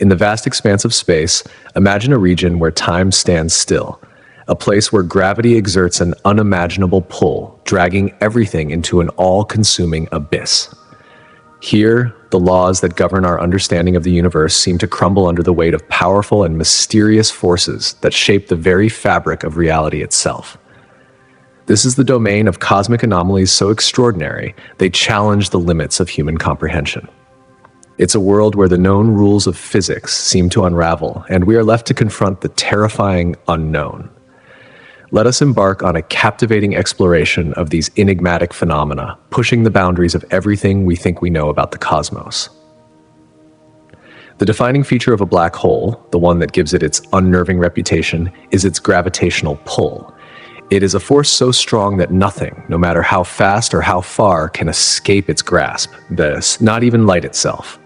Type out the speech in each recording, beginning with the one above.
In the vast expanse of space, imagine a region where time stands still, a place where gravity exerts an unimaginable pull, dragging everything into an all-consuming abyss. Here, the laws that govern our understanding of the universe seem to crumble under the weight of powerful and mysterious forces that shape the very fabric of reality itself. This is the domain of cosmic anomalies so extraordinary, they challenge the limits of human comprehension. It's a world where the known rules of physics seem to unravel, and we are left to confront the terrifying unknown. Let us embark on a captivating exploration of these enigmatic phenomena, pushing the boundaries of everything we think we know about the cosmos. The defining feature of a black hole, the one that gives it its unnerving reputation, is its gravitational pull. It is a force so strong that nothing, no matter how fast or how far, can escape its grasp, not even light itself.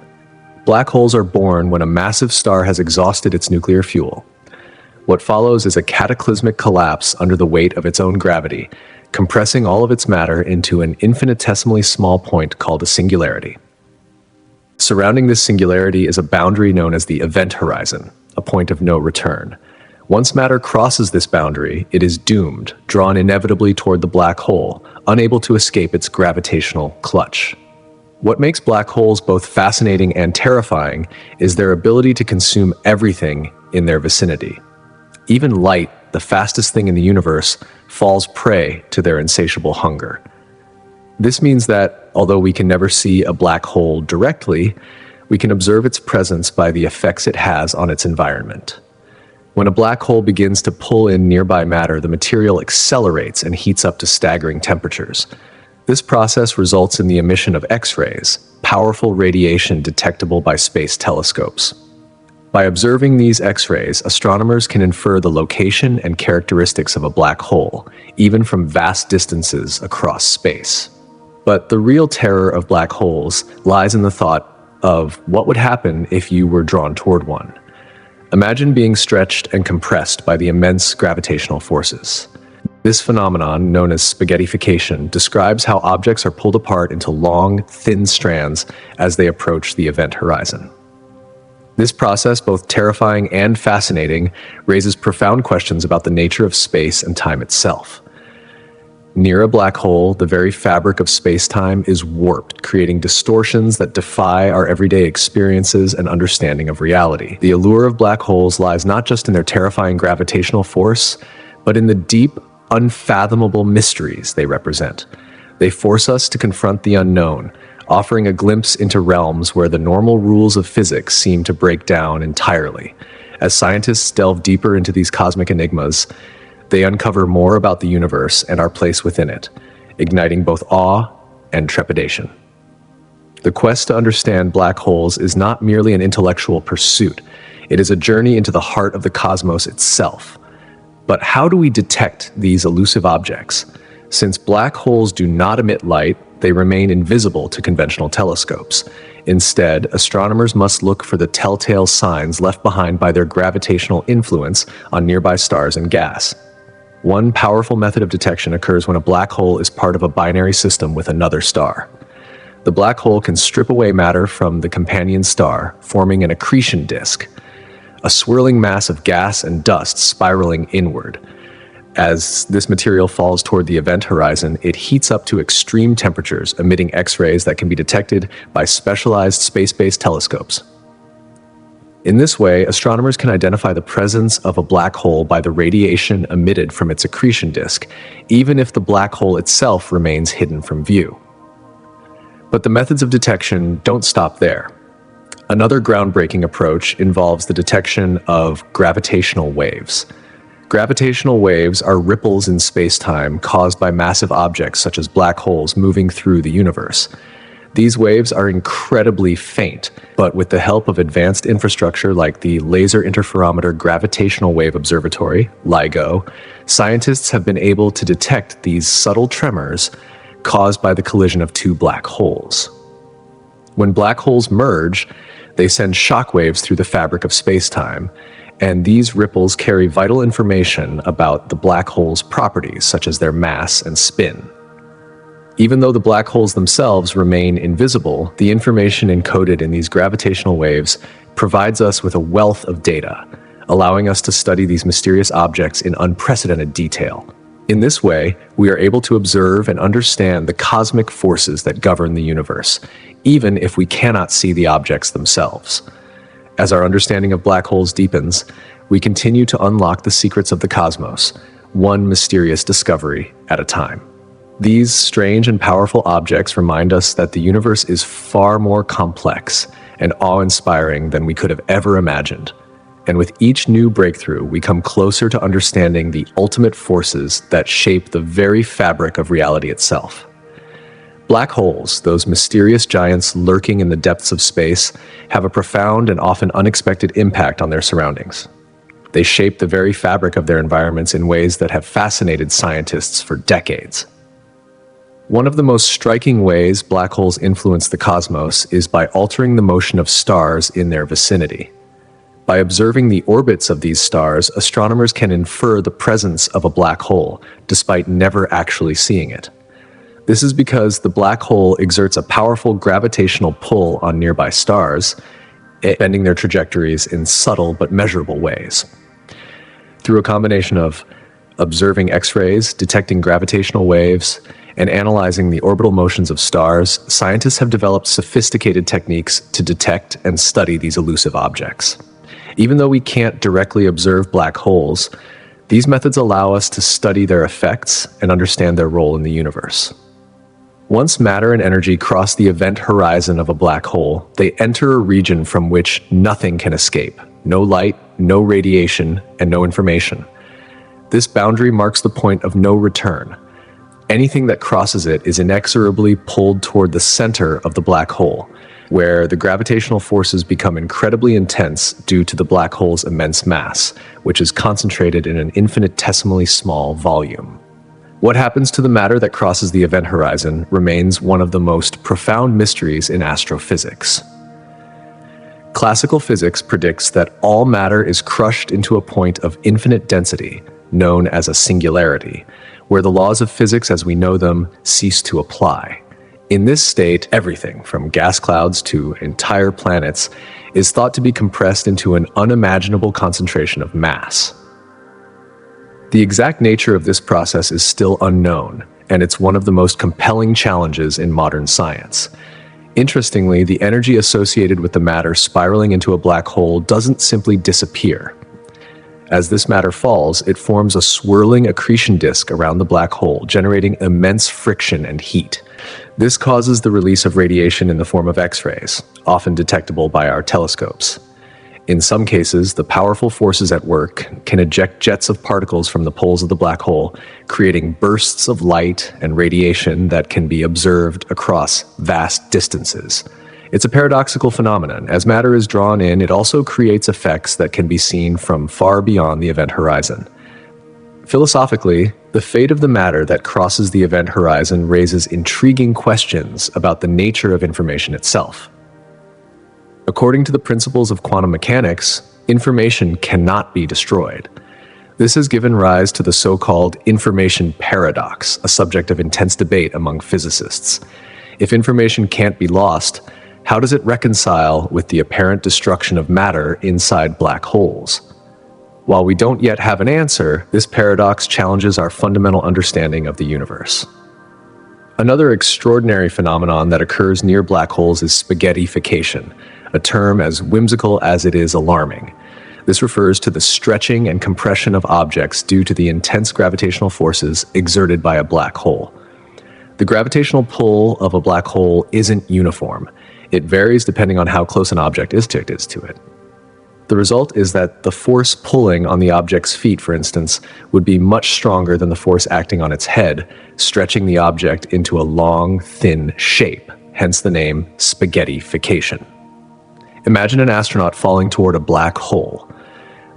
Black holes are born when a massive star has exhausted its nuclear fuel. What follows is a cataclysmic collapse under the weight of its own gravity, compressing all of its matter into an infinitesimally small point called a singularity. Surrounding this singularity is a boundary known as the event horizon, a point of no return. Once matter crosses this boundary, it is doomed, drawn inevitably toward the black hole, unable to escape its gravitational clutch. What makes black holes both fascinating and terrifying is their ability to consume everything in their vicinity. Even light, the fastest thing in the universe, falls prey to their insatiable hunger. This means that, although we can never see a black hole directly, we can observe its presence by the effects it has on its environment. When a black hole begins to pull in nearby matter, the material accelerates and heats up to staggering temperatures. This process results in the emission of X-rays, powerful radiation detectable by space telescopes. By observing these X-rays, astronomers can infer the location and characteristics of a black hole, even from vast distances across space. But the real terror of black holes lies in the thought of what would happen if you were drawn toward one. Imagine being stretched and compressed by the immense gravitational forces. This phenomenon, known as Spaghettification, describes how objects are pulled apart into long, thin strands as they approach the event horizon. This process, both terrifying and fascinating, raises profound questions about the nature of space and time itself. Near a black hole, the very fabric of space-time is warped, creating distortions that defy our everyday experiences and understanding of reality. The allure of black holes lies not just in their terrifying gravitational force, but in the deep, unfathomable mysteries they represent. They force us to confront the unknown, offering a glimpse into realms where the normal rules of physics seem to break down entirely. As scientists delve deeper into these cosmic enigmas, they uncover more about the universe and our place within it, igniting both awe and trepidation. The quest to understand black holes is not merely an intellectual pursuit. It is a journey into the heart of the cosmos itself. But how do we detect these elusive objects? Since black holes do not emit light, they remain invisible to conventional telescopes. Instead, astronomers must look for the telltale signs left behind by their gravitational influence on nearby stars and gas. One powerful method of detection occurs when a black hole is part of a binary system with another star. The black hole can strip away matter from the companion star, forming an accretion disk, a swirling mass of gas and dust spiraling inward. As this material falls toward the event horizon, it heats up to extreme temperatures, emitting X-rays that can be detected by specialized space-based telescopes. In this way, astronomers can identify the presence of a black hole by the radiation emitted from its accretion disk, even if the black hole itself remains hidden from view. But the methods of detection don't stop there. Another groundbreaking approach involves the detection of gravitational waves. Gravitational waves are ripples in space-time caused by massive objects such as black holes moving through the universe. These waves are incredibly faint, but with the help of advanced infrastructure like the Laser Interferometer Gravitational Wave Observatory, LIGO, scientists have been able to detect these subtle tremors caused by the collision of two black holes. When black holes merge, they send shockwaves through the fabric of space-time, and these ripples carry vital information about the black hole's properties, such as their mass and spin. Even though the black holes themselves remain invisible, the information encoded in these gravitational waves provides us with a wealth of data, allowing us to study these mysterious objects in unprecedented detail. In this way, we are able to observe and understand the cosmic forces that govern the universe, even if we cannot see the objects themselves. As our understanding of black holes deepens, we continue to unlock the secrets of the cosmos, one mysterious discovery at a time. These strange and powerful objects remind us that the universe is far more complex and awe-inspiring than we could have ever imagined. And with each new breakthrough, we come closer to understanding the ultimate forces that shape the very fabric of reality itself. Black holes, those mysterious giants lurking in the depths of space, have a profound and often unexpected impact on their surroundings. They shape the very fabric of their environments in ways that have fascinated scientists for decades. One of the most striking ways black holes influence the cosmos is by altering the motion of stars in their vicinity. By observing the orbits of these stars, astronomers can infer the presence of a black hole, despite never actually seeing it. This is because the black hole exerts a powerful gravitational pull on nearby stars, bending their trajectories in subtle but measurable ways. Through a combination of observing X-rays, detecting gravitational waves, and analyzing the orbital motions of stars, scientists have developed sophisticated techniques to detect and study these elusive objects. Even though we can't directly observe black holes, these methods allow us to study their effects and understand their role in the universe. Once matter and energy cross the event horizon of a black hole, they enter a region from which nothing can escape. No light, no radiation, and no information. This boundary marks the point of no return. Anything that crosses it is inexorably pulled toward the center of the black hole, where the gravitational forces become incredibly intense due to the black hole's immense mass, which is concentrated in an infinitesimally small volume. What happens to the matter that crosses the event horizon remains one of the most profound mysteries in astrophysics. Classical physics predicts that all matter is crushed into a point of infinite density, known as a singularity, where the laws of physics as we know them cease to apply. In this state, everything, from gas clouds to entire planets, is thought to be compressed into an unimaginable concentration of mass. The exact nature of this process is still unknown, and it's one of the most compelling challenges in modern science. Interestingly, the energy associated with the matter spiraling into a black hole doesn't simply disappear. As this matter falls, it forms a swirling accretion disk around the black hole, generating immense friction and heat. This causes the release of radiation in the form of X-rays, often detectable by our telescopes. In some cases, the powerful forces at work can eject jets of particles from the poles of the black hole, creating bursts of light and radiation that can be observed across vast distances. It's a paradoxical phenomenon. As matter is drawn in, it also creates effects that can be seen from far beyond the event horizon. Philosophically, the fate of the matter that crosses the event horizon raises intriguing questions about the nature of information itself. According to the principles of quantum mechanics, information cannot be destroyed. This has given rise to the so-called information paradox, a subject of intense debate among physicists. If information can't be lost, how does it reconcile with the apparent destruction of matter inside black holes? While we don't yet have an answer, this paradox challenges our fundamental understanding of the universe. Another extraordinary phenomenon that occurs near black holes is spaghettification, a term as whimsical as it is alarming. This refers to the stretching and compression of objects due to the intense gravitational forces exerted by a black hole. The gravitational pull of a black hole isn't uniform. It varies depending on how close an object is to it. The result is that the force pulling on the object's feet, for instance, would be much stronger than the force acting on its head, stretching the object into a long, thin shape, hence the name spaghettification. Imagine an astronaut falling toward a black hole.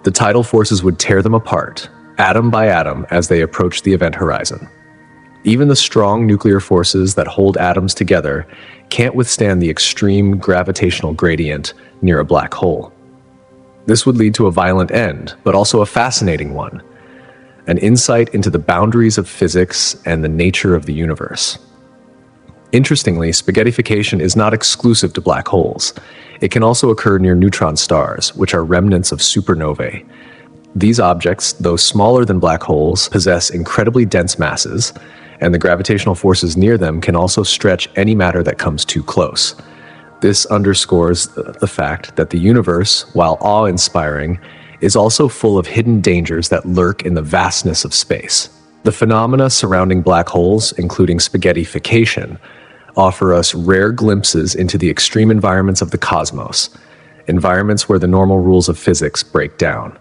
The tidal forces would tear them apart, atom by atom, as they approach the event horizon. Even the strong nuclear forces that hold atoms together can't withstand the extreme gravitational gradient near a black hole. This would lead to a violent end, but also a fascinating one, an insight into the boundaries of physics and the nature of the universe. Interestingly, spaghettification is not exclusive to black holes. It can also occur near neutron stars, which are remnants of supernovae. These objects, though smaller than black holes, possess incredibly dense masses, and the gravitational forces near them can also stretch any matter that comes too close. This underscores the fact that the universe, while awe-inspiring, is also full of hidden dangers that lurk in the vastness of space. The phenomena surrounding black holes, including spaghettification, offer us rare glimpses into the extreme environments of the cosmos, environments where the normal rules of physics break down.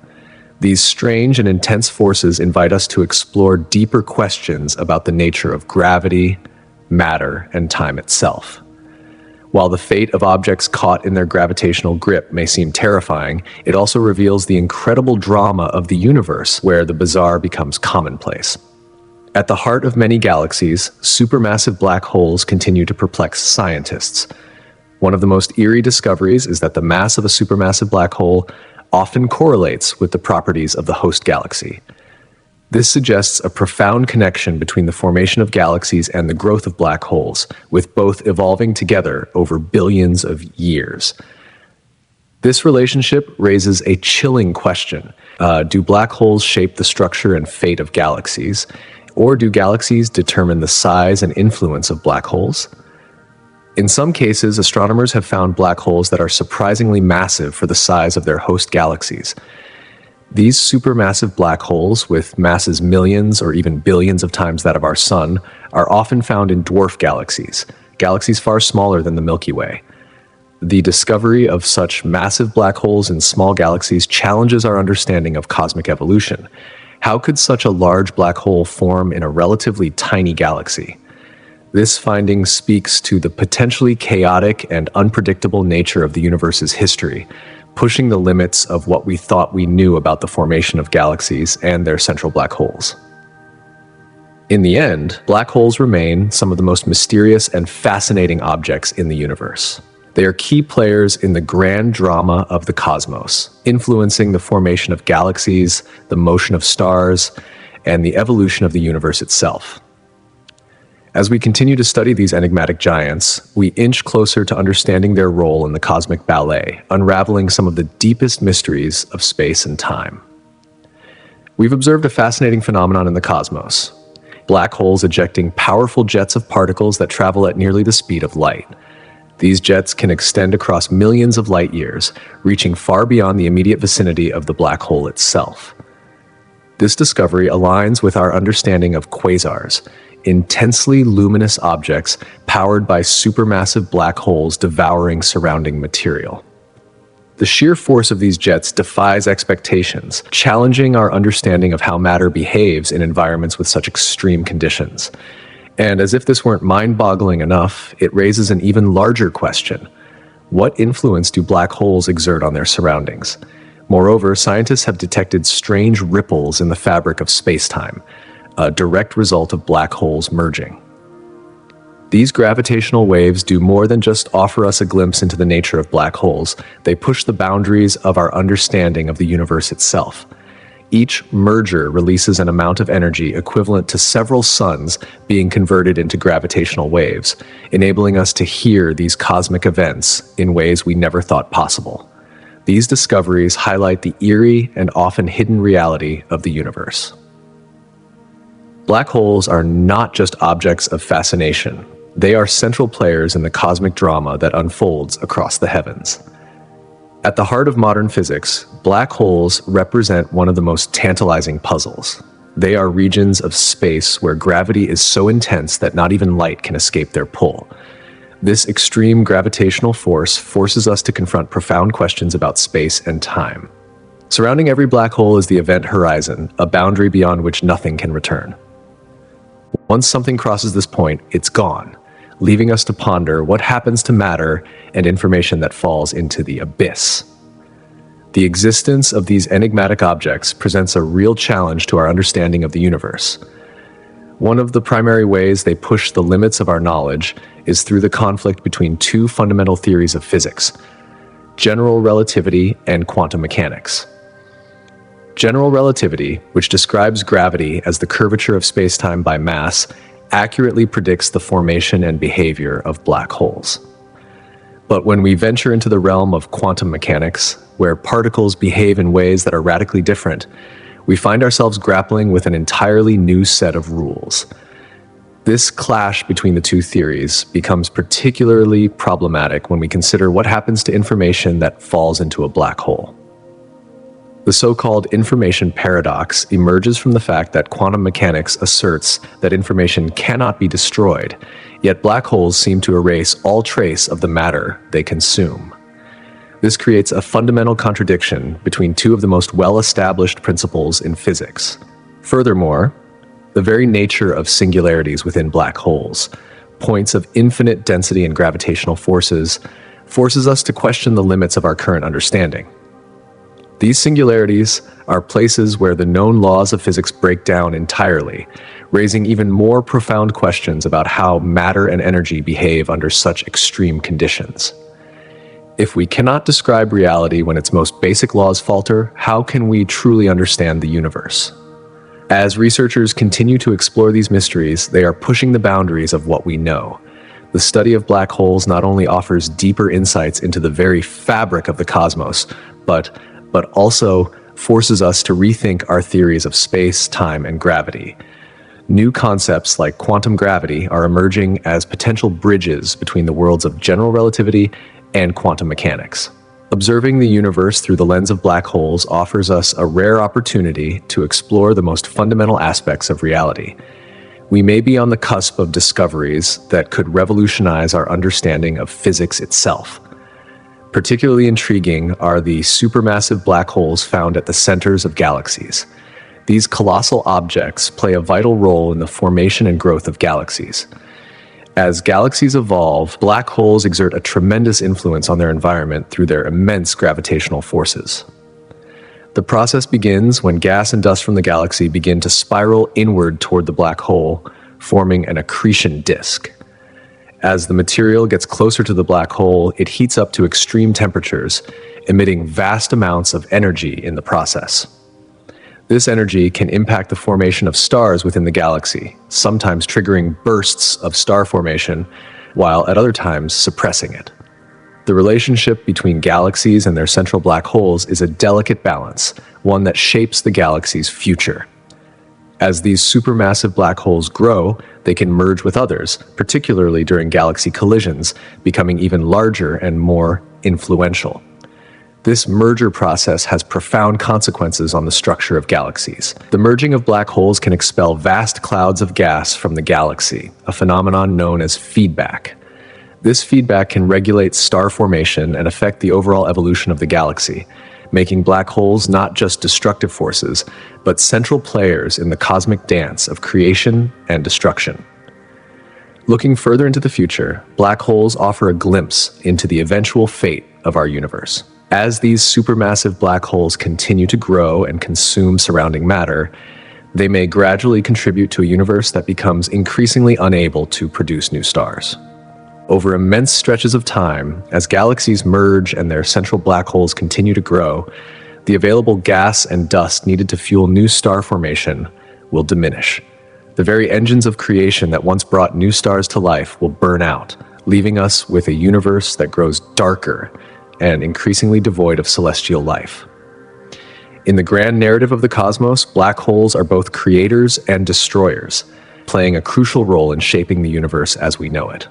These strange and intense forces invite us to explore deeper questions about the nature of gravity, matter, and time itself. While the fate of objects caught in their gravitational grip may seem terrifying, it also reveals the incredible drama of the universe, where the bizarre becomes commonplace. At the heart of many galaxies, supermassive black holes continue to perplex scientists. One of the most eerie discoveries is that the mass of a supermassive black hole often correlates with the properties of the host galaxy. This suggests a profound connection between the formation of galaxies and the growth of black holes, with both evolving together over billions of years. This relationship raises a chilling question. Do black holes shape the structure and fate of galaxies? Or do galaxies determine the size and influence of black holes? In some cases, astronomers have found black holes that are surprisingly massive for the size of their host galaxies. These supermassive black holes, with masses millions or even billions of times that of our Sun, are often found in dwarf galaxies, galaxies far smaller than the Milky Way. The discovery of such massive black holes in small galaxies challenges our understanding of cosmic evolution. How could such a large black hole form in a relatively tiny galaxy? This finding speaks to the potentially chaotic and unpredictable nature of the universe's history, pushing the limits of what we thought we knew about the formation of galaxies and their central black holes. In the end, black holes remain some of the most mysterious and fascinating objects in the universe. They are key players in the grand drama of the cosmos, influencing the formation of galaxies, the motion of stars, and the evolution of the universe itself. As we continue to study these enigmatic giants, we inch closer to understanding their role in the cosmic ballet, unraveling some of the deepest mysteries of space and time. We've observed a fascinating phenomenon in the cosmos: black holes ejecting powerful jets of particles that travel at nearly the speed of light. These jets can extend across millions of light years, reaching far beyond the immediate vicinity of the black hole itself. This discovery aligns with our understanding of quasars, intensely luminous objects powered by supermassive black holes devouring surrounding material. The sheer force of these jets defies expectations, challenging our understanding of how matter behaves in environments with such extreme conditions. And as if this weren't mind-boggling enough, it raises an even larger question. What influence do black holes exert on their surroundings? Moreover, scientists have detected strange ripples in the fabric of spacetime, a direct result of black holes merging. These gravitational waves do more than just offer us a glimpse into the nature of black holes. They push the boundaries of our understanding of the universe itself. Each merger releases an amount of energy equivalent to several suns being converted into gravitational waves, enabling us to hear these cosmic events in ways we never thought possible. These discoveries highlight the eerie and often hidden reality of the universe. Black holes are not just objects of fascination. They are central players in the cosmic drama that unfolds across the heavens. At the heart of modern physics, black holes represent one of the most tantalizing puzzles. They are regions of space where gravity is so intense that not even light can escape their pull. This extreme gravitational force forces us to confront profound questions about space and time. Surrounding every black hole is the event horizon, a boundary beyond which nothing can return. Once something crosses this point, it's gone, leaving us to ponder what happens to matter and information that falls into the abyss. The existence of these enigmatic objects presents a real challenge to our understanding of the universe. One of the primary ways they push the limits of our knowledge is through the conflict between two fundamental theories of physics: general relativity and quantum mechanics. General relativity, which describes gravity as the curvature of spacetime by mass, accurately predicts the formation and behavior of black holes. But when we venture into the realm of quantum mechanics, where particles behave in ways that are radically different, we find ourselves grappling with an entirely new set of rules. This clash between the two theories becomes particularly problematic when we consider what happens to information that falls into a black hole. The so-called information paradox emerges from the fact that quantum mechanics asserts that information cannot be destroyed, yet black holes seem to erase all trace of the matter they consume. This creates a fundamental contradiction between two of the most well-established principles in physics. Furthermore, the very nature of singularities within black holes, points of infinite density and gravitational forces, forces us to question the limits of our current understanding. These singularities are places where the known laws of physics break down entirely, raising even more profound questions about how matter and energy behave under such extreme conditions. If we cannot describe reality when its most basic laws falter, how can we truly understand the universe? As researchers continue to explore these mysteries, they are pushing the boundaries of what we know. The study of black holes not only offers deeper insights into the very fabric of the cosmos, but also forces us to rethink our theories of space, time, and gravity. New concepts like quantum gravity are emerging as potential bridges between the worlds of general relativity and quantum mechanics. Observing the universe through the lens of black holes offers us a rare opportunity to explore the most fundamental aspects of reality. We may be on the cusp of discoveries that could revolutionize our understanding of physics itself. Particularly intriguing are the supermassive black holes found at the centers of galaxies. These colossal objects play a vital role in the formation and growth of galaxies. As galaxies evolve, black holes exert a tremendous influence on their environment through their immense gravitational forces. The process begins when gas and dust from the galaxy begin to spiral inward toward the black hole, forming an accretion disk. As the material gets closer to the black hole, it heats up to extreme temperatures, emitting vast amounts of energy in the process. This energy can impact the formation of stars within the galaxy, sometimes triggering bursts of star formation, while at other times suppressing it. The relationship between galaxies and their central black holes is a delicate balance, one that shapes the galaxy's future. As these supermassive black holes grow, they can merge with others, particularly during galaxy collisions, becoming even larger and more influential. This merger process has profound consequences on the structure of galaxies. The merging of black holes can expel vast clouds of gas from the galaxy, a phenomenon known as feedback. This feedback can regulate star formation and affect the overall evolution of the galaxy, making black holes not just destructive forces, but central players in the cosmic dance of creation and destruction. Looking further into the future, black holes offer a glimpse into the eventual fate of our universe. As these supermassive black holes continue to grow and consume surrounding matter, they may gradually contribute to a universe that becomes increasingly unable to produce new stars. Over immense stretches of time, as galaxies merge and their central black holes continue to grow, the available gas and dust needed to fuel new star formation will diminish. The very engines of creation that once brought new stars to life will burn out, leaving us with a universe that grows darker and increasingly devoid of celestial life. In the grand narrative of the cosmos, black holes are both creators and destroyers, playing a crucial role in shaping the universe as we know it.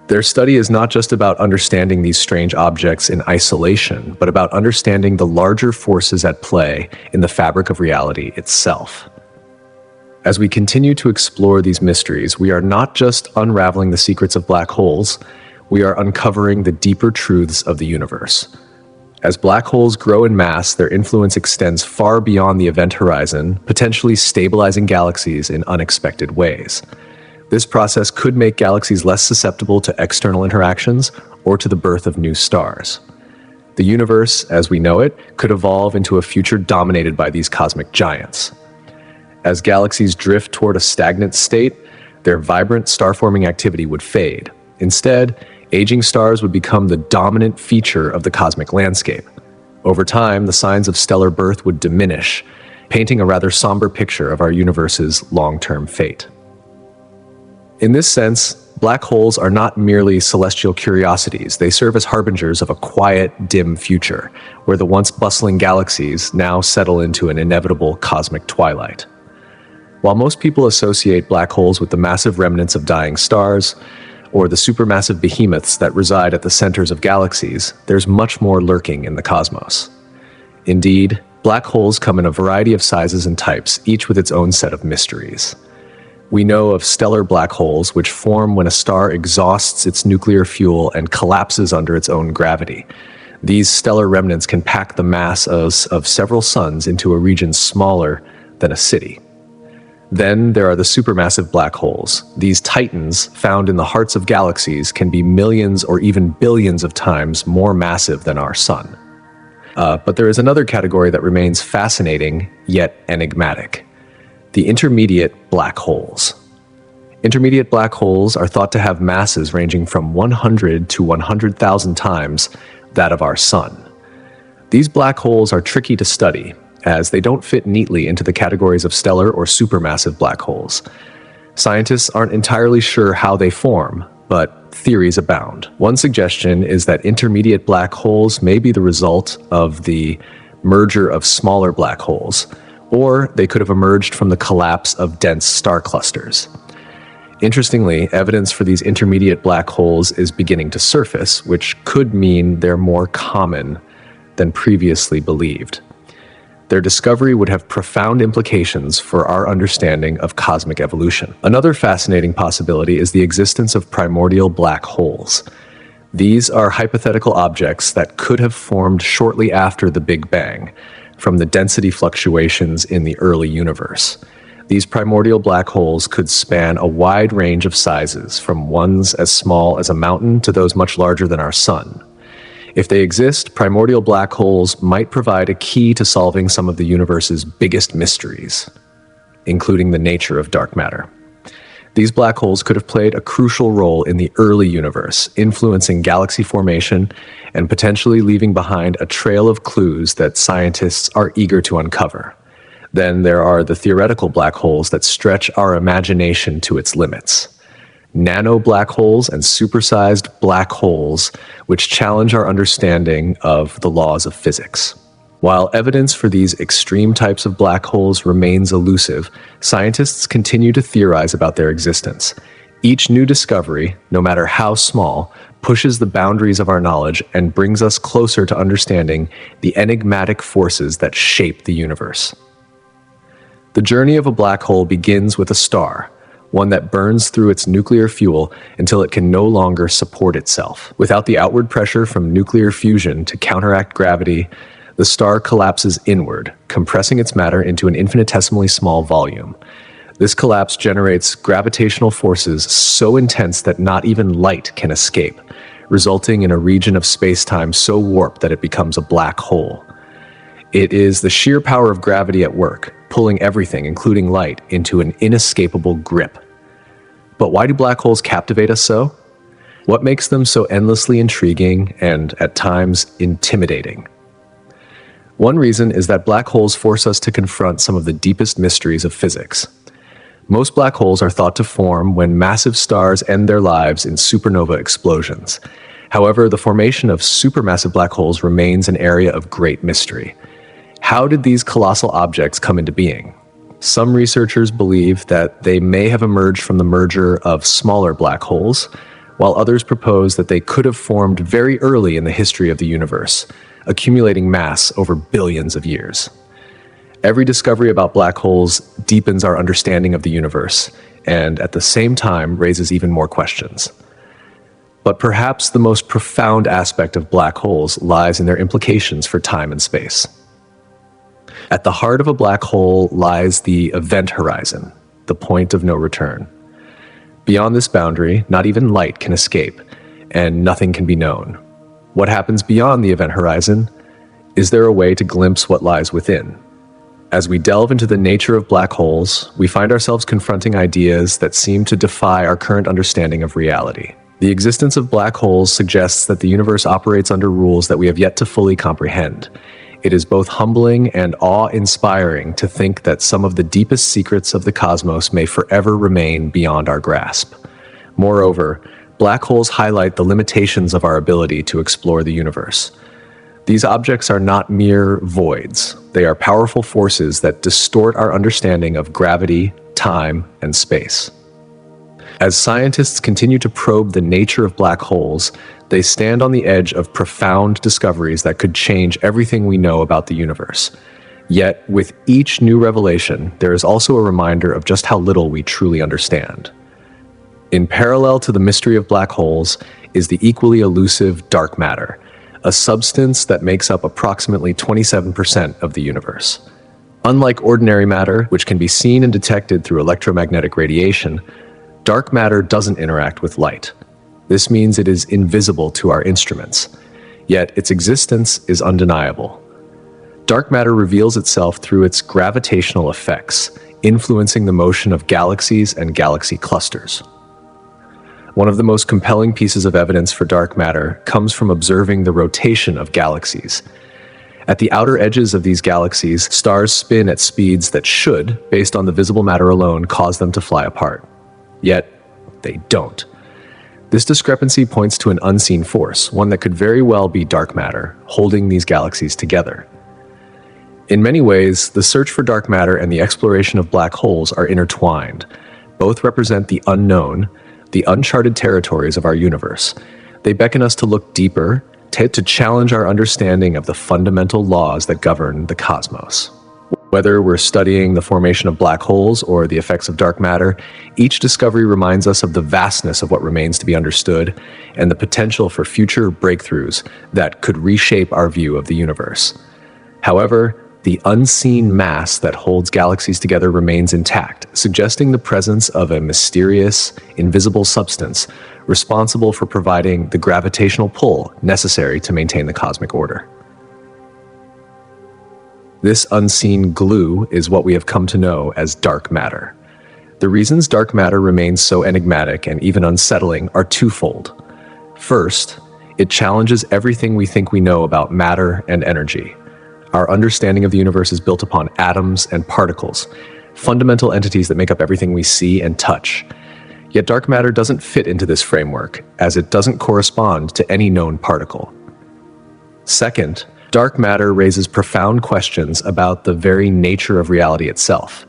Their study is not just about understanding these strange objects in isolation, but about understanding the larger forces at play in the fabric of reality itself. As we continue to explore these mysteries, we are not just unraveling the secrets of black holes, we are uncovering the deeper truths of the universe. As black holes grow in mass, their influence extends far beyond the event horizon, potentially stabilizing galaxies in unexpected ways. This process could make galaxies less susceptible to external interactions or to the birth of new stars. The universe, as we know it, could evolve into a future dominated by these cosmic giants. As galaxies drift toward a stagnant state, their vibrant star-forming activity would fade. Instead, aging stars would become the dominant feature of the cosmic landscape. Over time, the signs of stellar birth would diminish, painting a rather somber picture of our universe's long-term fate. In this sense, black holes are not merely celestial curiosities. They serve as harbingers of a quiet, dim future, where the once bustling galaxies now settle into an inevitable cosmic twilight. While most people associate black holes with the massive remnants of dying stars, or the supermassive behemoths that reside at the centers of galaxies, there's much more lurking in the cosmos. Indeed, black holes come in a variety of sizes and types, each with its own set of mysteries. We know of stellar black holes, which form when a star exhausts its nuclear fuel and collapses under its own gravity. These stellar remnants can pack the mass of several suns into a region smaller than a city. Then there are the supermassive black holes. These titans, found in the hearts of galaxies, can be millions or even billions of times more massive than our sun. But there is another category that remains fascinating, yet enigmatic: the intermediate black holes. Intermediate black holes are thought to have masses ranging from 100 to 100,000 times that of our sun. These black holes are tricky to study, as they don't fit neatly into the categories of stellar or supermassive black holes. Scientists aren't entirely sure how they form, but theories abound. One suggestion is that intermediate black holes may be the result of the merger of smaller black holes, or they could have emerged from the collapse of dense star clusters. Interestingly, evidence for these intermediate black holes is beginning to surface, which could mean they're more common than previously believed. Their discovery would have profound implications for our understanding of cosmic evolution. Another fascinating possibility is the existence of primordial black holes. These are hypothetical objects that could have formed shortly after the Big Bang, from the density fluctuations in the early universe. These primordial black holes could span a wide range of sizes, from ones as small as a mountain to those much larger than our sun. If they exist, primordial black holes might provide a key to solving some of the universe's biggest mysteries, including the nature of dark matter. These black holes could have played a crucial role in the early universe, influencing galaxy formation and potentially leaving behind a trail of clues that scientists are eager to uncover. Then there are the theoretical black holes that stretch our imagination to its limits. Nano black holes and supersized black holes, which challenge our understanding of the laws of physics. While evidence for these extreme types of black holes remains elusive, scientists continue to theorize about their existence. Each new discovery, no matter how small, pushes the boundaries of our knowledge and brings us closer to understanding the enigmatic forces that shape the universe. The journey of a black hole begins with a star, one that burns through its nuclear fuel until it can no longer support itself. Without the outward pressure from nuclear fusion to counteract gravity, the star collapses inward, compressing its matter into an infinitesimally small volume. This collapse generates gravitational forces so intense that not even light can escape, resulting in a region of spacetime so warped that it becomes a black hole. It is the sheer power of gravity at work, pulling everything, including light, into an inescapable grip. But why do black holes captivate us so? What makes them so endlessly intriguing and, at times, intimidating? One reason is that black holes force us to confront some of the deepest mysteries of physics. Most black holes are thought to form when massive stars end their lives in supernova explosions. However, the formation of supermassive black holes remains an area of great mystery. How did these colossal objects come into being? Some researchers believe that they may have emerged from the merger of smaller black holes, while others propose that they could have formed very early in the history of the universe, accumulating mass over billions of years. Every discovery about black holes deepens our understanding of the universe, and at the same time raises even more questions. But perhaps the most profound aspect of black holes lies in their implications for time and space. At the heart of a black hole lies the event horizon, the point of no return. Beyond this boundary, not even light can escape, and nothing can be known. What happens beyond the event horizon? Is there a way to glimpse what lies within? As we delve into the nature of black holes, we find ourselves confronting ideas that seem to defy our current understanding of reality. The existence of black holes suggests that the universe operates under rules that we have yet to fully comprehend. It is both humbling and awe-inspiring to think that some of the deepest secrets of the cosmos may forever remain beyond our grasp. Moreover, black holes highlight the limitations of our ability to explore the universe. These objects are not mere voids. They are powerful forces that distort our understanding of gravity, time, and space. As scientists continue to probe the nature of black holes, they stand on the edge of profound discoveries that could change everything we know about the universe. Yet, with each new revelation, there is also a reminder of just how little we truly understand. In parallel to the mystery of black holes is the equally elusive dark matter, a substance that makes up approximately 27% of the universe. Unlike ordinary matter, which can be seen and detected through electromagnetic radiation, dark matter doesn't interact with light. This means it is invisible to our instruments, yet its existence is undeniable. Dark matter reveals itself through its gravitational effects, influencing the motion of galaxies and galaxy clusters. One of the most compelling pieces of evidence for dark matter comes from observing the rotation of galaxies. At the outer edges of these galaxies, stars spin at speeds that should, based on the visible matter alone, cause them to fly apart. Yet, they don't. This discrepancy points to an unseen force, one that could very well be dark matter, holding these galaxies together. In many ways, the search for dark matter and the exploration of black holes are intertwined. Both represent the unknown, the uncharted territories of our universe. They beckon us to look deeper, to challenge our understanding of the fundamental laws that govern the cosmos. Whether we're studying the formation of black holes or the effects of dark matter, each discovery reminds us of the vastness of what remains to be understood and the potential for future breakthroughs that could reshape our view of the universe. However, the unseen mass that holds galaxies together remains intact, suggesting the presence of a mysterious, invisible substance responsible for providing the gravitational pull necessary to maintain the cosmic order. This unseen glue is what we have come to know as dark matter. The reasons dark matter remains so enigmatic and even unsettling are twofold. First, it challenges everything we think we know about matter and energy. Our understanding of the universe is built upon atoms and particles, fundamental entities that make up everything we see and touch. Yet dark matter doesn't fit into this framework, as it doesn't correspond to any known particle. Second, dark matter raises profound questions about the very nature of reality itself.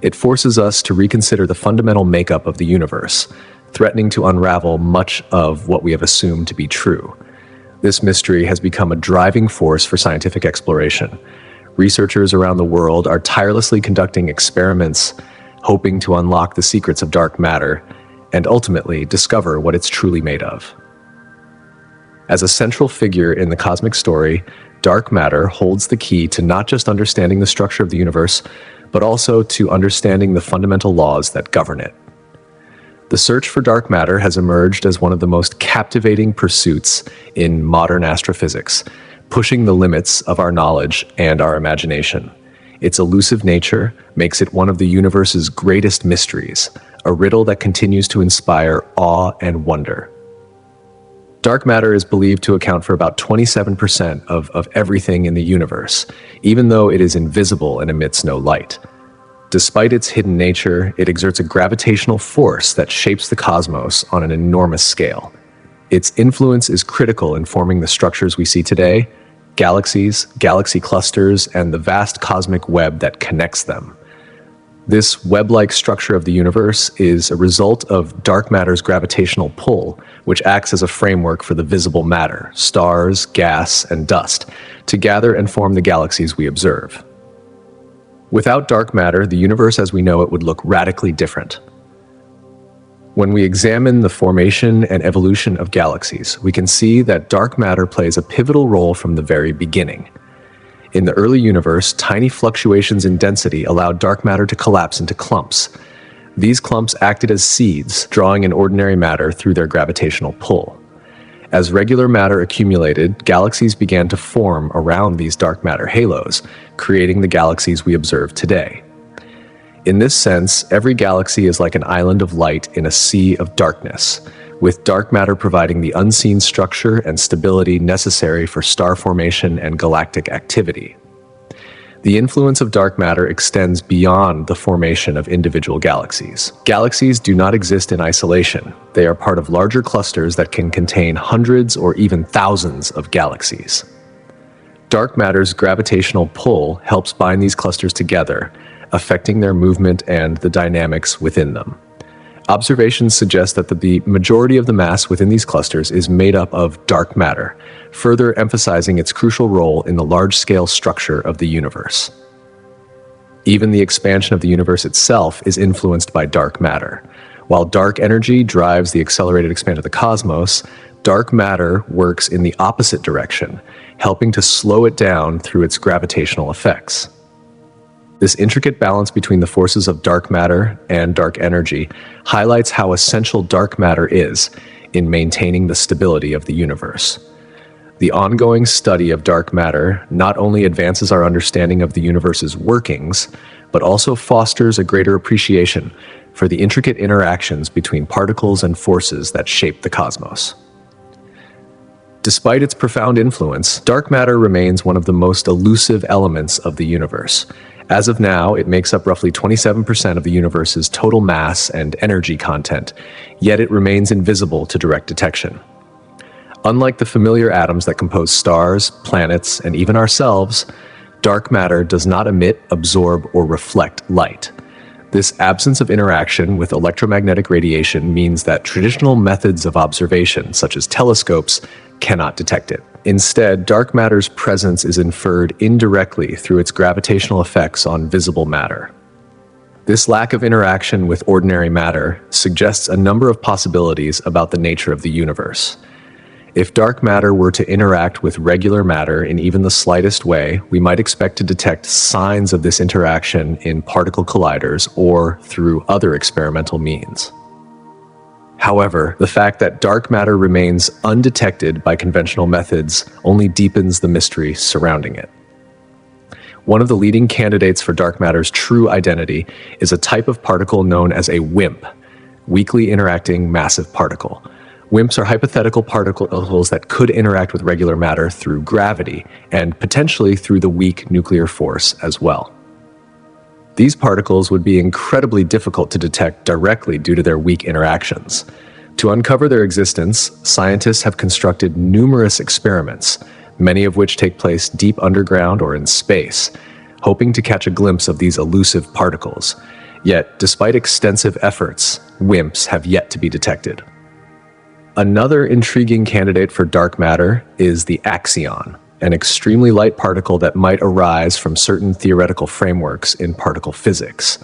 It forces us to reconsider the fundamental makeup of the universe, threatening to unravel much of what we have assumed to be true. This mystery has become a driving force for scientific exploration. Researchers around the world are tirelessly conducting experiments, hoping to unlock the secrets of dark matter and ultimately discover what it's truly made of. As a central figure in the cosmic story, dark matter holds the key to not just understanding the structure of the universe, but also to understanding the fundamental laws that govern it. The search for dark matter has emerged as one of the most captivating pursuits in modern astrophysics, pushing the limits of our knowledge and our imagination. Its elusive nature makes it one of the universe's greatest mysteries, a riddle that continues to inspire awe and wonder. Dark matter is believed to account for about 27% of everything in the universe, even though it is invisible and emits no light. Despite its hidden nature, it exerts a gravitational force that shapes the cosmos on an enormous scale. Its influence is critical in forming the structures we see today: galaxies, galaxy clusters, and the vast cosmic web that connects them. This web-like structure of the universe is a result of dark matter's gravitational pull, which acts as a framework for the visible matter, stars, gas, and dust, to gather and form the galaxies we observe. Without dark matter, the universe as we know it would look radically different. When we examine the formation and evolution of galaxies, we can see that dark matter plays a pivotal role from the very beginning. In the early universe, tiny fluctuations in density allowed dark matter to collapse into clumps. These clumps acted as seeds, drawing in ordinary matter through their gravitational pull. As regular matter accumulated, galaxies began to form around these dark matter halos, creating the galaxies we observe today. In this sense, every galaxy is like an island of light in a sea of darkness, with dark matter providing the unseen structure and stability necessary for star formation and galactic activity. The influence of dark matter extends beyond the formation of individual galaxies. Galaxies do not exist in isolation. They are part of larger clusters that can contain hundreds or even thousands of galaxies. Dark matter's gravitational pull helps bind these clusters together, affecting their movement and the dynamics within them. Observations suggest that the majority of the mass within these clusters is made up of dark matter, further emphasizing its crucial role in the large-scale structure of the universe. Even the expansion of the universe itself is influenced by dark matter. While dark energy drives the accelerated expansion of the cosmos, dark matter works in the opposite direction, helping to slow it down through its gravitational effects. This intricate balance between the forces of dark matter and dark energy highlights how essential dark matter is in maintaining the stability of the universe. The ongoing study of dark matter not only advances our understanding of the universe's workings, but also fosters a greater appreciation for the intricate interactions between particles and forces that shape the cosmos. Despite its profound influence, dark matter remains one of the most elusive elements of the universe. As of now, it makes up roughly 27% of the universe's total mass and energy content, yet it remains invisible to direct detection. Unlike the familiar atoms that compose stars, planets, and even ourselves, dark matter does not emit, absorb, or reflect light. This absence of interaction with electromagnetic radiation means that traditional methods of observation, such as telescopes, cannot detect it. Instead, dark matter's presence is inferred indirectly through its gravitational effects on visible matter. This lack of interaction with ordinary matter suggests a number of possibilities about the nature of the universe. If dark matter were to interact with regular matter in even the slightest way, we might expect to detect signs of this interaction in particle colliders or through other experimental means. However, the fact that dark matter remains undetected by conventional methods only deepens the mystery surrounding it. One of the leading candidates for dark matter's true identity is a type of particle known as a WIMP, weakly interacting massive particle. WIMPs are hypothetical particles that could interact with regular matter through gravity and potentially through the weak nuclear force as well. These particles would be incredibly difficult to detect directly due to their weak interactions. To uncover their existence, scientists have constructed numerous experiments, many of which take place deep underground or in space, hoping to catch a glimpse of these elusive particles. Yet, despite extensive efforts, WIMPs have yet to be detected. Another intriguing candidate for dark matter is the axion, an extremely light particle that might arise from certain theoretical frameworks in particle physics.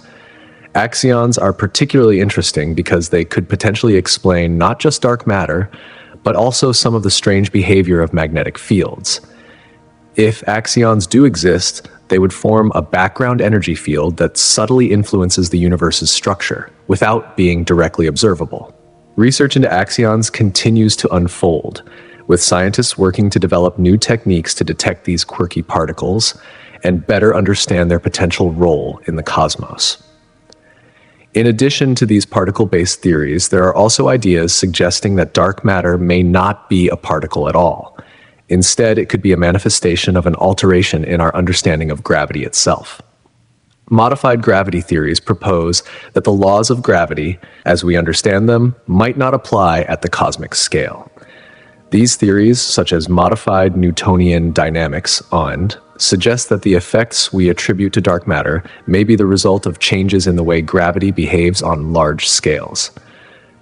Axions are particularly interesting because they could potentially explain not just dark matter, but also some of the strange behavior of magnetic fields. If axions do exist, they would form a background energy field that subtly influences the universe's structure, without being directly observable. Research into axions continues to unfold, with scientists working to develop new techniques to detect these quirky particles and better understand their potential role in the cosmos. In addition to these particle-based theories, there are also ideas suggesting that dark matter may not be a particle at all. Instead, it could be a manifestation of an alteration in our understanding of gravity itself. Modified gravity theories propose that the laws of gravity, as we understand them, might not apply at the cosmic scale. These theories, such as modified Newtonian dynamics, suggest that the effects we attribute to dark matter may be the result of changes in the way gravity behaves on large scales.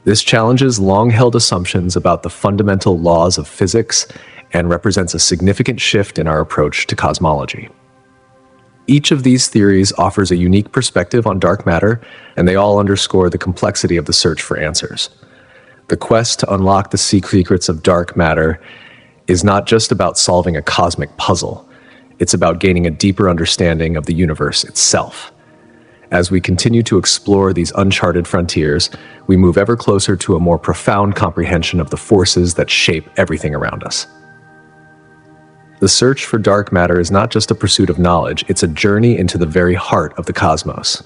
This challenges long-held assumptions about the fundamental laws of physics and represents a significant shift in our approach to cosmology. Each of these theories offers a unique perspective on dark matter, and they all underscore the complexity of the search for answers. The quest to unlock the secrets of dark matter is not just about solving a cosmic puzzle. It's about gaining a deeper understanding of the universe itself. As we continue to explore these uncharted frontiers, we move ever closer to a more profound comprehension of the forces that shape everything around us. The search for dark matter is not just a pursuit of knowledge, it's a journey into the very heart of the cosmos.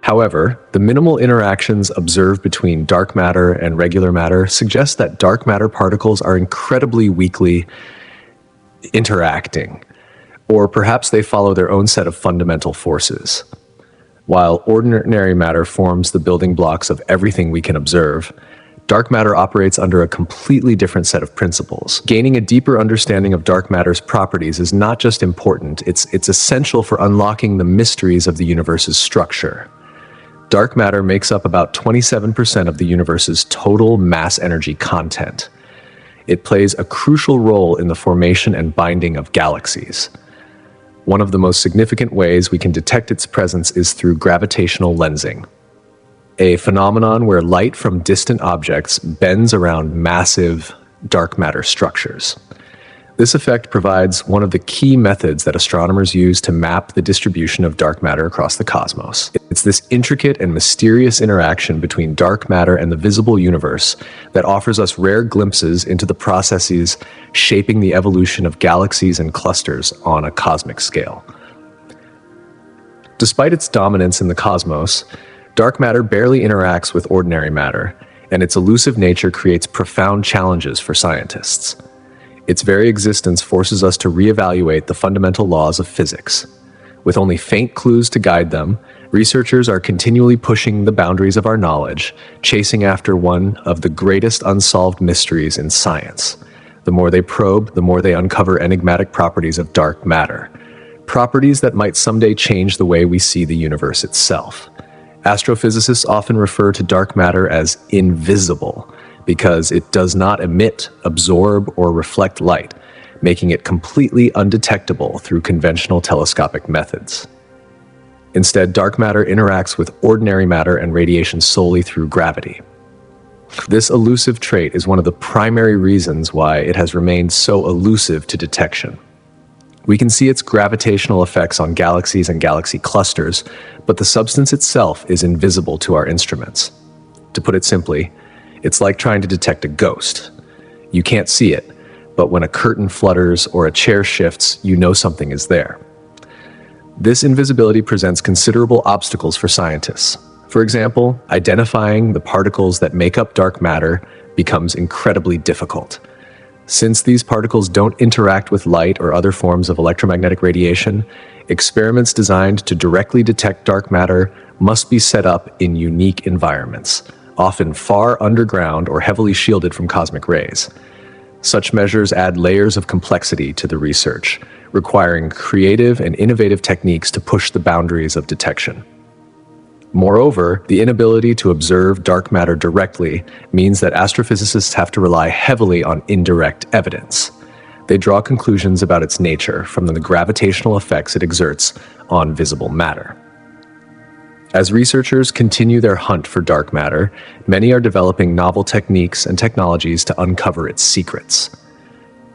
However, the minimal interactions observed between dark matter and regular matter suggest that dark matter particles are incredibly weakly interacting, or perhaps they follow their own set of fundamental forces. While ordinary matter forms the building blocks of everything we can observe, dark matter operates under a completely different set of principles. Gaining a deeper understanding of dark matter's properties is not just important, it's essential for unlocking the mysteries of the universe's structure. Dark matter makes up about 27% of the universe's total mass energy content. It plays a crucial role in the formation and binding of galaxies. One of the most significant ways we can detect its presence is through gravitational lensing, a phenomenon where light from distant objects bends around massive dark matter structures. This effect provides one of the key methods that astronomers use to map the distribution of dark matter across the cosmos. It's this intricate and mysterious interaction between dark matter and the visible universe that offers us rare glimpses into the processes shaping the evolution of galaxies and clusters on a cosmic scale. Despite its dominance in the cosmos, dark matter barely interacts with ordinary matter, and its elusive nature creates profound challenges for scientists. Its very existence forces us to reevaluate the fundamental laws of physics. With only faint clues to guide them, researchers are continually pushing the boundaries of our knowledge, chasing after one of the greatest unsolved mysteries in science. The more they probe, the more they uncover enigmatic properties of dark matter, properties that might someday change the way we see the universe itself. Astrophysicists often refer to dark matter as invisible, because it does not emit, absorb, or reflect light, making it completely undetectable through conventional telescopic methods. Instead, dark matter interacts with ordinary matter and radiation solely through gravity. This elusive trait is one of the primary reasons why it has remained so elusive to detection. We can see its gravitational effects on galaxies and galaxy clusters, but the substance itself is invisible to our instruments. To put it simply, it's like trying to detect a ghost. You can't see it, but when a curtain flutters or a chair shifts, you know something is there. This invisibility presents considerable obstacles for scientists. For example, identifying the particles that make up dark matter becomes incredibly difficult. Since these particles don't interact with light or other forms of electromagnetic radiation, experiments designed to directly detect dark matter must be set up in unique environments, often far underground or heavily shielded from cosmic rays. Such measures add layers of complexity to the research, requiring creative and innovative techniques to push the boundaries of detection. Moreover, the inability to observe dark matter directly means that astrophysicists have to rely heavily on indirect evidence. They draw conclusions about its nature from the gravitational effects it exerts on visible matter. As researchers continue their hunt for dark matter, many are developing novel techniques and technologies to uncover its secrets.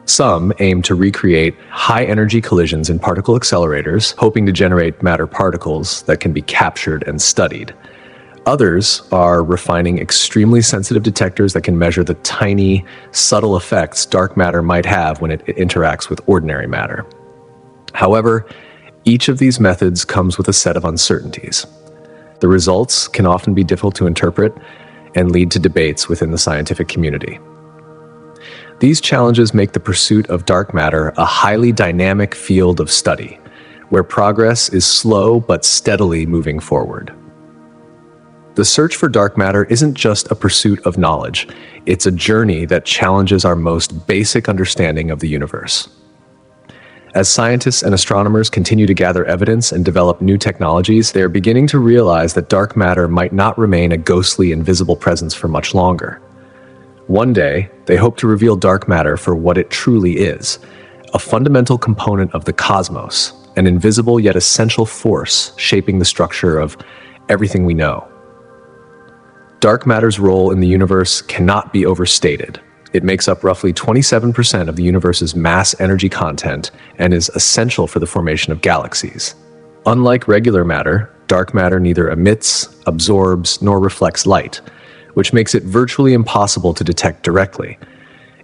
Some aim to recreate high-energy collisions in particle accelerators, hoping to generate matter particles that can be captured and studied. Others are refining extremely sensitive detectors that can measure the tiny, subtle effects dark matter might have when it interacts with ordinary matter. However, each of these methods comes with a set of uncertainties. The results can often be difficult to interpret and lead to debates within the scientific community. These challenges make the pursuit of dark matter a highly dynamic field of study, where progress is slow but steadily moving forward. The search for dark matter isn't just a pursuit of knowledge, it's a journey that challenges our most basic understanding of the universe. As scientists and astronomers continue to gather evidence and develop new technologies, they are beginning to realize that dark matter might not remain a ghostly, invisible presence for much longer. One day, they hope to reveal dark matter for what it truly is, a fundamental component of the cosmos, an invisible yet essential force shaping the structure of everything we know. Dark matter's role in the universe cannot be overstated. It makes up roughly 27% of the universe's mass energy content and is essential for the formation of galaxies. Unlike regular matter, dark matter neither emits, absorbs, nor reflects light, which makes it virtually impossible to detect directly.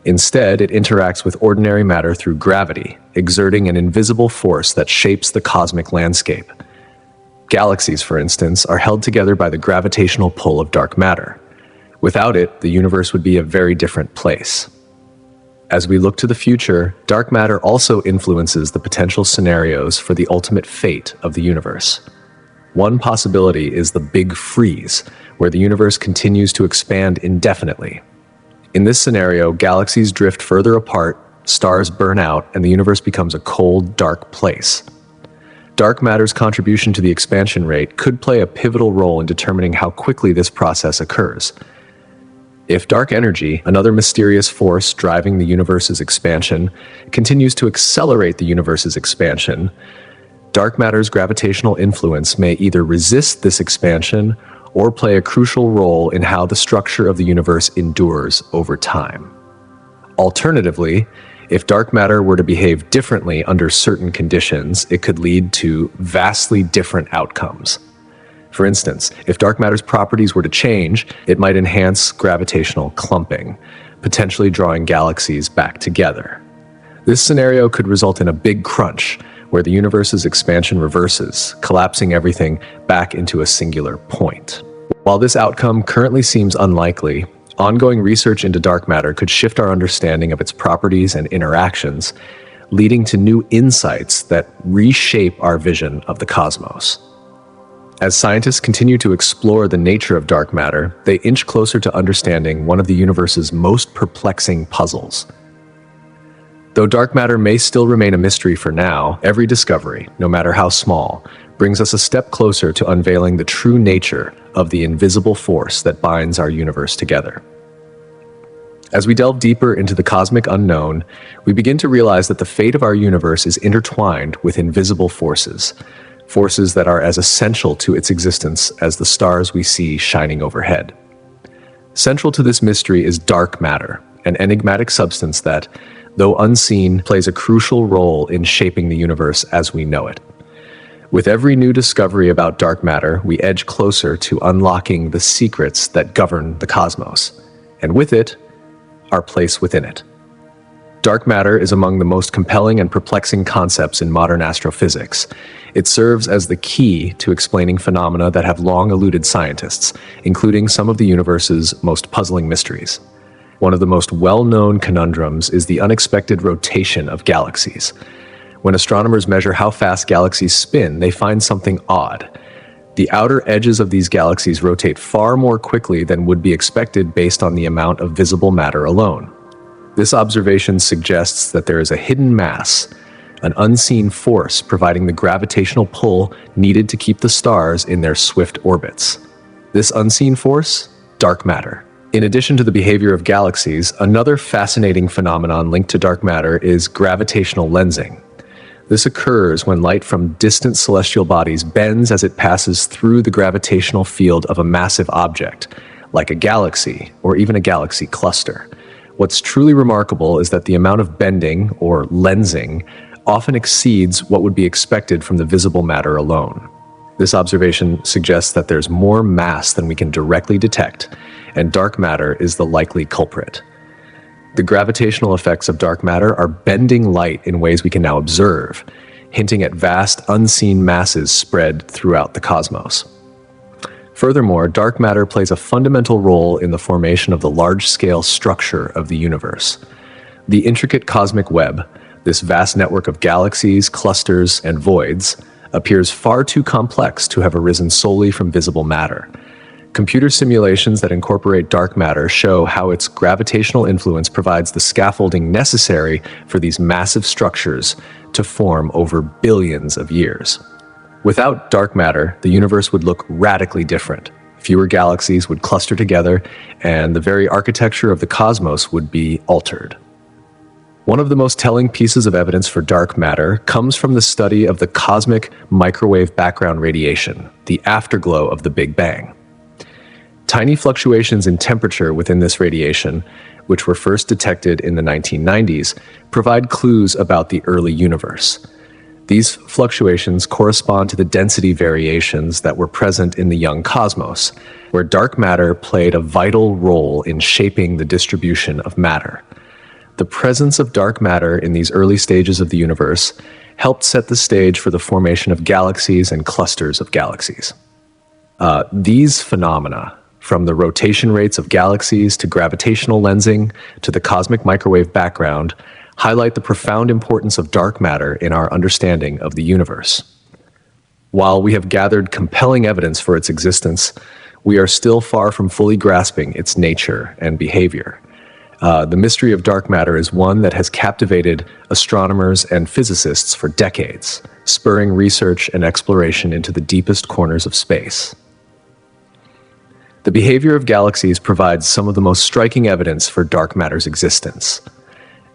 Instead, it interacts with ordinary matter through gravity, exerting an invisible force that shapes the cosmic landscape. Galaxies, for instance, are held together by the gravitational pull of dark matter. Without it, the universe would be a very different place. As we look to the future, dark matter also influences the potential scenarios for the ultimate fate of the universe. One possibility is the Big Freeze, where the universe continues to expand indefinitely. In this scenario, galaxies drift further apart, stars burn out, and the universe becomes a cold, dark place. Dark matter's contribution to the expansion rate could play a pivotal role in determining how quickly this process occurs. If dark energy, another mysterious force driving the universe's expansion, continues to accelerate the universe's expansion, dark matter's gravitational influence may either resist this expansion or play a crucial role in how the structure of the universe endures over time. Alternatively, if dark matter were to behave differently under certain conditions, it could lead to vastly different outcomes. For instance, if dark matter's properties were to change, it might enhance gravitational clumping, potentially drawing galaxies back together. This scenario could result in a big crunch, where the universe's expansion reverses, collapsing everything back into a singular point. While this outcome currently seems unlikely, ongoing research into dark matter could shift our understanding of its properties and interactions, leading to new insights that reshape our vision of the cosmos. As scientists continue to explore the nature of dark matter, they inch closer to understanding one of the universe's most perplexing puzzles. Though dark matter may still remain a mystery for now, every discovery, no matter how small, brings us a step closer to unveiling the true nature of the invisible force that binds our universe together. As we delve deeper into the cosmic unknown, we begin to realize that the fate of our universe is intertwined with invisible forces that are as essential to its existence as the stars we see shining overhead. Central to this mystery is dark matter, an enigmatic substance that, though unseen, plays a crucial role in shaping the universe as we know it. With every new discovery about dark matter, we edge closer to unlocking the secrets that govern the cosmos, and with it, our place within it. Dark matter is among the most compelling and perplexing concepts in modern astrophysics. It serves as the key to explaining phenomena that have long eluded scientists, including some of the universe's most puzzling mysteries. One of the most well-known conundrums is the unexpected rotation of galaxies. When astronomers measure how fast galaxies spin, they find something odd. The outer edges of these galaxies rotate far more quickly than would be expected based on the amount of visible matter alone. This observation suggests that there is a hidden mass, an unseen force providing the gravitational pull needed to keep the stars in their swift orbits. This unseen force? Dark matter. In addition to the behavior of galaxies, another fascinating phenomenon linked to dark matter is gravitational lensing. This occurs when light from distant celestial bodies bends as it passes through the gravitational field of a massive object, like a galaxy or even a galaxy cluster. What's truly remarkable is that the amount of bending, or lensing, often exceeds what would be expected from the visible matter alone. This observation suggests that there's more mass than we can directly detect, and dark matter is the likely culprit. The gravitational effects of dark matter are bending light in ways we can now observe, hinting at vast, unseen masses spread throughout the cosmos. Furthermore, dark matter plays a fundamental role in the formation of the large-scale structure of the universe. The intricate cosmic web, this vast network of galaxies, clusters, and voids, appears far too complex to have arisen solely from visible matter. Computer simulations that incorporate dark matter show how its gravitational influence provides the scaffolding necessary for these massive structures to form over billions of years. Without dark matter, the universe would look radically different. Fewer galaxies would cluster together, and the very architecture of the cosmos would be altered. One of the most telling pieces of evidence for dark matter comes from the study of the cosmic microwave background radiation, the afterglow of the Big Bang. Tiny fluctuations in temperature within this radiation, which were first detected in the 1990s, provide clues about the early universe. These fluctuations correspond to the density variations that were present in the young cosmos, where dark matter played a vital role in shaping the distribution of matter. The presence of dark matter in these early stages of the universe helped set the stage for the formation of galaxies and clusters of galaxies. These phenomena, from the rotation rates of galaxies to gravitational lensing to the cosmic microwave background, highlight the profound importance of dark matter in our understanding of the universe. While we have gathered compelling evidence for its existence, we are still far from fully grasping its nature and behavior. The mystery of dark matter is one that has captivated astronomers and physicists for decades, spurring research and exploration into the deepest corners of space. The behavior of galaxies provides some of the most striking evidence for dark matter's existence.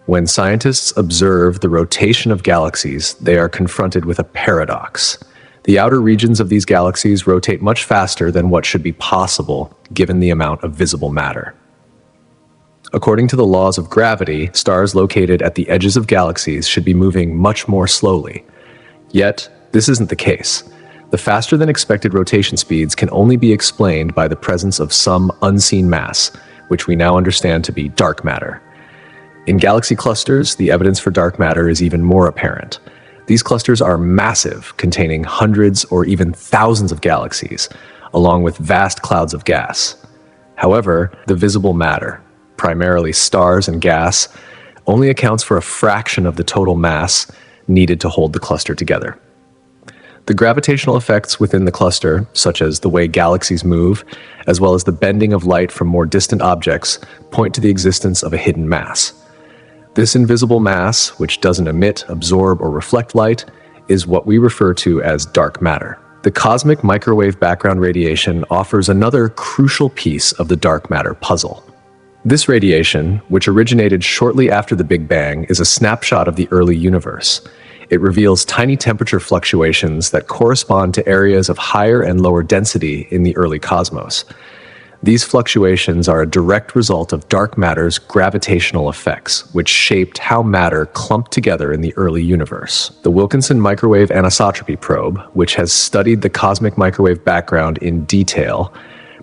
When scientists observe the rotation of galaxies, they are confronted with a paradox. The outer regions of these galaxies rotate much faster than what should be possible given the amount of visible matter. According to the laws of gravity, stars located at the edges of galaxies should be moving much more slowly. Yet, this isn't the case. The faster than expected rotation speeds can only be explained by the presence of some unseen mass, which we now understand to be dark matter. In galaxy clusters, the evidence for dark matter is even more apparent. These clusters are massive, containing hundreds or even thousands of galaxies, along with vast clouds of gas. However, the visible matter, primarily stars and gas, only accounts for a fraction of the total mass needed to hold the cluster together. The gravitational effects within the cluster, such as the way galaxies move, as well as the bending of light from more distant objects, point to the existence of a hidden mass. This invisible mass, which doesn't emit, absorb, or reflect light, is what we refer to as dark matter. The cosmic microwave background radiation offers another crucial piece of the dark matter puzzle. This radiation, which originated shortly after the Big Bang, is a snapshot of the early universe. It reveals tiny temperature fluctuations that correspond to areas of higher and lower density in the early cosmos. These fluctuations are a direct result of dark matter's gravitational effects, which shaped how matter clumped together in the early universe. The Wilkinson Microwave Anisotropy Probe, which has studied the cosmic microwave background in detail,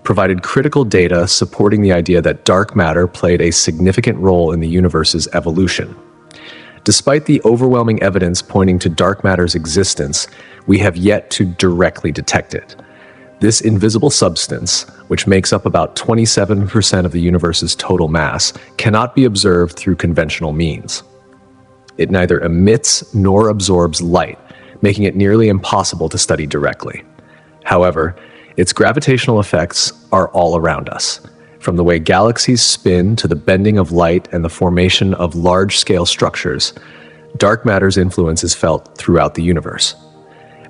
provided critical data supporting the idea that dark matter played a significant role in the universe's evolution. Despite the overwhelming evidence pointing to dark matter's existence, we have yet to directly detect it. This invisible substance, which makes up about 27% of the universe's total mass, cannot be observed through conventional means. It neither emits nor absorbs light, making it nearly impossible to study directly. However, its gravitational effects are all around us. From the way galaxies spin to the bending of light and the formation of large-scale structures, dark matter's influence is felt throughout the universe.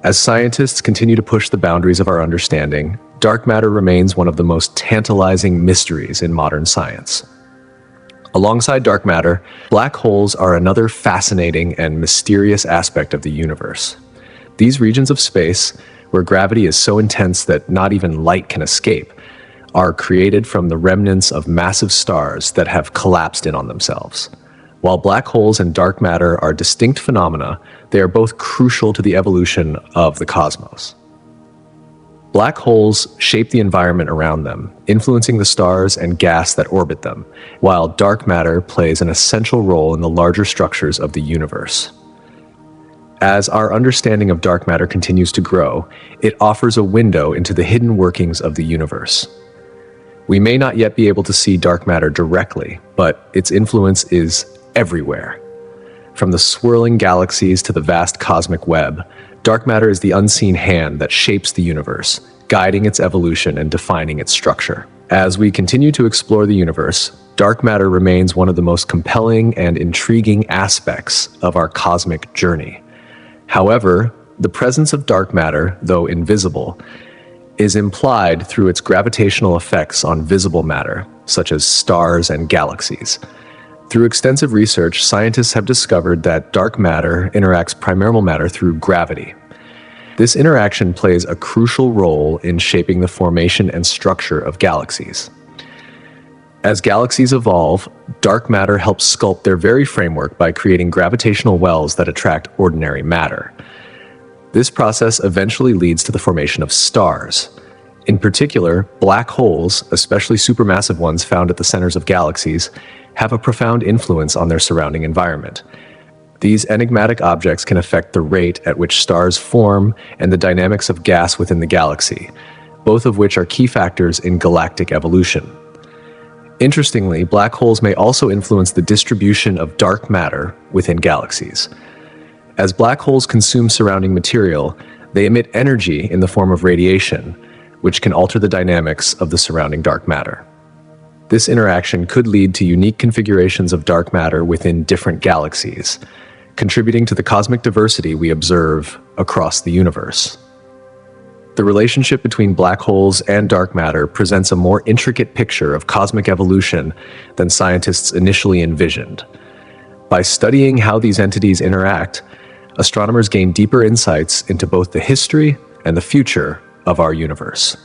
As scientists continue to push the boundaries of our understanding, dark matter remains one of the most tantalizing mysteries in modern science. Alongside dark matter, black holes are another fascinating and mysterious aspect of the universe. These regions of space, where gravity is so intense that not even light can escape, are created from the remnants of massive stars that have collapsed in on themselves. While black holes and dark matter are distinct phenomena, they are both crucial to the evolution of the cosmos. Black holes shape the environment around them, influencing the stars and gas that orbit them, while dark matter plays an essential role in the larger structures of the universe. As our understanding of dark matter continues to grow, it offers a window into the hidden workings of the universe. We may not yet be able to see dark matter directly, but its influence is everywhere. From the swirling galaxies to the vast cosmic web, dark matter is the unseen hand that shapes the universe, guiding its evolution and defining its structure. As we continue to explore the universe, dark matter remains one of the most compelling and intriguing aspects of our cosmic journey. However, the presence of dark matter, though invisible, is implied through its gravitational effects on visible matter, such as stars and galaxies. Through extensive research, scientists have discovered that dark matter interacts primordial matter through gravity. This interaction plays a crucial role in shaping the formation and structure of galaxies. As galaxies evolve, dark matter helps sculpt their very framework by creating gravitational wells that attract ordinary matter. This process eventually leads to the formation of stars. In particular, black holes, especially supermassive ones found at the centers of galaxies, have a profound influence on their surrounding environment. These enigmatic objects can affect the rate at which stars form and the dynamics of gas within the galaxy, both of which are key factors in galactic evolution. Interestingly, black holes may also influence the distribution of dark matter within galaxies. As black holes consume surrounding material, they emit energy in the form of radiation, which can alter the dynamics of the surrounding dark matter. This interaction could lead to unique configurations of dark matter within different galaxies, contributing to the cosmic diversity we observe across the universe. The relationship between black holes and dark matter presents a more intricate picture of cosmic evolution than scientists initially envisioned. By studying how these entities interact, astronomers gain deeper insights into both the history and the future of our universe.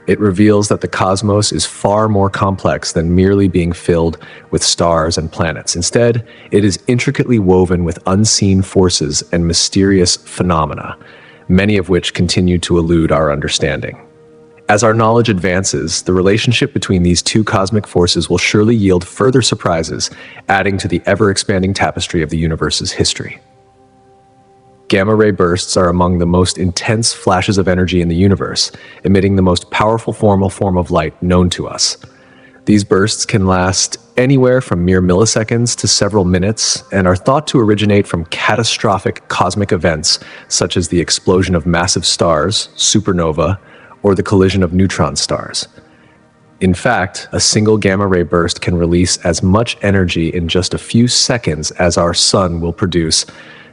It reveals that the cosmos is far more complex than merely being filled with stars and planets. Instead, it is intricately woven with unseen forces and mysterious phenomena, many of which continue to elude our understanding. As our knowledge advances, the relationship between these two cosmic forces will surely yield further surprises, adding to the ever-expanding tapestry of the universe's history. Gamma-ray bursts are among the most intense flashes of energy in the universe, emitting the most powerful form of light known to us. These bursts can last anywhere from mere milliseconds to several minutes and are thought to originate from catastrophic cosmic events such as the explosion of massive stars, supernova, or the collision of neutron stars. In fact, a single gamma-ray burst can release as much energy in just a few seconds as our sun will produce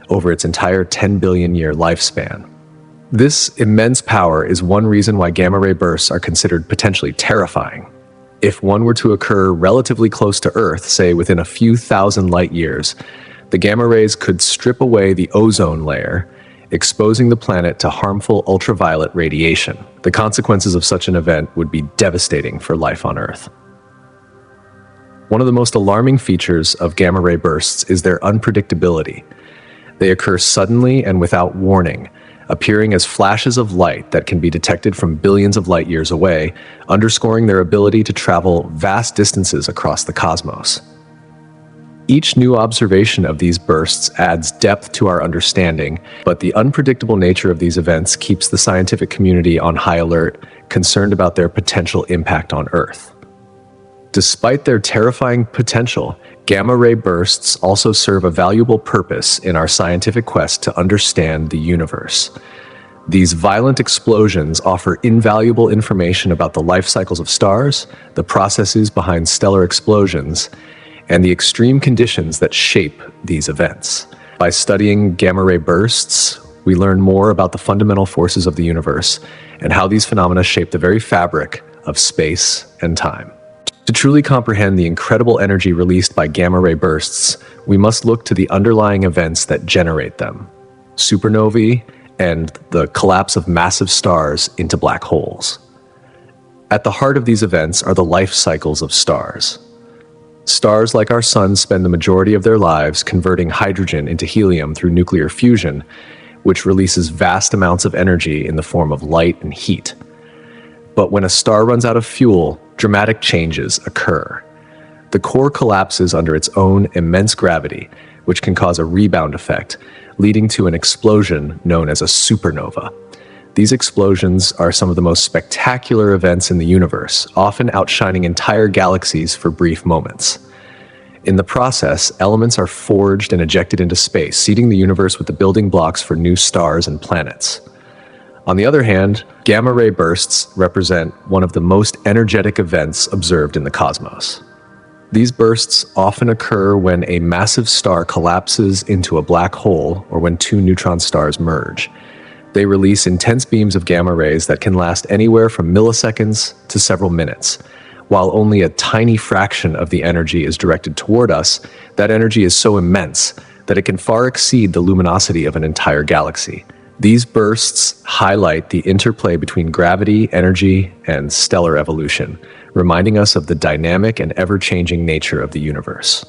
over its entire 10 billion year lifespan. This immense power is one reason why gamma-ray bursts are considered potentially terrifying. If one were to occur relatively close to Earth, say within a few thousand light years, the gamma rays could strip away the ozone layer, exposing the planet to harmful ultraviolet radiation. The consequences of such an event would be devastating for life on Earth. One of the most alarming features of gamma-ray bursts is their unpredictability. They occur suddenly and without warning, appearing as flashes of light that can be detected from billions of light years away, underscoring their ability to travel vast distances across the cosmos. Each new observation of these bursts adds depth to our understanding, but the unpredictable nature of these events keeps the scientific community on high alert, concerned about their potential impact on Earth. Despite their terrifying potential, gamma-ray bursts also serve a valuable purpose in our scientific quest to understand the universe. These violent explosions offer invaluable information about the life cycles of stars, the processes behind stellar explosions, and the extreme conditions that shape these events. By studying gamma-ray bursts, we learn more about the fundamental forces of the universe and how these phenomena shape the very fabric of space and time. To truly comprehend the incredible energy released by gamma-ray bursts, we must look to the underlying events that generate them: supernovae and the collapse of massive stars into black holes. At the heart of these events are the life cycles of stars. Stars like our sun spend the majority of their lives converting hydrogen into helium through nuclear fusion, which releases vast amounts of energy in the form of light and heat. But when a star runs out of fuel, dramatic changes occur. The core collapses under its own immense gravity, which can cause a rebound effect, leading to an explosion known as a supernova. These explosions are some of the most spectacular events in the universe, often outshining entire galaxies for brief moments. In the process, elements are forged and ejected into space, seeding the universe with the building blocks for new stars and planets. On the other hand, gamma-ray bursts represent one of the most energetic events observed in the cosmos. These bursts often occur when a massive star collapses into a black hole or when two neutron stars merge. They release intense beams of gamma rays that can last anywhere from milliseconds to several minutes. While only a tiny fraction of the energy is directed toward us, that energy is so immense that it can far exceed the luminosity of an entire galaxy. These bursts highlight the interplay between gravity, energy, and stellar evolution, reminding us of the dynamic and ever-changing nature of the universe.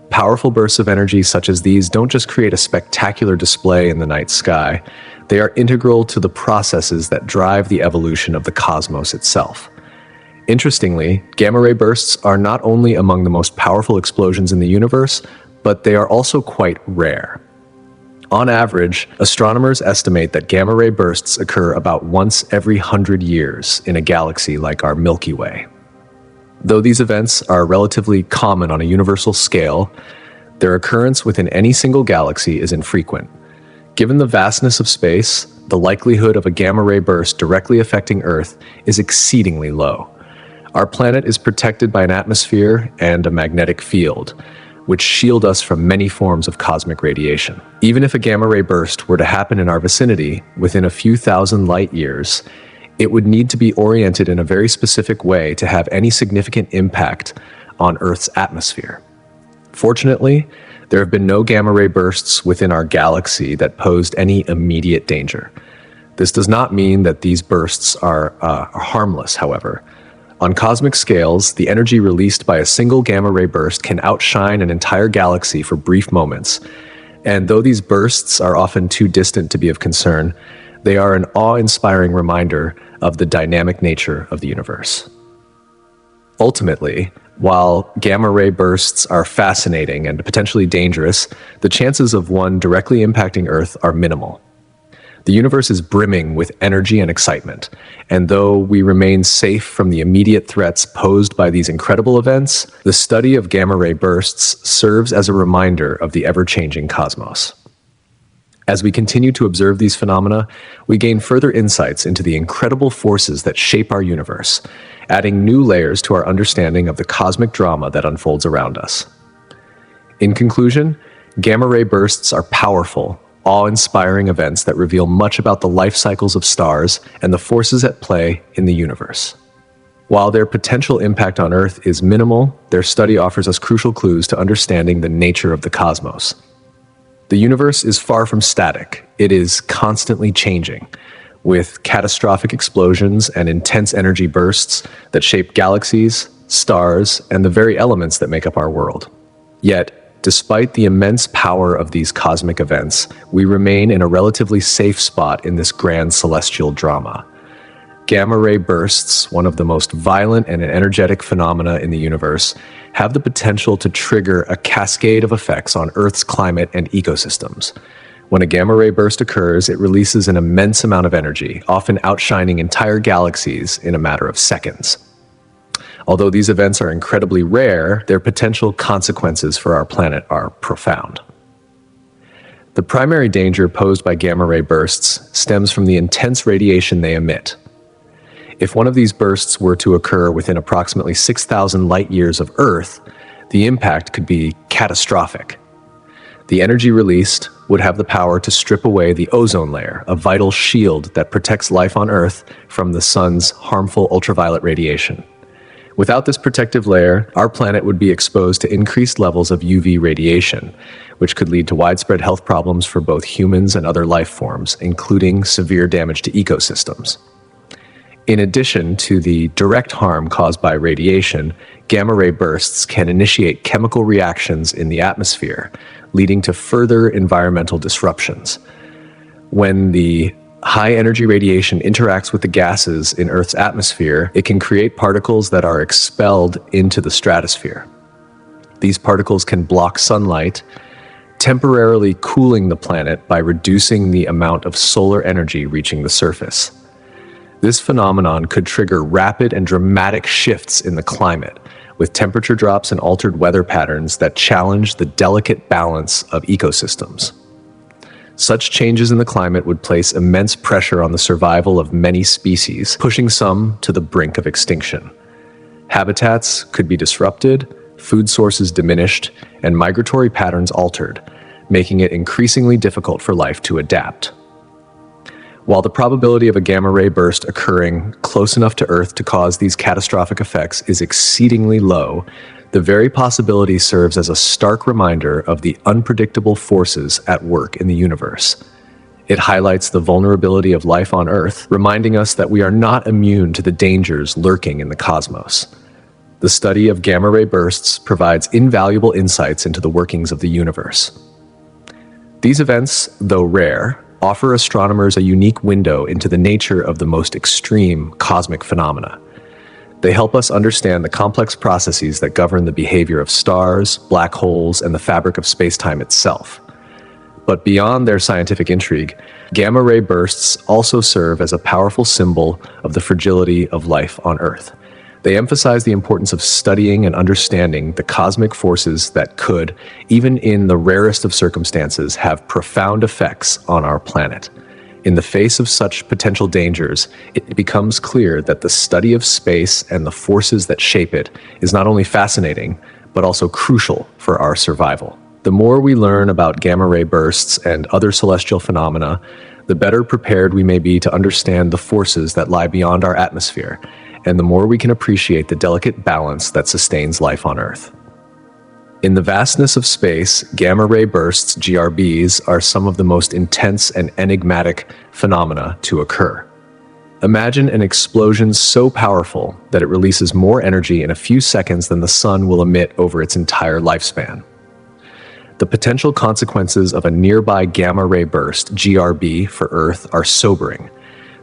Powerful bursts of energy such as these don't just create a spectacular display in the night sky, they are integral to the processes that drive the evolution of the cosmos itself. Interestingly, gamma-ray bursts are not only among the most powerful explosions in the universe, but they are also quite rare. On average, astronomers estimate that gamma-ray bursts occur about once every 100 years in a galaxy like our Milky Way. Though these events are relatively common on a universal scale, their occurrence within any single galaxy is infrequent. Given the vastness of space, the likelihood of a gamma-ray burst directly affecting Earth is exceedingly low. Our planet is protected by an atmosphere and a magnetic field, which shield us from many forms of cosmic radiation. Even if a gamma-ray burst were to happen in our vicinity within a few thousand light years, it would need to be oriented in a very specific way to have any significant impact on Earth's atmosphere. Fortunately, there have been no gamma-ray bursts within our galaxy that posed any immediate danger. This does not mean that these bursts are harmless, however. On cosmic scales, the energy released by a single gamma-ray burst can outshine an entire galaxy for brief moments, and though these bursts are often too distant to be of concern, they are an awe-inspiring reminder of the dynamic nature of the universe. Ultimately, while gamma-ray bursts are fascinating and potentially dangerous, the chances of one directly impacting Earth are minimal. The universe is brimming with energy and excitement, and though we remain safe from the immediate threats posed by these incredible events, the study of gamma-ray bursts serves as a reminder of the ever-changing cosmos. As we continue to observe these phenomena, we gain further insights into the incredible forces that shape our universe, adding new layers to our understanding of the cosmic drama that unfolds around us. In conclusion, gamma-ray bursts are powerful, awe-inspiring events that reveal much about the life cycles of stars and the forces at play in the universe. While their potential impact on Earth is minimal, their study offers us crucial clues to understanding the nature of the cosmos. The universe is far from static. It is constantly changing, with catastrophic explosions and intense energy bursts that shape galaxies, stars, and the very elements that make up our world. Yet, despite the immense power of these cosmic events, we remain in a relatively safe spot in this grand celestial drama. Gamma-ray bursts, one of the most violent and energetic phenomena in the universe, have the potential to trigger a cascade of effects on Earth's climate and ecosystems. When a gamma-ray burst occurs, it releases an immense amount of energy, often outshining entire galaxies in a matter of seconds. Although these events are incredibly rare, their potential consequences for our planet are profound. The primary danger posed by gamma-ray bursts stems from the intense radiation they emit. If one of these bursts were to occur within approximately 6,000 light-years of Earth, the impact could be catastrophic. The energy released would have the power to strip away the ozone layer, a vital shield that protects life on Earth from the sun's harmful ultraviolet radiation. Without this protective layer, our planet would be exposed to increased levels of UV radiation, which could lead to widespread health problems for both humans and other life forms, including severe damage to ecosystems. In addition to the direct harm caused by radiation, gamma-ray bursts can initiate chemical reactions in the atmosphere, leading to further environmental disruptions. When the high-energy radiation interacts with the gases in Earth's atmosphere, it can create particles that are expelled into the stratosphere. These particles can block sunlight, temporarily cooling the planet by reducing the amount of solar energy reaching the surface. This phenomenon could trigger rapid and dramatic shifts in the climate, with temperature drops and altered weather patterns that challenge the delicate balance of ecosystems. Such changes in the climate would place immense pressure on the survival of many species, pushing some to the brink of extinction. Habitats could be disrupted, food sources diminished, and migratory patterns altered, making it increasingly difficult for life to adapt. While the probability of a gamma-ray burst occurring close enough to Earth to cause these catastrophic effects is exceedingly low, the very possibility serves as a stark reminder of the unpredictable forces at work in the universe. It highlights the vulnerability of life on Earth, reminding us that we are not immune to the dangers lurking in the cosmos. The study of gamma-ray bursts provides invaluable insights into the workings of the universe. These events, though rare, offer astronomers a unique window into the nature of the most extreme cosmic phenomena. They help us understand the complex processes that govern the behavior of stars, black holes, and the fabric of spacetime itself. But beyond their scientific intrigue, gamma-ray bursts also serve as a powerful symbol of the fragility of life on Earth. They emphasize the importance of studying and understanding the cosmic forces that could, even in the rarest of circumstances, have profound effects on our planet. In the face of such potential dangers, it becomes clear that the study of space and the forces that shape it is not only fascinating, but also crucial for our survival. The more we learn about gamma-ray bursts and other celestial phenomena, the better prepared we may be to understand the forces that lie beyond our atmosphere, and the more we can appreciate the delicate balance that sustains life on Earth. In the vastness of space, gamma-ray bursts, GRBs, are some of the most intense and enigmatic phenomena to occur. Imagine an explosion so powerful that it releases more energy in a few seconds than the sun will emit over its entire lifespan. The potential consequences of a nearby gamma-ray burst, GRB, for Earth are sobering.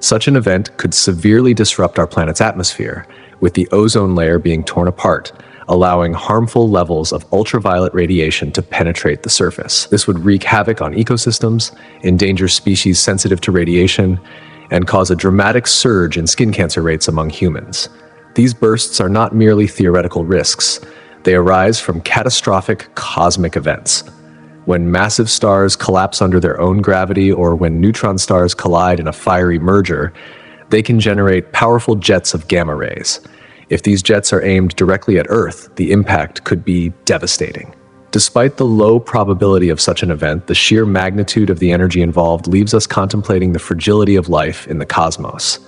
Such an event could severely disrupt our planet's atmosphere, with the ozone layer being torn apart, allowing harmful levels of ultraviolet radiation to penetrate the surface. This would wreak havoc on ecosystems, endanger species sensitive to radiation, and cause a dramatic surge in skin cancer rates among humans. These bursts are not merely theoretical risks. They arise from catastrophic cosmic events. When massive stars collapse under their own gravity, or when neutron stars collide in a fiery merger, they can generate powerful jets of gamma rays. If these jets are aimed directly at Earth, the impact could be devastating. Despite the low probability of such an event, the sheer magnitude of the energy involved leaves us contemplating the fragility of life in the cosmos.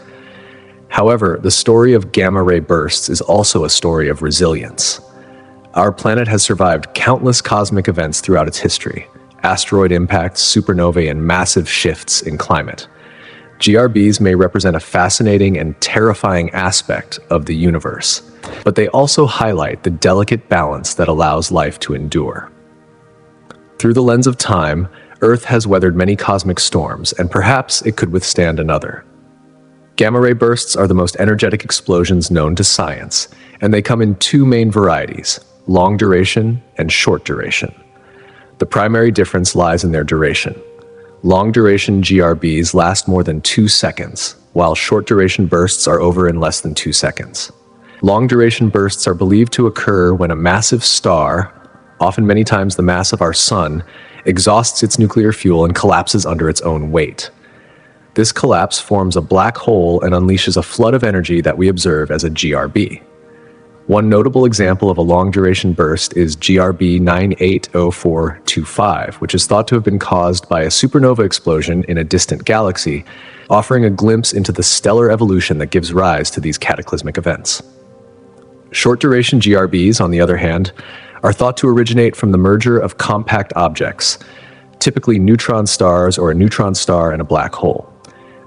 However, the story of gamma-ray bursts is also a story of resilience. Our planet has survived countless cosmic events throughout its history: asteroid impacts, supernovae, and massive shifts in climate. GRBs may represent a fascinating and terrifying aspect of the universe, but they also highlight the delicate balance that allows life to endure. Through the lens of time, Earth has weathered many cosmic storms, and perhaps it could withstand another. Gamma-ray bursts are the most energetic explosions known to science, and they come in two main varieties: long duration and short duration. The primary difference lies in their duration. Long-duration GRBs last more than 2 seconds, while short-duration bursts are over in less than 2 seconds. Long-duration bursts are believed to occur when a massive star, often many times the mass of our sun, exhausts its nuclear fuel and collapses under its own weight. This collapse forms a black hole and unleashes a flood of energy that we observe as a GRB. One notable example of a long-duration burst is GRB 980425, which is thought to have been caused by a supernova explosion in a distant galaxy, offering a glimpse into the stellar evolution that gives rise to these cataclysmic events. Short-duration GRBs, on the other hand, are thought to originate from the merger of compact objects, typically neutron stars or a neutron star and a black hole.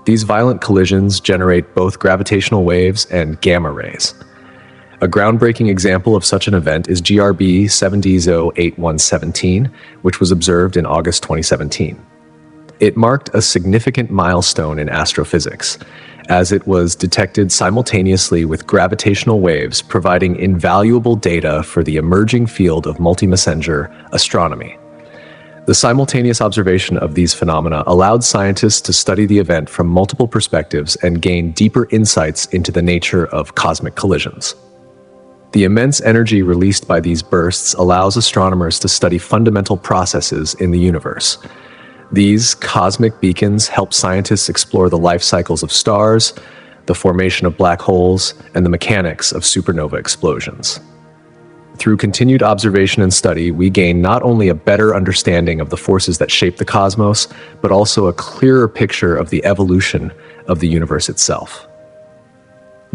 These violent collisions generate both gravitational waves and gamma rays. A groundbreaking example of such an event is GRB 7D-8117, which was observed in August 2017. It marked a significant milestone in astrophysics, as it was detected simultaneously with gravitational waves, providing invaluable data for the emerging field of multi-messenger astronomy. The simultaneous observation of these phenomena allowed scientists to study the event from multiple perspectives and gain deeper insights into the nature of cosmic collisions. The immense energy released by these bursts allows astronomers to study fundamental processes in the universe. These cosmic beacons help scientists explore the life cycles of stars, the formation of black holes, and the mechanics of supernova explosions. Through continued observation and study, we gain not only a better understanding of the forces that shape the cosmos, but also a clearer picture of the evolution of the universe itself.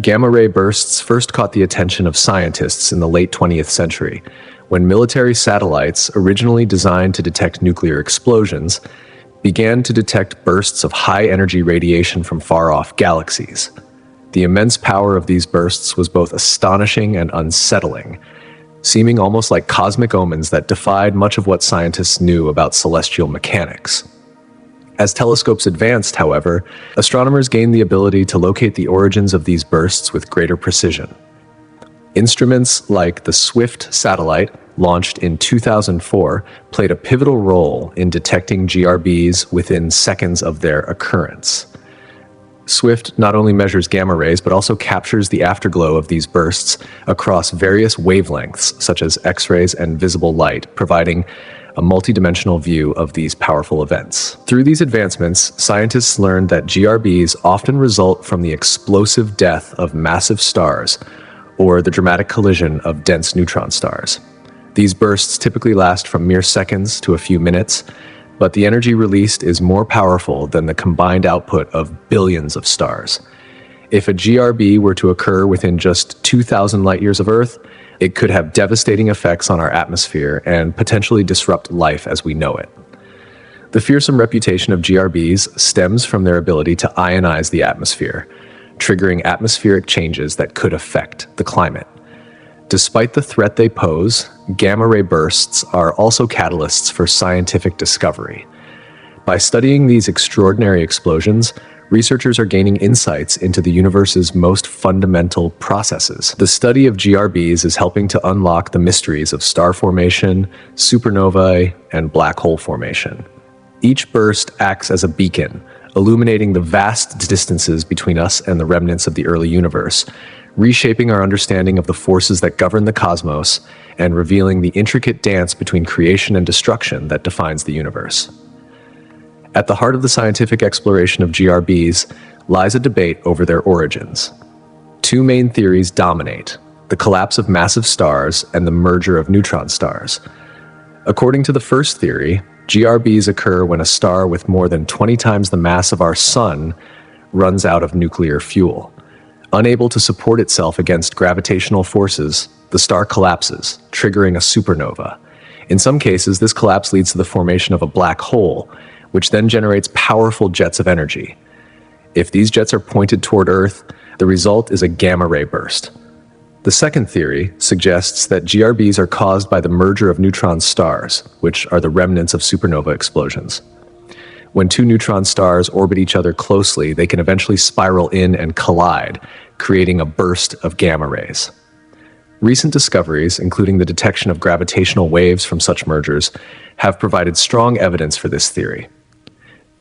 Gamma-ray bursts first caught the attention of scientists in the late 20th century, when military satellites, originally designed to detect nuclear explosions, began to detect bursts of high-energy radiation from far-off galaxies. The immense power of these bursts was both astonishing and unsettling, seeming almost like cosmic omens that defied much of what scientists knew about celestial mechanics. As telescopes advanced, however, astronomers gained the ability to locate the origins of these bursts with greater precision. Instruments like the SWIFT satellite, launched in 2004, played a pivotal role in detecting GRBs within seconds of their occurrence. SWIFT not only measures gamma rays, but also captures the afterglow of these bursts across various wavelengths, such as X-rays and visible light, providing a multidimensional view of these powerful events. Through these advancements, scientists learned that GRBs often result from the explosive death of massive stars, or the dramatic collision of dense neutron stars. These bursts typically last from mere seconds to a few minutes, but the energy released is more powerful than the combined output of billions of stars. If a GRB were to occur within just 2,000 light-years of Earth, it could have devastating effects on our atmosphere and potentially disrupt life as we know it. The fearsome reputation of GRBs stems from their ability to ionize the atmosphere, triggering atmospheric changes that could affect the climate. Despite the threat they pose, gamma-ray bursts are also catalysts for scientific discovery. By studying these extraordinary explosions, researchers are gaining insights into the universe's most fundamental processes. The study of GRBs is helping to unlock the mysteries of star formation, supernovae, and black hole formation. Each burst acts as a beacon, illuminating the vast distances between us and the remnants of the early universe, reshaping our understanding of the forces that govern the cosmos and revealing the intricate dance between creation and destruction that defines the universe. At the heart of the scientific exploration of GRBs lies a debate over their origins. Two main theories dominate: the collapse of massive stars and the merger of neutron stars. According to the first theory, GRBs occur when a star with more than 20 times the mass of our Sun runs out of nuclear fuel. Unable to support itself against gravitational forces, the star collapses, triggering a supernova. In some cases, this collapse leads to the formation of a black hole, which then generates powerful jets of energy. If these jets are pointed toward Earth, the result is a gamma-ray burst. The second theory suggests that GRBs are caused by the merger of neutron stars, which are the remnants of supernova explosions. When two neutron stars orbit each other closely, they can eventually spiral in and collide, creating a burst of gamma rays. Recent discoveries, including the detection of gravitational waves from such mergers, have provided strong evidence for this theory.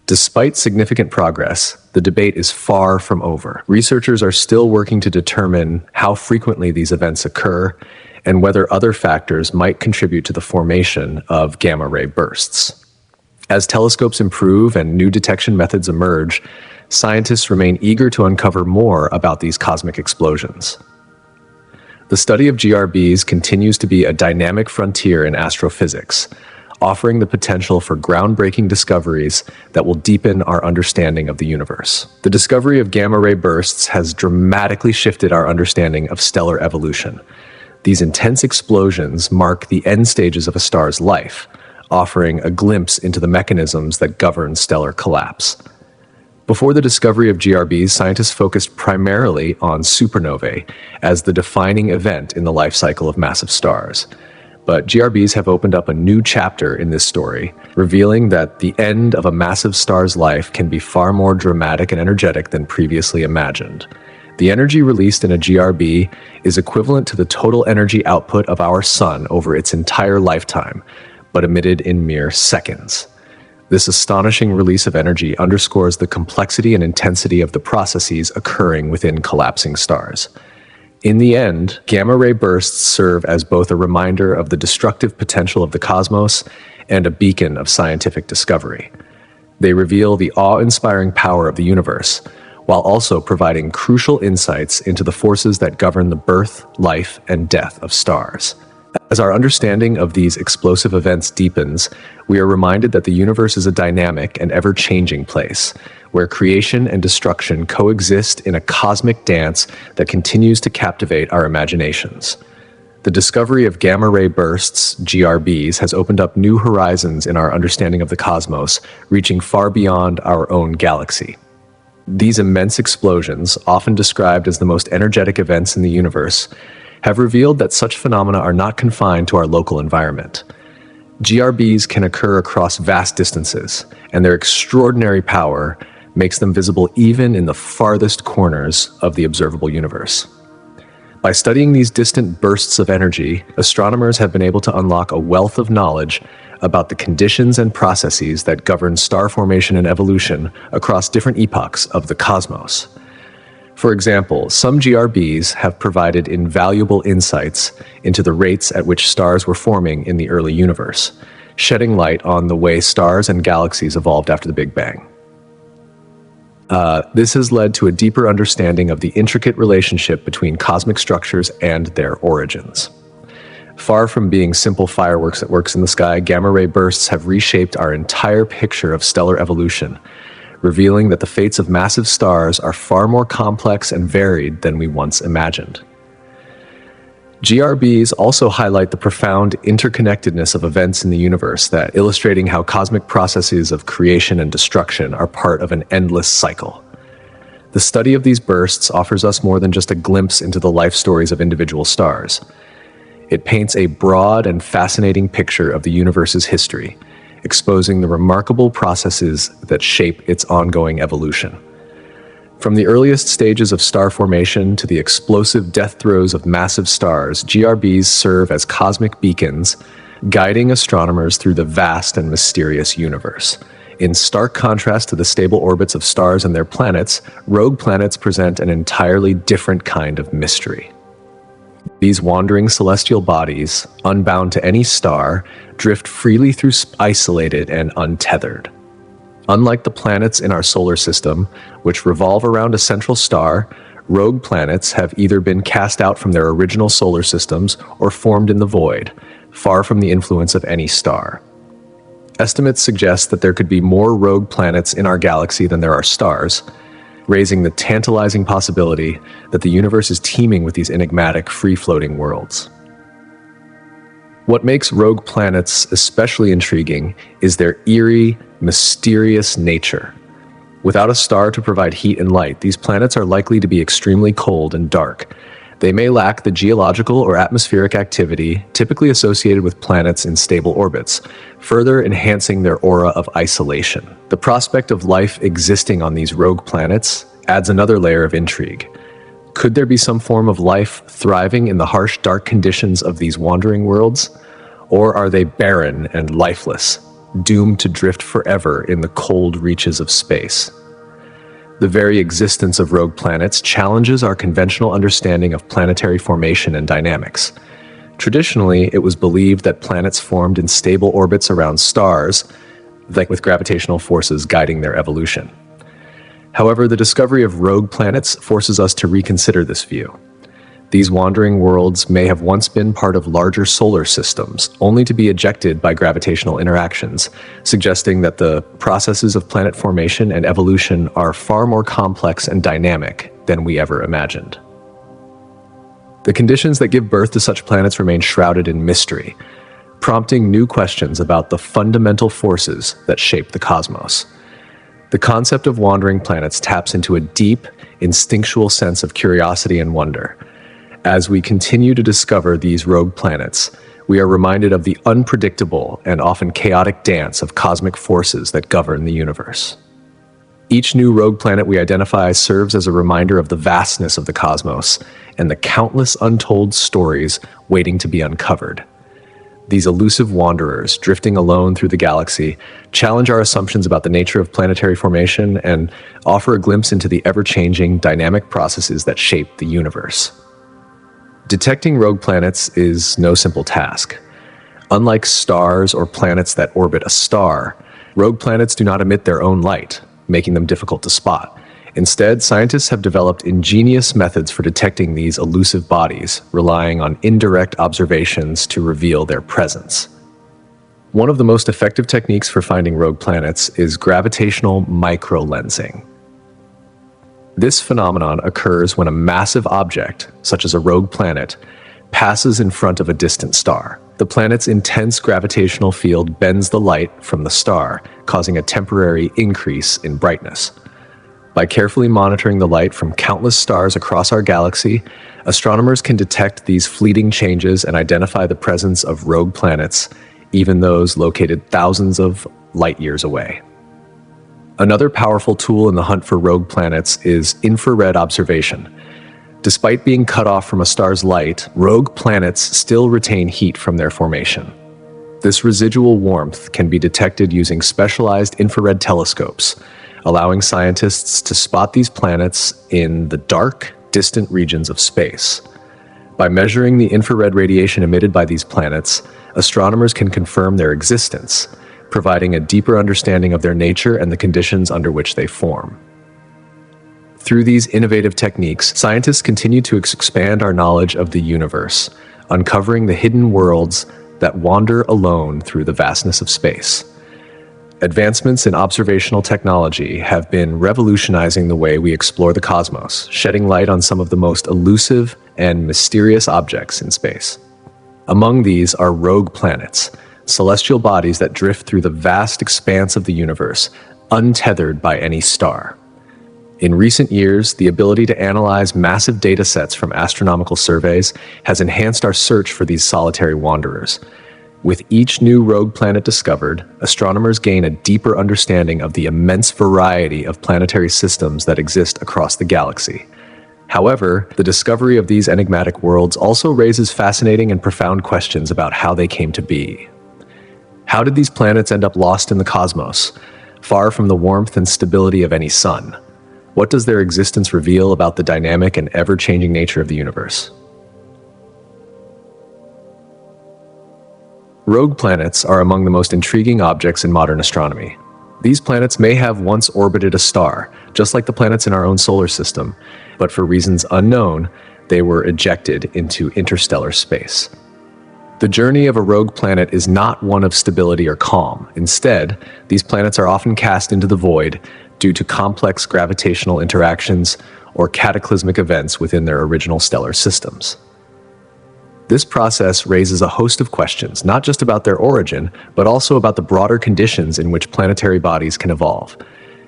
Despite significant progress, the debate is far from over. Researchers are still working to determine how frequently these events occur and whether other factors might contribute to the formation of gamma-ray bursts. As telescopes improve and new detection methods emerge, scientists remain eager to uncover more about these cosmic explosions. The study of GRBs continues to be a dynamic frontier in astrophysics, offering the potential for groundbreaking discoveries that will deepen our understanding of the universe. The discovery of gamma-ray bursts has dramatically shifted our understanding of stellar evolution. These intense explosions mark the end stages of a star's life, offering a glimpse into the mechanisms that govern stellar collapse. Before the discovery of GRBs, scientists focused primarily on supernovae as the defining event in the life cycle of massive stars. But GRBs have opened up a new chapter in this story, revealing that the end of a massive star's life can be far more dramatic and energetic than previously imagined. The energy released in a GRB is equivalent to the total energy output of our Sun over its entire lifetime, but emitted in mere seconds. This astonishing release of energy underscores the complexity and intensity of the processes occurring within collapsing stars. In the end, gamma-ray bursts serve as both a reminder of the destructive potential of the cosmos and a beacon of scientific discovery. They reveal the awe-inspiring power of the universe, while also providing crucial insights into the forces that govern the birth, life, and death of stars. As our understanding of these explosive events deepens, we are reminded that the universe is a dynamic and ever-changing place, where creation and destruction coexist in a cosmic dance that continues to captivate our imaginations. The discovery of gamma-ray bursts, GRBs, has opened up new horizons in our understanding of the cosmos, reaching far beyond our own galaxy. These immense explosions, often described as the most energetic events in the universe, have revealed that such phenomena are not confined to our local environment. GRBs can occur across vast distances, and their extraordinary power makes them visible even in the farthest corners of the observable universe. By studying these distant bursts of energy, astronomers have been able to unlock a wealth of knowledge about the conditions and processes that govern star formation and evolution across different epochs of the cosmos. For example, some GRBs have provided invaluable insights into the rates at which stars were forming in the early universe, shedding light on the way stars and galaxies evolved after the Big Bang. This has led to a deeper understanding of the intricate relationship between cosmic structures and their origins. Far from being simple fireworks that works in the sky, gamma-ray bursts have reshaped our entire picture of stellar evolution, revealing that the fates of massive stars are far more complex and varied than we once imagined. GRBs also highlight the profound interconnectedness of events in the universe, that illustrating how cosmic processes of creation and destruction are part of an endless cycle. The study of these bursts offers us more than just a glimpse into the life stories of individual stars. It paints a broad and fascinating picture of the universe's history, exposing the remarkable processes that shape its ongoing evolution. From the earliest stages of star formation to the explosive death throes of massive stars, GRBs serve as cosmic beacons, guiding astronomers through the vast and mysterious universe. In stark contrast to the stable orbits of stars and their planets, rogue planets present an entirely different kind of mystery. These wandering celestial bodies, unbound to any star, drift freely through isolated and untethered. Unlike the planets in our solar system, which revolve around a central star, rogue planets have either been cast out from their original solar systems or formed in the void, far from the influence of any star. Estimates suggest that there could be more rogue planets in our galaxy than there are stars, raising the tantalizing possibility that the universe is teeming with these enigmatic, free-floating worlds. What makes rogue planets especially intriguing is their eerie, mysterious nature. Without a star to provide heat and light, these planets are likely to be extremely cold and dark. They may lack the geological or atmospheric activity typically associated with planets in stable orbits, further enhancing their aura of isolation. The prospect of life existing on these rogue planets adds another layer of intrigue. Could there be some form of life thriving in the harsh, dark conditions of these wandering worlds? Or are they barren and lifeless, doomed to drift forever in the cold reaches of space? The very existence of rogue planets challenges our conventional understanding of planetary formation and dynamics. Traditionally, it was believed that planets formed in stable orbits around stars, like with gravitational forces guiding their evolution. However, the discovery of rogue planets forces us to reconsider this view. These wandering worlds may have once been part of larger solar systems, only to be ejected by gravitational interactions, suggesting that the processes of planet formation and evolution are far more complex and dynamic than we ever imagined. The conditions that give birth to such planets remain shrouded in mystery, prompting new questions about the fundamental forces that shape the cosmos. The concept of wandering planets taps into a deep, instinctual sense of curiosity and wonder. As we continue to discover these rogue planets, we are reminded of the unpredictable and often chaotic dance of cosmic forces that govern the universe. Each new rogue planet we identify serves as a reminder of the vastness of the cosmos and the countless untold stories waiting to be uncovered. These elusive wanderers, drifting alone through the galaxy, challenge our assumptions about the nature of planetary formation and offer a glimpse into the ever-changing, dynamic processes that shape the universe. Detecting rogue planets is no simple task. Unlike stars or planets that orbit a star, rogue planets do not emit their own light, making them difficult to spot. Instead, scientists have developed ingenious methods for detecting these elusive bodies, relying on indirect observations to reveal their presence. One of the most effective techniques for finding rogue planets is gravitational microlensing. This phenomenon occurs when a massive object, such as a rogue planet, passes in front of a distant star. The planet's intense gravitational field bends the light from the star, causing a temporary increase in brightness. By carefully monitoring the light from countless stars across our galaxy, astronomers can detect these fleeting changes and identify the presence of rogue planets, even those located thousands of light years away. Another powerful tool in the hunt for rogue planets is infrared observation. Despite being cut off from a star's light, rogue planets still retain heat from their formation. This residual warmth can be detected using specialized infrared telescopes, allowing scientists to spot these planets in the dark, distant regions of space. By measuring the infrared radiation emitted by these planets, astronomers can confirm their existence, providing a deeper understanding of their nature and the conditions under which they form. Through these innovative techniques, scientists continue to expand our knowledge of the universe, uncovering the hidden worlds that wander alone through the vastness of space. Advancements in observational technology have been revolutionizing the way we explore the cosmos, shedding light on some of the most elusive and mysterious objects in space. Among these are rogue planets, celestial bodies that drift through the vast expanse of the universe, untethered by any star. In recent years, the ability to analyze massive data sets from astronomical surveys has enhanced our search for these solitary wanderers. With each new rogue planet discovered, astronomers gain a deeper understanding of the immense variety of planetary systems that exist across the galaxy. However, the discovery of these enigmatic worlds also raises fascinating and profound questions about how they came to be. How did these planets end up lost in the cosmos, far from the warmth and stability of any sun? What does their existence reveal about the dynamic and ever-changing nature of the universe? Rogue planets are among the most intriguing objects in modern astronomy. These planets may have once orbited a star, just like the planets in our own solar system, but for reasons unknown, they were ejected into interstellar space. The journey of a rogue planet is not one of stability or calm. Instead, these planets are often cast into the void due to complex gravitational interactions or cataclysmic events within their original stellar systems. This process raises a host of questions, not just about their origin, but also about the broader conditions in which planetary bodies can evolve.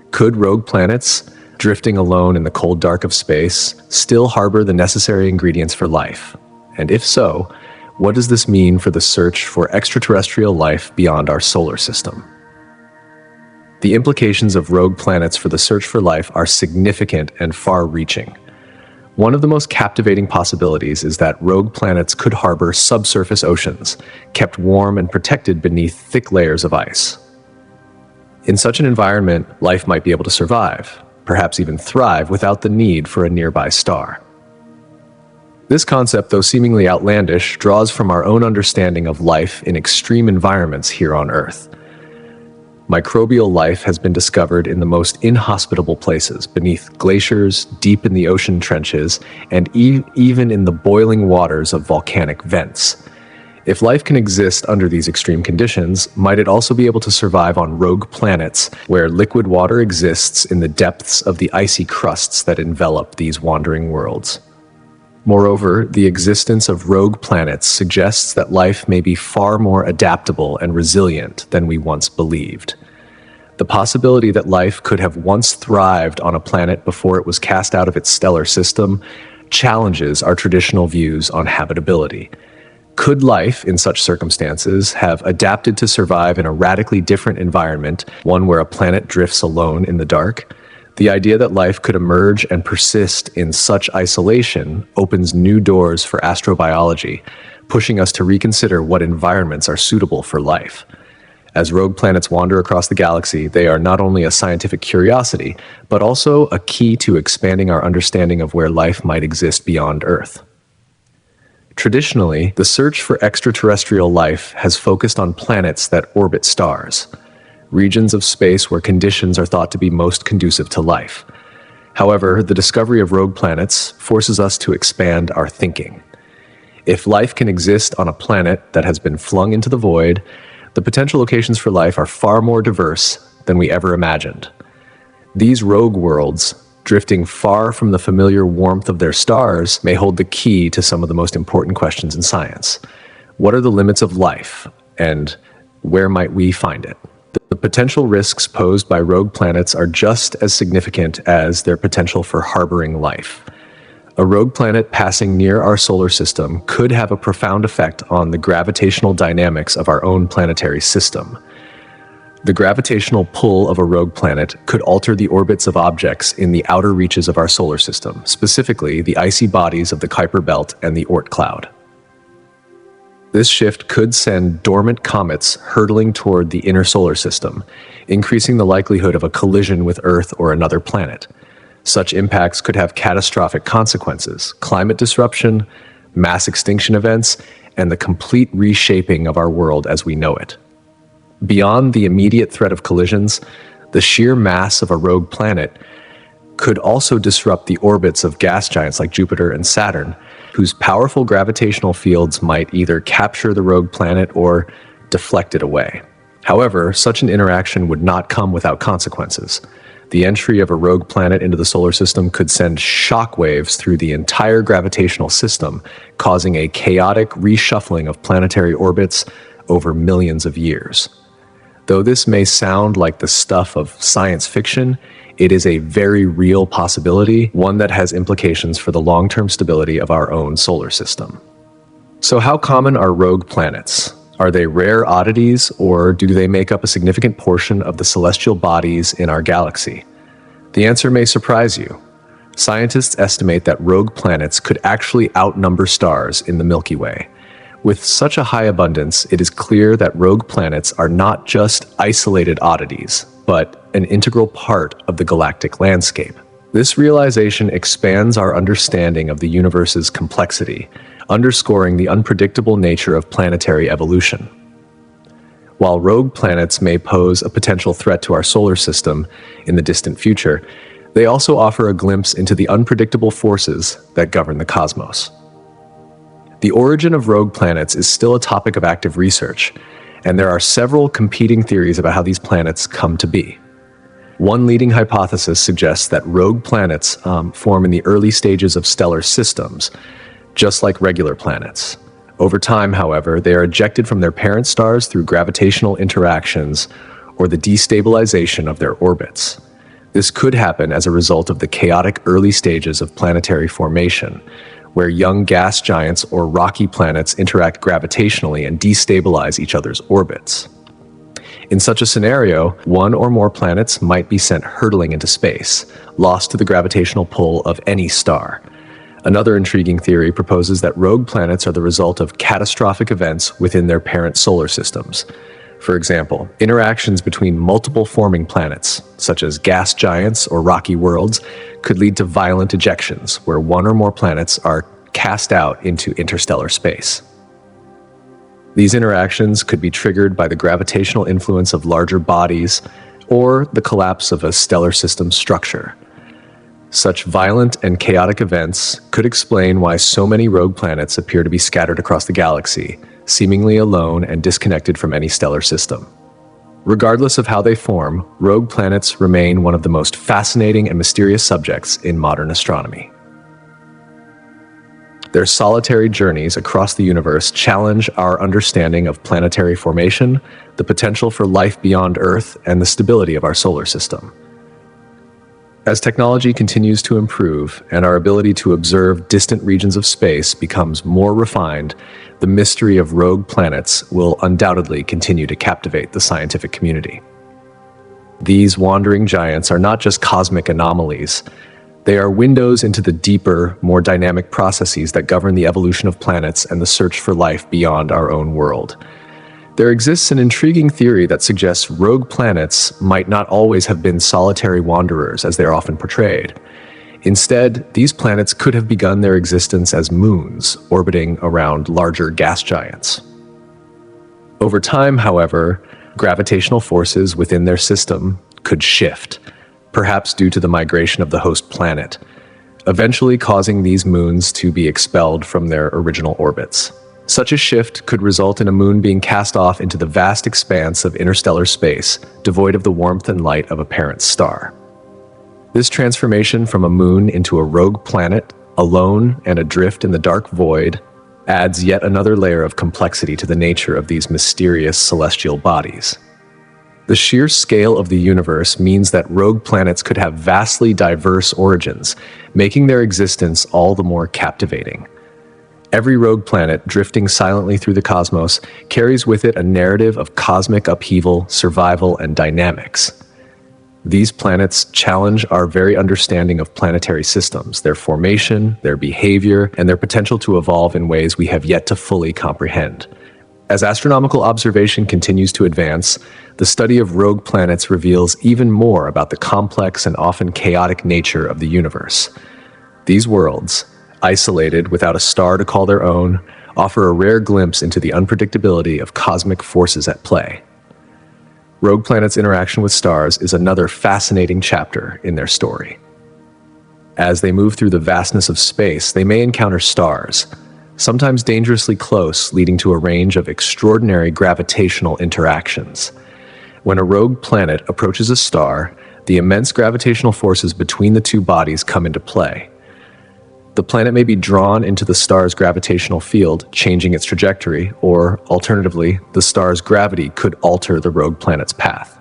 Could rogue planets, drifting alone in the cold dark of space, still harbor the necessary ingredients for life? And if so, what does this mean for the search for extraterrestrial life beyond our solar system? The implications of rogue planets for the search for life are significant and far-reaching. One of the most captivating possibilities is that rogue planets could harbor subsurface oceans, kept warm and protected beneath thick layers of ice. In such an environment, life might be able to survive, perhaps even thrive without the need for a nearby star. This concept, though seemingly outlandish, draws from our own understanding of life in extreme environments here on Earth. Microbial life has been discovered in the most inhospitable places, beneath glaciers, deep in the ocean trenches, and even in the boiling waters of volcanic vents. If life can exist under these extreme conditions, might it also be able to survive on rogue planets where liquid water exists in the depths of the icy crusts that envelop these wandering worlds? Moreover, the existence of rogue planets suggests that life may be far more adaptable and resilient than we once believed. The possibility that life could have once thrived on a planet before it was cast out of its stellar system challenges our traditional views on habitability. Could life, in such circumstances, have adapted to survive in a radically different environment, one where a planet drifts alone in the dark? The idea that life could emerge and persist in such isolation opens new doors for astrobiology, pushing us to reconsider what environments are suitable for life. As rogue planets wander across the galaxy, they are not only a scientific curiosity, but also a key to expanding our understanding of where life might exist beyond Earth. Traditionally, the search for extraterrestrial life has focused on planets that orbit stars, regions of space where conditions are thought to be most conducive to life. However, the discovery of rogue planets forces us to expand our thinking. If life can exist on a planet that has been flung into the void, the potential locations for life are far more diverse than we ever imagined. These rogue worlds, drifting far from the familiar warmth of their stars, may hold the key to some of the most important questions in science. What are the limits of life, and where might we find it? The potential risks posed by rogue planets are just as significant as their potential for harboring life. A rogue planet passing near our solar system could have a profound effect on the gravitational dynamics of our own planetary system. The gravitational pull of a rogue planet could alter the orbits of objects in the outer reaches of our solar system, specifically the icy bodies of the Kuiper Belt and the Oort cloud. This shift could send dormant comets hurtling toward the inner solar system, increasing the likelihood of a collision with Earth or another planet. Such impacts could have catastrophic consequences: climate disruption, mass extinction events, and the complete reshaping of our world as we know it. Beyond the immediate threat of collisions, the sheer mass of a rogue planet could also disrupt the orbits of gas giants like Jupiter and Saturn, whose powerful gravitational fields might either capture the rogue planet or deflect it away. However, such an interaction would not come without consequences. The entry of a rogue planet into the solar system could send shockwaves through the entire gravitational system, causing a chaotic reshuffling of planetary orbits over millions of years. Though this may sound like the stuff of science fiction, it is a very real possibility, one that has implications for the long-term stability of our own solar system. So how common are rogue planets? Are they rare oddities, or do they make up a significant portion of the celestial bodies in our galaxy? The answer may surprise you. Scientists estimate that rogue planets could actually outnumber stars in the Milky Way. With such a high abundance, it is clear that rogue planets are not just isolated oddities, but an integral part of the galactic landscape. This realization expands our understanding of the universe's complexity, underscoring the unpredictable nature of planetary evolution. While rogue planets may pose a potential threat to our solar system in the distant future, they also offer a glimpse into the unpredictable forces that govern the cosmos. The origin of rogue planets is still a topic of active research, and there are several competing theories about how these planets come to be. One leading hypothesis suggests that rogue planets form in the early stages of stellar systems, just like regular planets. Over time, however, they are ejected from their parent stars through gravitational interactions or the destabilization of their orbits. This could happen as a result of the chaotic early stages of planetary formation, where young gas giants or rocky planets interact gravitationally and destabilize each other's orbits. In such a scenario, one or more planets might be sent hurtling into space, lost to the gravitational pull of any star. Another intriguing theory proposes that rogue planets are the result of catastrophic events within their parent solar systems. For example, interactions between multiple forming planets, such as gas giants or rocky worlds, could lead to violent ejections, where one or more planets are cast out into interstellar space. These interactions could be triggered by the gravitational influence of larger bodies or the collapse of a stellar system structure. Such violent and chaotic events could explain why so many rogue planets appear to be scattered across the galaxy, seemingly alone and disconnected from any stellar system. Regardless of how they form, rogue planets remain one of the most fascinating and mysterious subjects in modern astronomy. Their solitary journeys across the universe challenge our understanding of planetary formation, the potential for life beyond Earth, and the stability of our solar system. As technology continues to improve and our ability to observe distant regions of space becomes more refined, the mystery of rogue planets will undoubtedly continue to captivate the scientific community. These wandering giants are not just cosmic anomalies. They are windows into the deeper, more dynamic processes that govern the evolution of planets and the search for life beyond our own world. There exists an intriguing theory that suggests rogue planets might not always have been solitary wanderers as they are often portrayed. Instead, these planets could have begun their existence as moons orbiting around larger gas giants. Over time, however, gravitational forces within their system could shift, perhaps due to the migration of the host planet, eventually causing these moons to be expelled from their original orbits. Such a shift could result in a moon being cast off into the vast expanse of interstellar space, devoid of the warmth and light of a parent star. This transformation from a moon into a rogue planet, alone and adrift in the dark void, adds yet another layer of complexity to the nature of these mysterious celestial bodies. The sheer scale of the universe means that rogue planets could have vastly diverse origins, making their existence all the more captivating. Every rogue planet drifting silently through the cosmos carries with it a narrative of cosmic upheaval, survival, and dynamics. These planets challenge our very understanding of planetary systems, their formation, their behavior, and their potential to evolve in ways we have yet to fully comprehend. As astronomical observation continues to advance, the study of rogue planets reveals even more about the complex and often chaotic nature of the universe. These worlds, isolated without a star to call their own, offer a rare glimpse into the unpredictability of cosmic forces at play. Rogue planets' interaction with stars is another fascinating chapter in their story. As they move through the vastness of space, they may encounter stars, sometimes dangerously close, leading to a range of extraordinary gravitational interactions. When a rogue planet approaches a star, the immense gravitational forces between the two bodies come into play. The planet may be drawn into the star's gravitational field, changing its trajectory, or, alternatively, the star's gravity could alter the rogue planet's path.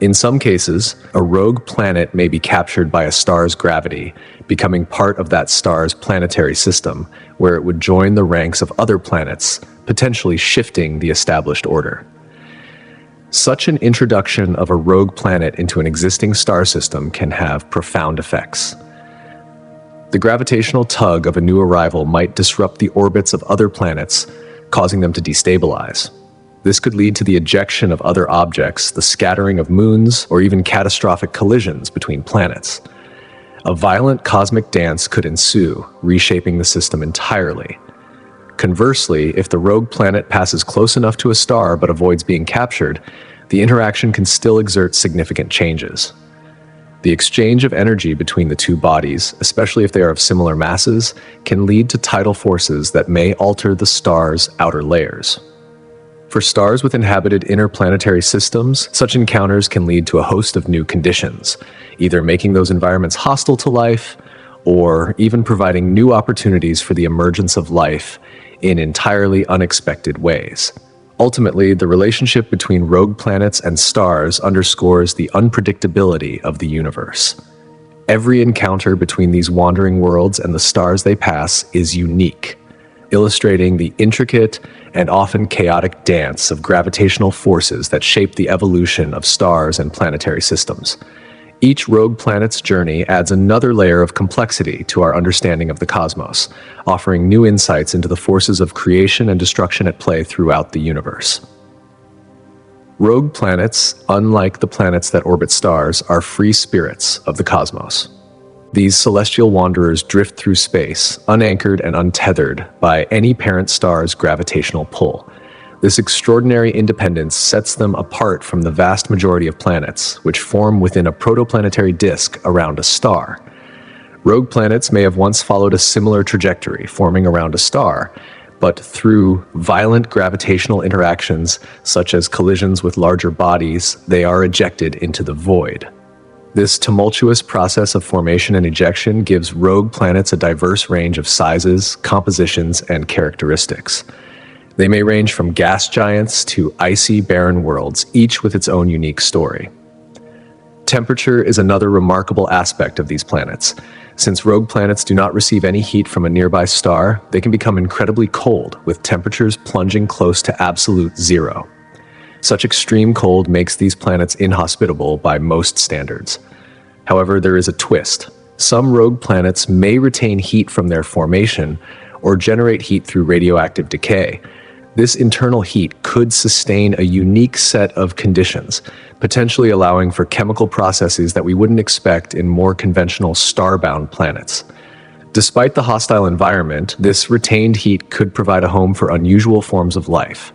In some cases, a rogue planet may be captured by a star's gravity, becoming part of that star's planetary system, where it would join the ranks of other planets, potentially shifting the established order. Such an introduction of a rogue planet into an existing star system can have profound effects. The gravitational tug of a new arrival might disrupt the orbits of other planets, causing them to destabilize. This could lead to the ejection of other objects, the scattering of moons, or even catastrophic collisions between planets. A violent cosmic dance could ensue, reshaping the system entirely. Conversely, if the rogue planet passes close enough to a star but avoids being captured, the interaction can still exert significant changes. The exchange of energy between the two bodies, especially if they are of similar masses, can lead to tidal forces that may alter the star's outer layers. For stars with inhabited interplanetary systems, such encounters can lead to a host of new conditions, either making those environments hostile to life, or even providing new opportunities for the emergence of life in entirely unexpected ways. Ultimately, the relationship between rogue planets and stars underscores the unpredictability of the universe. Every encounter between these wandering worlds and the stars they pass is unique, illustrating the intricate and often chaotic dance of gravitational forces that shape the evolution of stars and planetary systems. Each rogue planet's journey adds another layer of complexity to our understanding of the cosmos, offering new insights into the forces of creation and destruction at play throughout the universe. Rogue planets, unlike the planets that orbit stars, are free spirits of the cosmos. These celestial wanderers drift through space, unanchored and untethered by any parent star's gravitational pull. This extraordinary independence sets them apart from the vast majority of planets, which form within a protoplanetary disk around a star. Rogue planets may have once followed a similar trajectory, forming around a star, but through violent gravitational interactions, such as collisions with larger bodies, they are ejected into the void. This tumultuous process of formation and ejection gives rogue planets a diverse range of sizes, compositions, and characteristics. They may range from gas giants to icy, barren worlds, each with its own unique story. Temperature is another remarkable aspect of these planets. Since rogue planets do not receive any heat from a nearby star, they can become incredibly cold, with temperatures plunging close to absolute zero. Such extreme cold makes these planets inhospitable by most standards. However, there is a twist. Some rogue planets may retain heat from their formation or generate heat through radioactive decay. This internal heat could sustain a unique set of conditions, potentially allowing for chemical processes that we wouldn't expect in more conventional star-bound planets. Despite the hostile environment, this retained heat could provide a home for unusual forms of life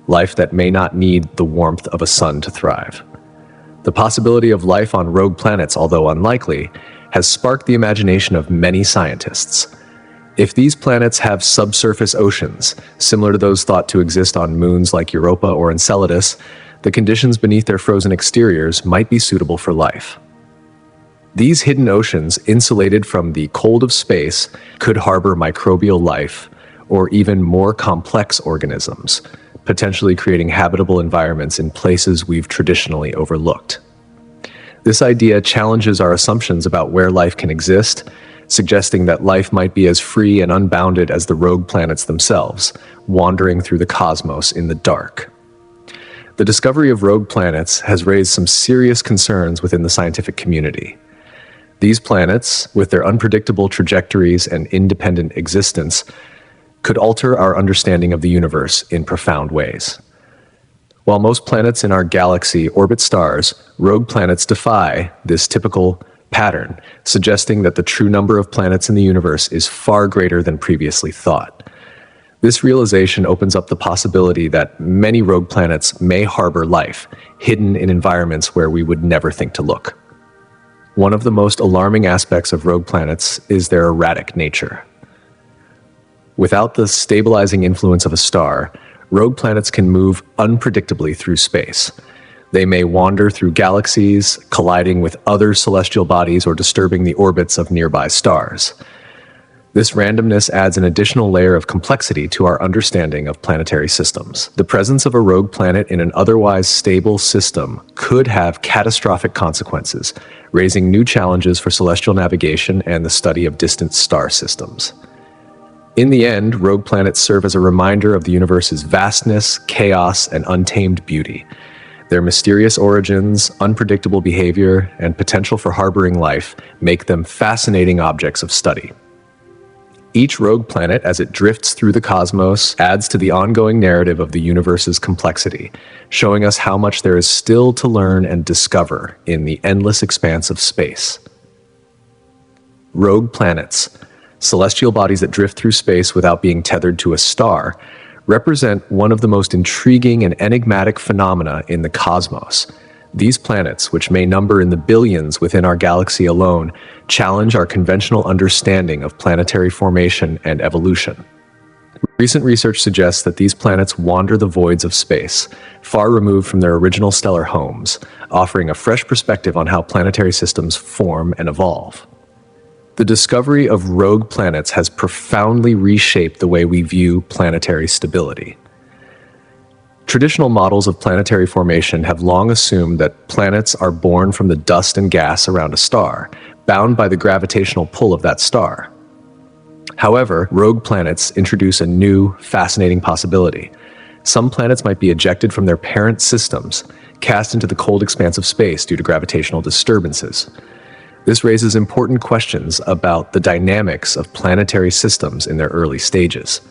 that may not need the warmth of a sun to thrive. The possibility of life on rogue planets, although unlikely, has sparked the imagination of many scientists. If these planets have subsurface oceans, similar to those thought to exist on moons like Europa or Enceladus, the conditions beneath their frozen exteriors might be suitable for life. These hidden oceans, insulated from the cold of space, could harbor microbial life, or even more complex organisms, potentially creating habitable environments in places we've traditionally overlooked. This idea challenges our assumptions about where life can exist, suggesting that life might be as free and unbounded as the rogue planets themselves, wandering through the cosmos in the dark. The discovery of rogue planets has raised some serious concerns within the scientific community. These planets, with their unpredictable trajectories and independent existence, could alter our understanding of the universe in profound ways. While most planets in our galaxy orbit stars, rogue planets defy this typical pattern, suggesting that the true number of planets in the universe is far greater than previously thought. This realization opens up the possibility that many rogue planets may harbor life, hidden in environments where we would never think to look. One of the most alarming aspects of rogue planets is their erratic nature. Without the stabilizing influence of a star, rogue planets can move unpredictably through space. They may wander through galaxies, colliding with other celestial bodies or disturbing the orbits of nearby stars. This randomness adds an additional layer of complexity to our understanding of planetary systems. The presence of a rogue planet in an otherwise stable system could have catastrophic consequences, raising new challenges for celestial navigation and the study of distant star systems. In the end, rogue planets serve as a reminder of the universe's vastness, chaos, and untamed beauty. Their mysterious origins, unpredictable behavior, and potential for harboring life make them fascinating objects of study. Each rogue planet, as it drifts through the cosmos, adds to the ongoing narrative of the universe's complexity, showing us how much there is still to learn and discover in the endless expanse of space. Rogue planets, celestial bodies that drift through space without being tethered to a star, represent one of the most intriguing and enigmatic phenomena in the cosmos. These planets, which may number in the billions within our galaxy alone, challenge our conventional understanding of planetary formation and evolution. Recent research suggests that these planets wander the voids of space, far removed from their original stellar homes, offering a fresh perspective on how planetary systems form and evolve. The discovery of rogue planets has profoundly reshaped the way we view planetary stability. Traditional models of planetary formation have long assumed that planets are born from the dust and gas around a star, bound by the gravitational pull of that star. However, rogue planets introduce a new, fascinating possibility. Some planets might be ejected from their parent systems, cast into the cold expanse of space due to gravitational disturbances. This raises important questions about the dynamics of planetary systems in their early stages.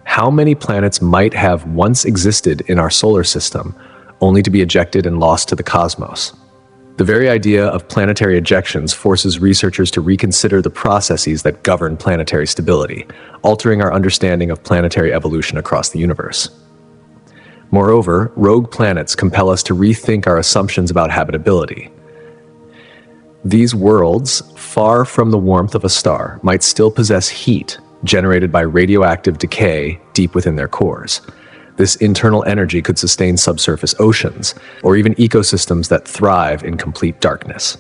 How many planets might have once existed in our solar system, only to be ejected and lost to the cosmos? The very idea of planetary ejections forces researchers to reconsider the processes that govern planetary stability, altering our understanding of planetary evolution across the universe. Moreover, rogue planets compel us to rethink our assumptions about habitability. These worlds, far from the warmth of a star, might still possess heat generated by radioactive decay deep within their cores. This internal energy could sustain subsurface oceans, or even ecosystems that thrive in complete darkness.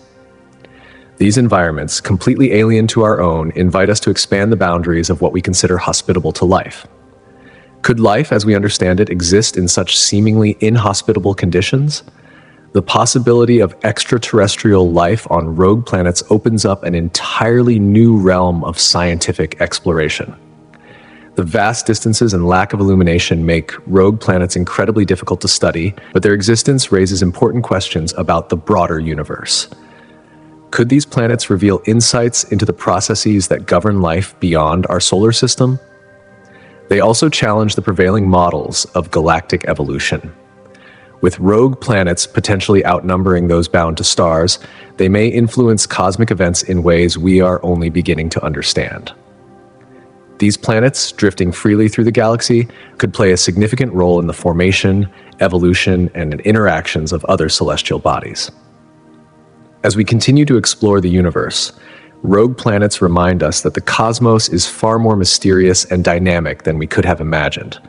These environments, completely alien to our own, invite us to expand the boundaries of what we consider hospitable to life. Could life, as we understand it, exist in such seemingly inhospitable conditions? The possibility of extraterrestrial life on rogue planets opens up an entirely new realm of scientific exploration. The vast distances and lack of illumination make rogue planets incredibly difficult to study, but their existence raises important questions about the broader universe. Could these planets reveal insights into the processes that govern life beyond our solar system? They also challenge the prevailing models of galactic evolution. With rogue planets potentially outnumbering those bound to stars, they may influence cosmic events in ways we are only beginning to understand. These planets, drifting freely through the galaxy, could play a significant role in the formation, evolution, and interactions of other celestial bodies. As we continue to explore the universe, rogue planets remind us that the cosmos is far more mysterious and dynamic than we could have imagined.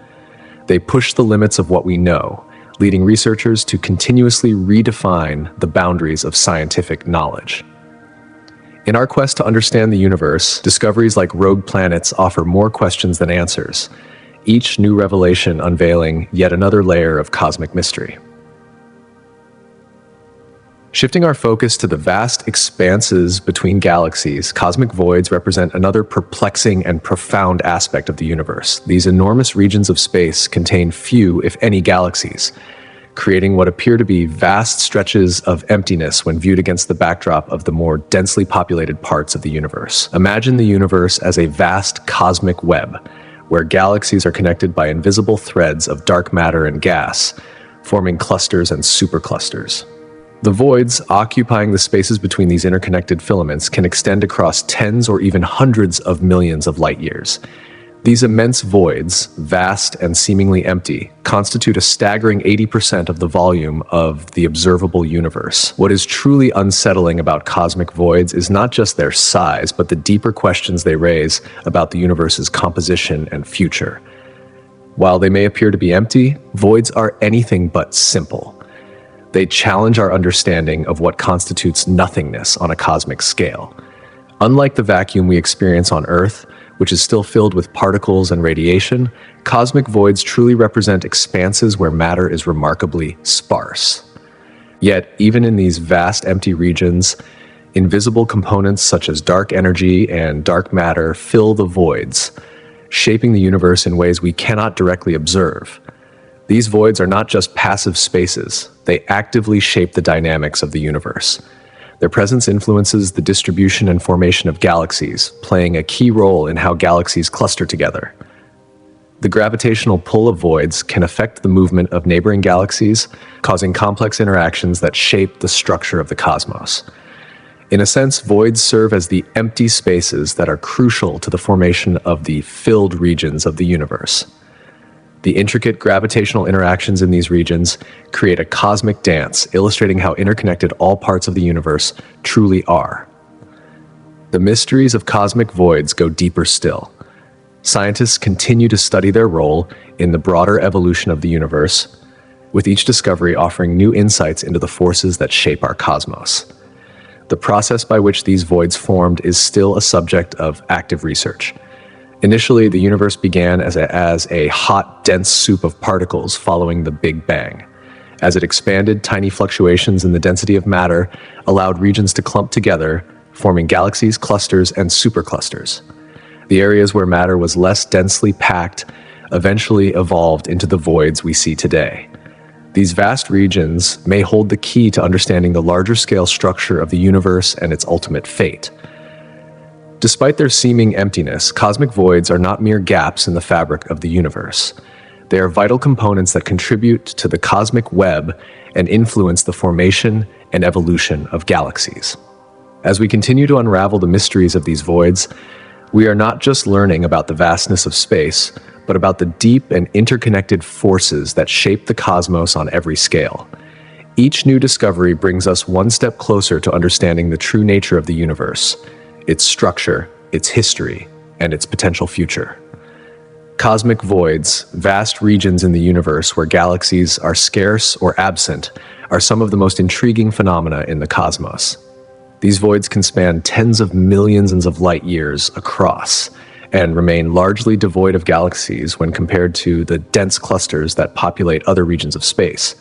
They push the limits of what we know, leading researchers to continuously redefine the boundaries of scientific knowledge. In our quest to understand the universe, discoveries like rogue planets offer more questions than answers, each new revelation unveiling yet another layer of cosmic mystery. Shifting our focus to the vast expanses between galaxies, cosmic voids represent another perplexing and profound aspect of the universe. These enormous regions of space contain few, if any, galaxies, creating what appear to be vast stretches of emptiness when viewed against the backdrop of the more densely populated parts of the universe. Imagine the universe as a vast cosmic web, where galaxies are connected by invisible threads of dark matter and gas, forming clusters and superclusters. The voids occupying the spaces between these interconnected filaments can extend across tens or even hundreds of millions of light years. These immense voids, vast and seemingly empty, constitute a staggering 80% of the volume of the observable universe. What is truly unsettling about cosmic voids is not just their size, but the deeper questions they raise about the universe's composition and future. While they may appear to be empty, voids are anything but simple. They challenge our understanding of what constitutes nothingness on a cosmic scale. Unlike the vacuum we experience on Earth, which is still filled with particles and radiation, cosmic voids truly represent expanses where matter is remarkably sparse. Yet, even in these vast empty regions, invisible components such as dark energy and dark matter fill the voids, shaping the universe in ways we cannot directly observe. These voids are not just passive spaces, they actively shape the dynamics of the universe. Their presence influences the distribution and formation of galaxies, playing a key role in how galaxies cluster together. The gravitational pull of voids can affect the movement of neighboring galaxies, causing complex interactions that shape the structure of the cosmos. In a sense, voids serve as the empty spaces that are crucial to the formation of the filled regions of the universe. The intricate gravitational interactions in these regions create a cosmic dance, illustrating how interconnected all parts of the universe truly are. The mysteries of cosmic voids go deeper still. Scientists continue to study their role in the broader evolution of the universe, with each discovery offering new insights into the forces that shape our cosmos. The process by which these voids formed is still a subject of active research. Initially, the universe began as a hot, dense soup of particles following the Big Bang. As it expanded, tiny fluctuations in the density of matter allowed regions to clump together, forming galaxies, clusters, and superclusters. The areas where matter was less densely packed eventually evolved into the voids we see today. These vast regions may hold the key to understanding the larger-scale structure of the universe and its ultimate fate. Despite their seeming emptiness, cosmic voids are not mere gaps in the fabric of the universe. They are vital components that contribute to the cosmic web and influence the formation and evolution of galaxies. As we continue to unravel the mysteries of these voids, we are not just learning about the vastness of space, but about the deep and interconnected forces that shape the cosmos on every scale. Each new discovery brings us one step closer to understanding the true nature of the universe, its structure, its history, and its potential future. Cosmic voids, vast regions in the universe where galaxies are scarce or absent, are some of the most intriguing phenomena in the cosmos. These voids can span tens of millions of light years across and remain largely devoid of galaxies when compared to the dense clusters that populate other regions of space.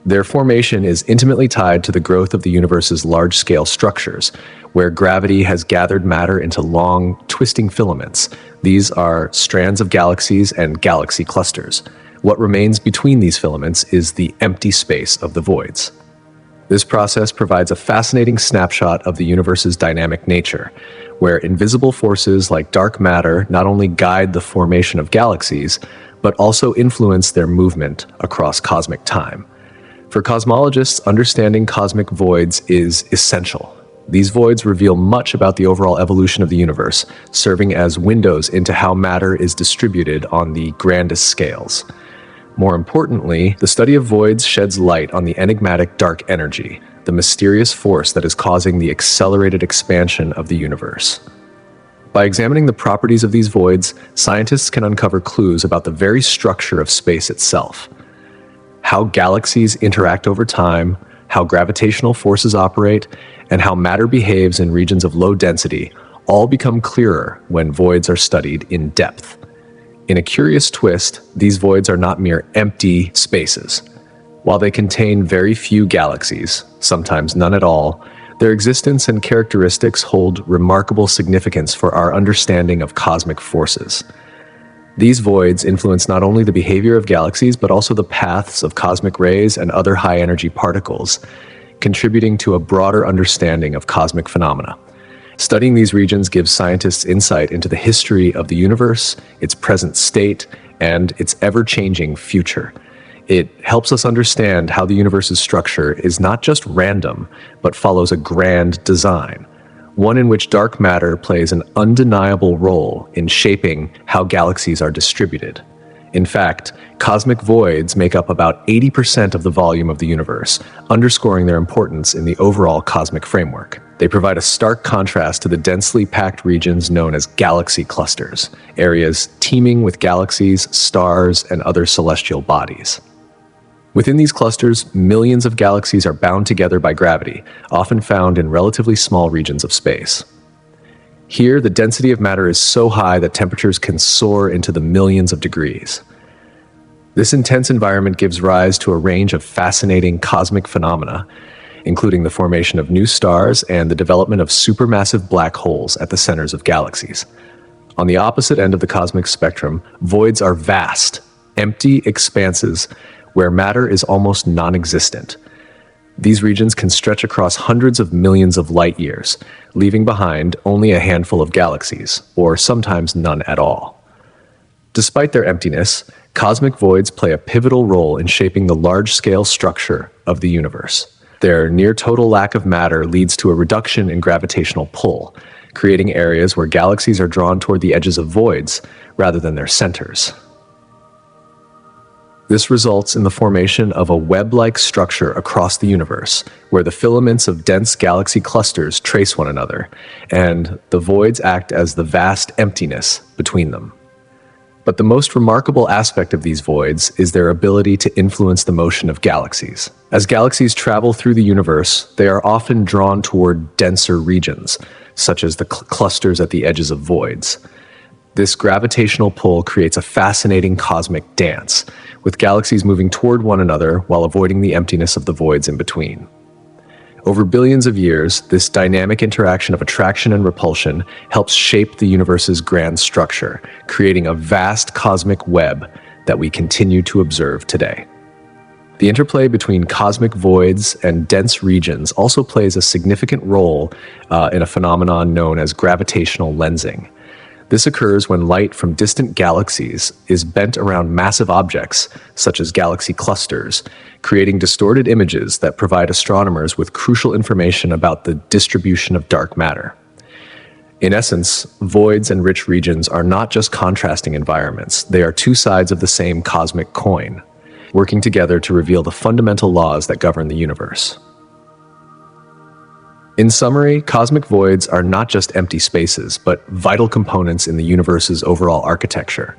Their formation is intimately tied to the growth of the universe's large-scale structures, where gravity has gathered matter into long, twisting filaments. These are strands of galaxies and galaxy clusters. What remains between these filaments is the empty space of the voids. This process provides a fascinating snapshot of the universe's dynamic nature, where invisible forces like dark matter not only guide the formation of galaxies, but also influence their movement across cosmic time. For cosmologists, understanding cosmic voids is essential. These voids reveal much about the overall evolution of the universe, serving as windows into how matter is distributed on the grandest scales. More importantly, the study of voids sheds light on the enigmatic dark energy, the mysterious force that is causing the accelerated expansion of the universe. By examining the properties of these voids, scientists can uncover clues about the very structure of space itself. How galaxies interact over time, how gravitational forces operate, and how matter behaves in regions of low density all become clearer when voids are studied in depth. In a curious twist, these voids are not mere empty spaces. While they contain very few galaxies, sometimes none at all, their existence and characteristics hold remarkable significance for our understanding of cosmic forces. These voids influence not only the behavior of galaxies, but also the paths of cosmic rays and other high-energy particles, contributing to a broader understanding of cosmic phenomena. Studying these regions gives scientists insight into the history of the universe, its present state, and its ever-changing future. It helps us understand how the universe's structure is not just random, but follows a grand design, one in which dark matter plays an undeniable role in shaping how galaxies are distributed. In fact, cosmic voids make up about 80% of the volume of the universe, underscoring their importance in the overall cosmic framework. They provide a stark contrast to the densely packed regions known as galaxy clusters, areas teeming with galaxies, stars, and other celestial bodies. Within these clusters, millions of galaxies are bound together by gravity, often found in relatively small regions of space. Here, the density of matter is so high that temperatures can soar into the millions of degrees. This intense environment gives rise to a range of fascinating cosmic phenomena, including the formation of new stars and the development of supermassive black holes at the centers of galaxies. On the opposite end of the cosmic spectrum, voids are vast, empty expanses where matter is almost non-existent. These regions can stretch across hundreds of millions of light years, leaving behind only a handful of galaxies, or sometimes none at all. Despite their emptiness, cosmic voids play a pivotal role in shaping the large-scale structure of the universe. Their near-total lack of matter leads to a reduction in gravitational pull, creating areas where galaxies are drawn toward the edges of voids rather than their centers. This results in the formation of a web-like structure across the universe, where the filaments of dense galaxy clusters trace one another, and the voids act as the vast emptiness between them. But the most remarkable aspect of these voids is their ability to influence the motion of galaxies. As galaxies travel through the universe, they are often drawn toward denser regions, such as the clusters at the edges of voids. This gravitational pull creates a fascinating cosmic dance, with galaxies moving toward one another while avoiding the emptiness of the voids in between. Over billions of years, this dynamic interaction of attraction and repulsion helps shape the universe's grand structure, creating a vast cosmic web that we continue to observe today. The interplay between cosmic voids and dense regions also plays a significant role in a phenomenon known as gravitational lensing. This occurs when light from distant galaxies is bent around massive objects, such as galaxy clusters, creating distorted images that provide astronomers with crucial information about the distribution of dark matter. In essence, voids and rich regions are not just contrasting environments, they are two sides of the same cosmic coin, working together to reveal the fundamental laws that govern the universe. In summary, cosmic voids are not just empty spaces, but vital components in the universe's overall architecture.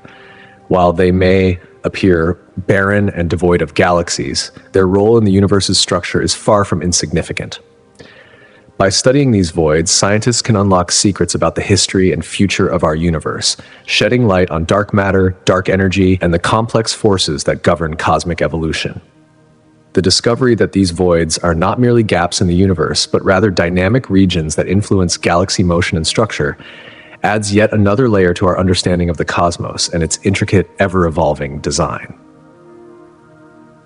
While they may appear barren and devoid of galaxies, their role in the universe's structure is far from insignificant. By studying these voids, scientists can unlock secrets about the history and future of our universe, shedding light on dark matter, dark energy, and the complex forces that govern cosmic evolution. The discovery that these voids are not merely gaps in the universe, but rather dynamic regions that influence galaxy motion and structure, adds yet another layer to our understanding of the cosmos and its intricate, ever-evolving design.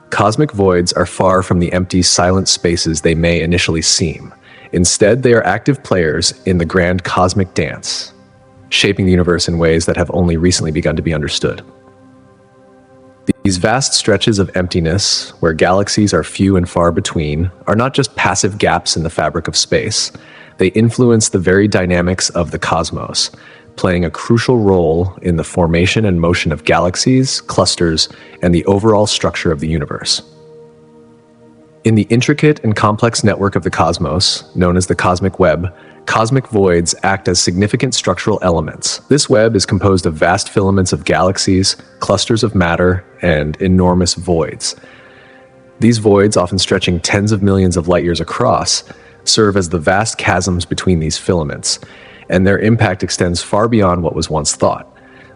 Cosmic voids are far from the empty, silent spaces they may initially seem. Instead, they are active players in the grand cosmic dance, shaping the universe in ways that have only recently begun to be understood. These vast stretches of emptiness, where galaxies are few and far between, are not just passive gaps in the fabric of space. They influence the very dynamics of the cosmos, playing a crucial role in the formation and motion of galaxies, clusters, and the overall structure of the universe. In the intricate and complex network of the cosmos, known as the cosmic web, cosmic voids act as significant structural elements. This web is composed of vast filaments of galaxies, clusters of matter, and enormous voids. These voids, often stretching tens of millions of light years across, serve as the vast chasms between these filaments, and their impact extends far beyond what was once thought.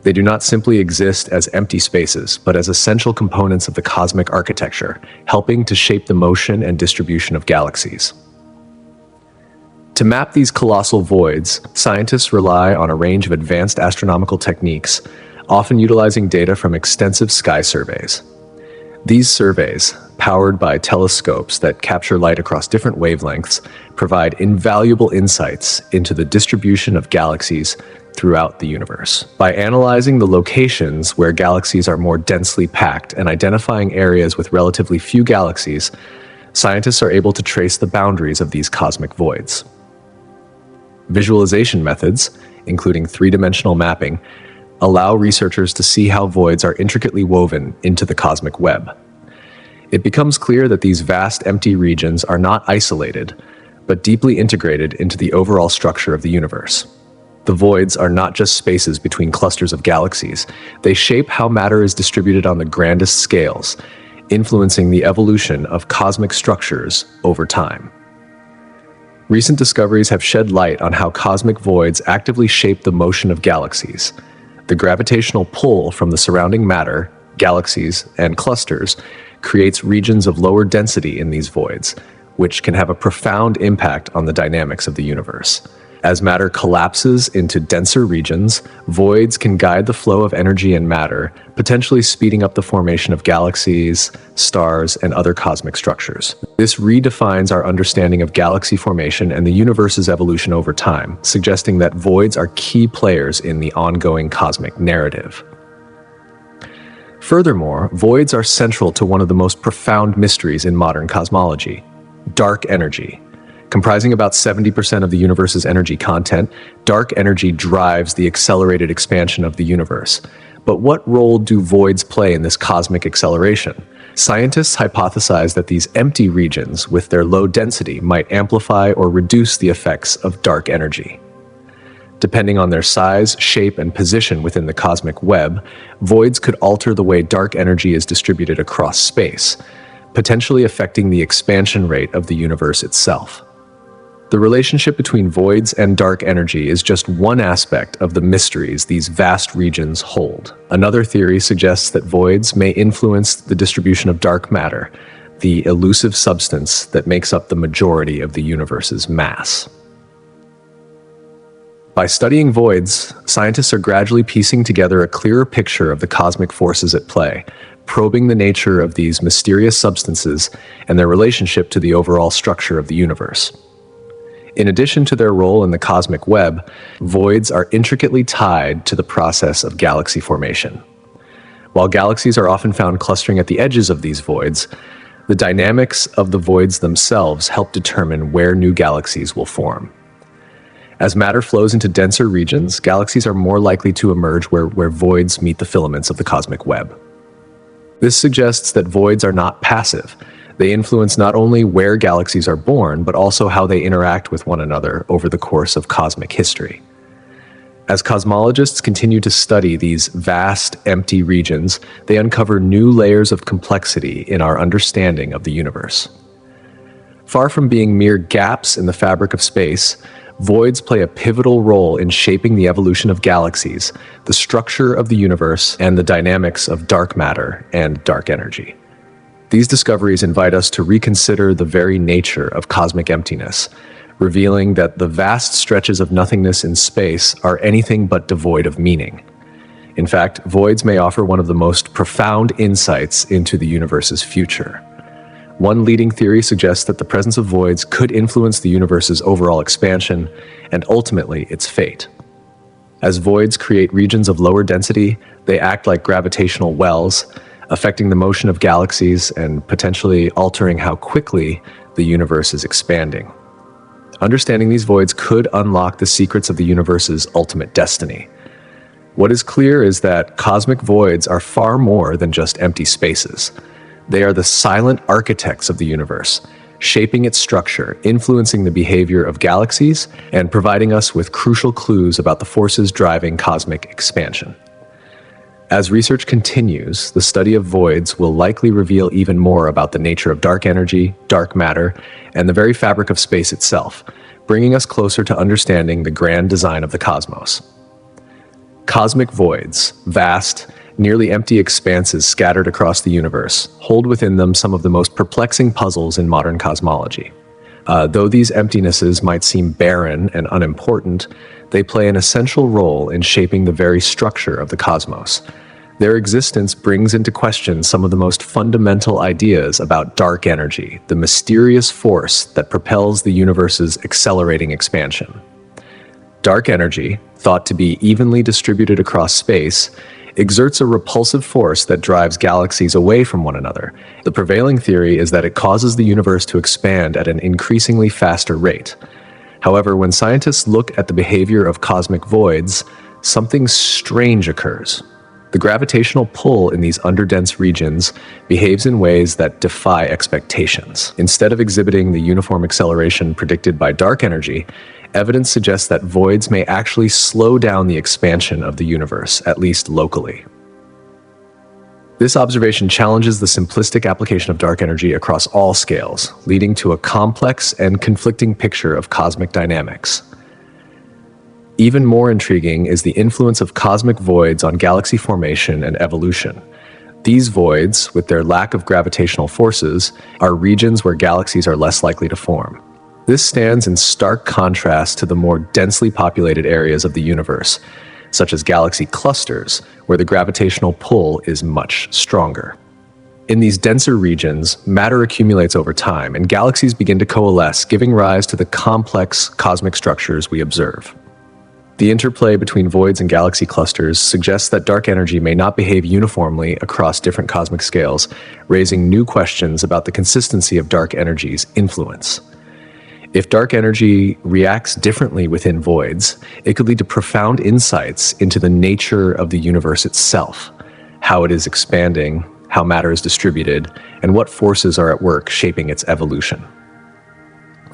They do not simply exist as empty spaces, but as essential components of the cosmic architecture, helping to shape the motion and distribution of galaxies. To map these colossal voids, scientists rely on a range of advanced astronomical techniques, often utilizing data from extensive sky surveys. These surveys, powered by telescopes that capture light across different wavelengths, provide invaluable insights into the distribution of galaxies throughout the universe. By analyzing the locations where galaxies are more densely packed and identifying areas with relatively few galaxies, scientists are able to trace the boundaries of these cosmic voids. Visualization methods, including three-dimensional mapping, allow researchers to see how voids are intricately woven into the cosmic web. It becomes clear that these vast empty regions are not isolated, but deeply integrated into the overall structure of the universe. The voids are not just spaces between clusters of galaxies. They shape how matter is distributed on the grandest scales, influencing the evolution of cosmic structures over time. Recent discoveries have shed light on how cosmic voids actively shape the motion of galaxies. The gravitational pull from the surrounding matter, galaxies, and clusters creates regions of lower density in these voids, which can have a profound impact on the dynamics of the universe. As matter collapses into denser regions, voids can guide the flow of energy and matter, potentially speeding up the formation of galaxies, stars, and other cosmic structures. This redefines our understanding of galaxy formation and the universe's evolution over time, suggesting that voids are key players in the ongoing cosmic narrative. Furthermore, voids are central to one of the most profound mysteries in modern cosmology: dark energy. Comprising about 70% of the universe's energy content, dark energy drives the accelerated expansion of the universe. But what role do voids play in this cosmic acceleration? Scientists hypothesize that these empty regions, with their low density, might amplify or reduce the effects of dark energy. Depending on their size, shape, and position within the cosmic web, voids could alter the way dark energy is distributed across space, potentially affecting the expansion rate of the universe itself. The relationship between voids and dark energy is just one aspect of the mysteries these vast regions hold. Another theory suggests that voids may influence the distribution of dark matter, the elusive substance that makes up the majority of the universe's mass. By studying voids, scientists are gradually piecing together a clearer picture of the cosmic forces at play, probing the nature of these mysterious substances and their relationship to the overall structure of the universe. In addition to their role in the cosmic web, voids are intricately tied to the process of galaxy formation. While galaxies are often found clustering at the edges of these voids, the dynamics of the voids themselves help determine where new galaxies will form. As matter flows into denser regions, galaxies are more likely to emerge where voids meet the filaments of the cosmic web. This suggests that voids are not passive. They influence not only where galaxies are born, but also how they interact with one another over the course of cosmic history. As cosmologists continue to study these vast, empty regions, they uncover new layers of complexity in our understanding of the universe. Far from being mere gaps in the fabric of space, voids play a pivotal role in shaping the evolution of galaxies, the structure of the universe, and the dynamics of dark matter and dark energy. These discoveries invite us to reconsider the very nature of cosmic emptiness, revealing that the vast stretches of nothingness in space are anything but devoid of meaning. In fact, voids may offer one of the most profound insights into the universe's future. One leading theory suggests that the presence of voids could influence the universe's overall expansion and ultimately its fate. As voids create regions of lower density, they act like gravitational wells, affecting the motion of galaxies and potentially altering how quickly the universe is expanding. Understanding these voids could unlock the secrets of the universe's ultimate destiny. What is clear is that cosmic voids are far more than just empty spaces. They are the silent architects of the universe, shaping its structure, influencing the behavior of galaxies, and providing us with crucial clues about the forces driving cosmic expansion. As research continues, the study of voids will likely reveal even more about the nature of dark energy, dark matter, and the very fabric of space itself, bringing us closer to understanding the grand design of the cosmos. Cosmic voids, vast, nearly empty expanses scattered across the universe, hold within them some of the most perplexing puzzles in modern cosmology. Though these emptinesses might seem barren and unimportant, they play an essential role in shaping the very structure of the cosmos. Their existence brings into question some of the most fundamental ideas about dark energy, the mysterious force that propels the universe's accelerating expansion. Dark energy, thought to be evenly distributed across space, exerts a repulsive force that drives galaxies away from one another. The prevailing theory is that it causes the universe to expand at an increasingly faster rate. However, when scientists look at the behavior of cosmic voids, something strange occurs. The gravitational pull in these underdense regions behaves in ways that defy expectations. Instead of exhibiting the uniform acceleration predicted by dark energy, evidence suggests that voids may actually slow down the expansion of the universe, at least locally. This observation challenges the simplistic application of dark energy across all scales, leading to a complex and conflicting picture of cosmic dynamics. Even more intriguing is the influence of cosmic voids on galaxy formation and evolution. These voids, with their lack of gravitational forces, are regions where galaxies are less likely to form. This stands in stark contrast to the more densely populated areas of the universe, such as galaxy clusters, where the gravitational pull is much stronger. In these denser regions, matter accumulates over time, and galaxies begin to coalesce, giving rise to the complex cosmic structures we observe. The interplay between voids and galaxy clusters suggests that dark energy may not behave uniformly across different cosmic scales, raising new questions about the consistency of dark energy's influence. If dark energy reacts differently within voids, it could lead to profound insights into the nature of the universe itself, how it is expanding, how matter is distributed, and what forces are at work shaping its evolution.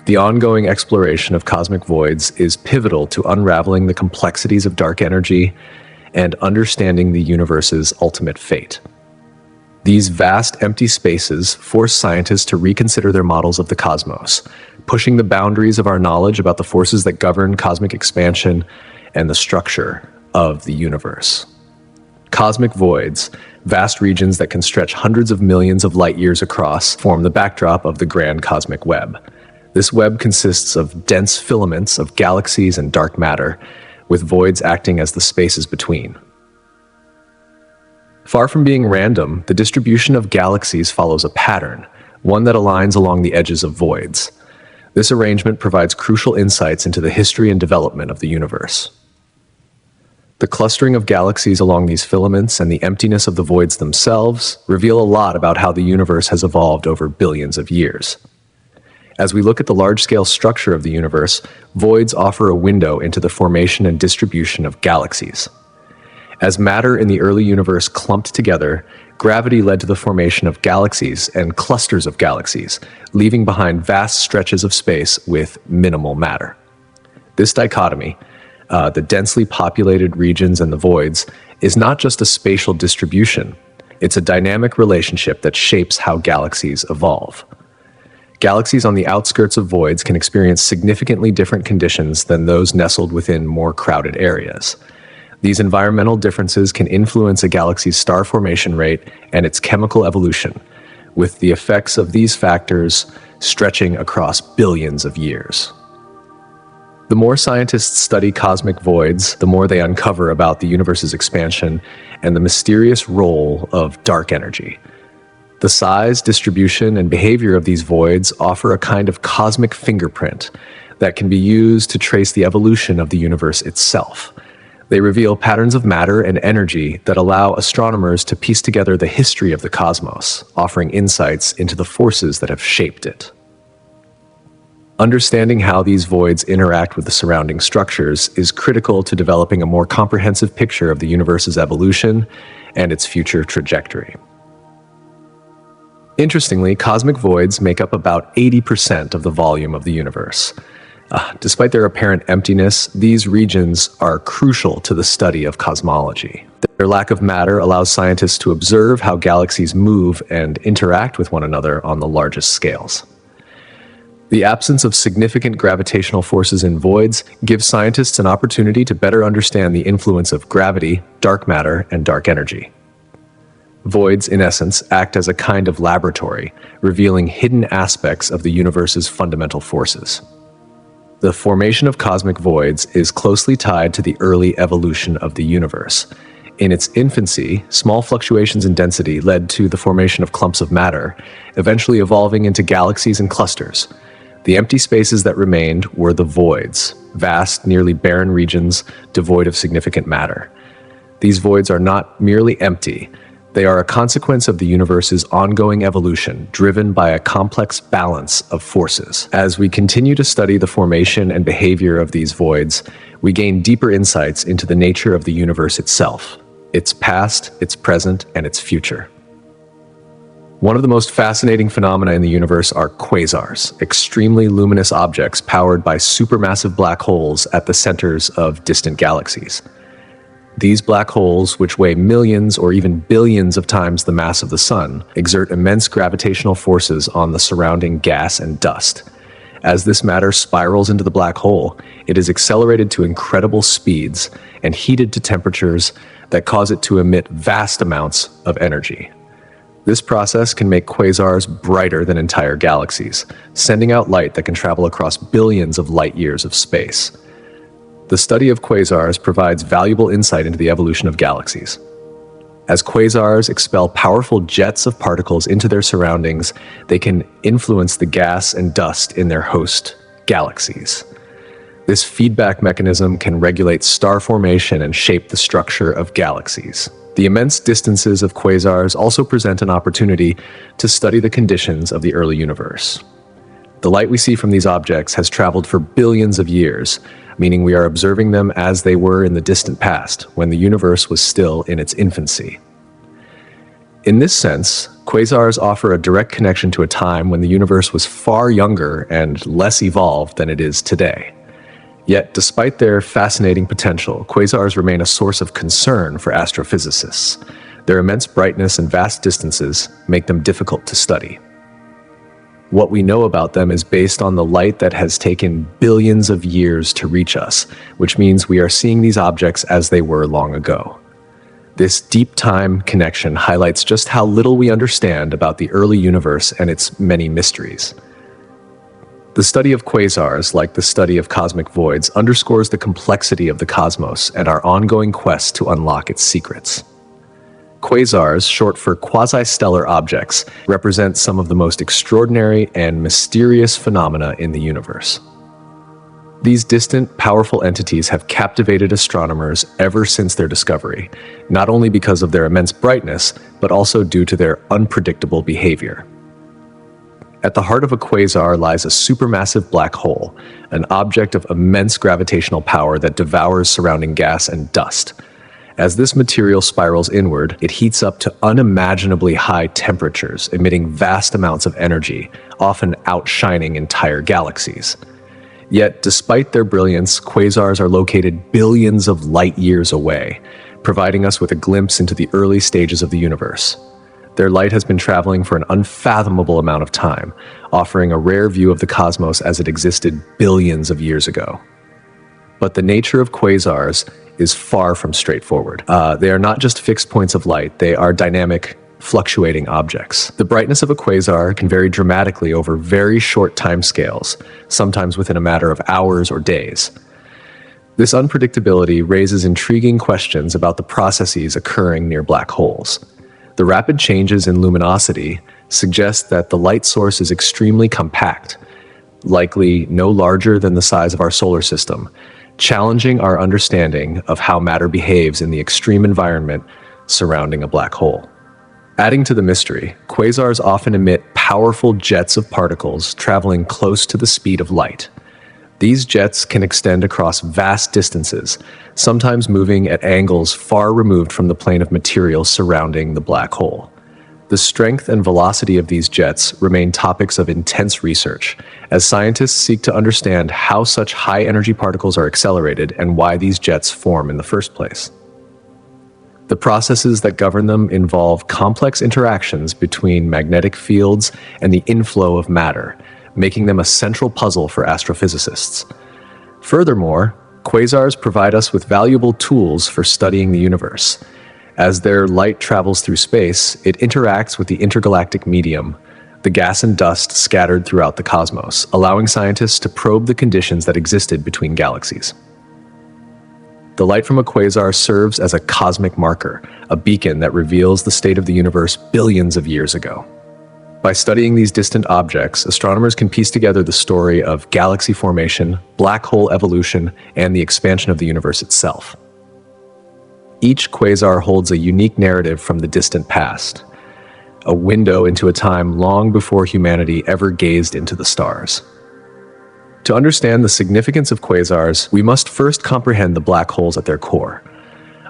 The ongoing exploration of cosmic voids is pivotal to unraveling the complexities of dark energy and understanding the universe's ultimate fate. These vast empty spaces force scientists to reconsider their models of the cosmos, pushing the boundaries of our knowledge about the forces that govern cosmic expansion and the structure of the universe. Cosmic voids, vast regions that can stretch hundreds of millions of light years across, form the backdrop of the grand cosmic web. This web consists of dense filaments of galaxies and dark matter, with voids acting as the spaces between. Far from being random, the distribution of galaxies follows a pattern, one that aligns along the edges of voids. This arrangement provides crucial insights into the history and development of the universe. The clustering of galaxies along these filaments and the emptiness of the voids themselves reveal a lot about how the universe has evolved over billions of years. As we look at the large-scale structure of the universe, voids offer a window into the formation and distribution of galaxies. As matter in the early universe clumped together, gravity led to the formation of galaxies and clusters of galaxies, leaving behind vast stretches of space with minimal matter. This dichotomy, the densely populated regions and the voids, is not just a spatial distribution. It's a dynamic relationship that shapes how galaxies evolve. Galaxies on the outskirts of voids can experience significantly different conditions than those nestled within more crowded areas. These environmental differences can influence a galaxy's star formation rate and its chemical evolution, with the effects of these factors stretching across billions of years. The more scientists study cosmic voids, the more they uncover about the universe's expansion and the mysterious role of dark energy. The size, distribution, and behavior of these voids offer a kind of cosmic fingerprint that can be used to trace the evolution of the universe itself. They reveal patterns of matter and energy that allow astronomers to piece together the history of the cosmos, offering insights into the forces that have shaped it. Understanding how these voids interact with the surrounding structures is critical to developing a more comprehensive picture of the universe's evolution and its future trajectory. Interestingly, cosmic voids make up about 80% of the volume of the universe. Despite their apparent emptiness, these regions are crucial to the study of cosmology. Their lack of matter allows scientists to observe how galaxies move and interact with one another on the largest scales. The absence of significant gravitational forces in voids gives scientists an opportunity to better understand the influence of gravity, dark matter, and dark energy. Voids, in essence, act as a kind of laboratory, revealing hidden aspects of the universe's fundamental forces. The formation of cosmic voids is closely tied to the early evolution of the universe. In its infancy, small fluctuations in density led to the formation of clumps of matter, eventually evolving into galaxies and clusters. The empty spaces that remained were the voids, vast, nearly barren regions devoid of significant matter. These voids are not merely empty. They are a consequence of the universe's ongoing evolution, driven by a complex balance of forces. As we continue to study the formation and behavior of these voids, we gain deeper insights into the nature of the universe itself, its past, its present, and its future. One of the most fascinating phenomena in the universe are quasars, extremely luminous objects powered by supermassive black holes at the centers of distant galaxies. These black holes, which weigh millions or even billions of times the mass of the Sun, exert immense gravitational forces on the surrounding gas and dust. As this matter spirals into the black hole, it is accelerated to incredible speeds and heated to temperatures that cause it to emit vast amounts of energy. This process can make quasars brighter than entire galaxies, sending out light that can travel across billions of light years of space. The study of quasars provides valuable insight into the evolution of galaxies. As quasars expel powerful jets of particles into their surroundings, they can influence the gas and dust in their host galaxies. This feedback mechanism can regulate star formation and shape the structure of galaxies. The immense distances of quasars also present an opportunity to study the conditions of the early universe. The light we see from these objects has traveled for billions of years, meaning we are observing them as they were in the distant past, when the universe was still in its infancy. In this sense, quasars offer a direct connection to a time when the universe was far younger and less evolved than it is today. Yet, despite their fascinating potential, quasars remain a source of concern for astrophysicists. Their immense brightness and vast distances make them difficult to study. What we know about them is based on the light that has taken billions of years to reach us, which means we are seeing these objects as they were long ago. This deep time connection highlights just how little we understand about the early universe and its many mysteries. The study of quasars, like the study of cosmic voids, underscores the complexity of the cosmos and our ongoing quest to unlock its secrets. Quasars, short for quasi-stellar objects, represent some of the most extraordinary and mysterious phenomena in the universe. These distant, powerful entities have captivated astronomers ever since their discovery, not only because of their immense brightness, but also due to their unpredictable behavior. At the heart of a quasar lies a supermassive black hole, an object of immense gravitational power that devours surrounding gas and dust. As this material spirals inward, it heats up to unimaginably high temperatures, emitting vast amounts of energy, often outshining entire galaxies. Yet, despite their brilliance, quasars are located billions of light years away, providing us with a glimpse into the early stages of the universe. Their light has been traveling for an unfathomable amount of time, offering a rare view of the cosmos as it existed billions of years ago. But the nature of quasars is far from straightforward. They are not just fixed points of light, they are dynamic, fluctuating objects. The brightness of a quasar can vary dramatically over very short timescales, sometimes within a matter of hours or days. This unpredictability raises intriguing questions about the processes occurring near black holes. The rapid changes in luminosity suggest that the light source is extremely compact, likely no larger than the size of our solar system, challenging our understanding of how matter behaves in the extreme environment surrounding a black hole. Adding to the mystery, quasars often emit powerful jets of particles traveling close to the speed of light. These jets can extend across vast distances, sometimes moving at angles far removed from the plane of material surrounding the black hole. The strength and velocity of these jets remain topics of intense research, as scientists seek to understand how such high-energy particles are accelerated and why these jets form in the first place. The processes that govern them involve complex interactions between magnetic fields and the inflow of matter, making them a central puzzle for astrophysicists. Furthermore, quasars provide us with valuable tools for studying the universe. As their light travels through space, it interacts with the intergalactic medium, the gas and dust scattered throughout the cosmos, allowing scientists to probe the conditions that existed between galaxies. The light from a quasar serves as a cosmic marker, a beacon that reveals the state of the universe billions of years ago. By studying these distant objects, astronomers can piece together the story of galaxy formation, black hole evolution, and the expansion of the universe itself. Each quasar holds a unique narrative from the distant past, a window into a time long before humanity ever gazed into the stars. To understand the significance of quasars, we must first comprehend the black holes at their core.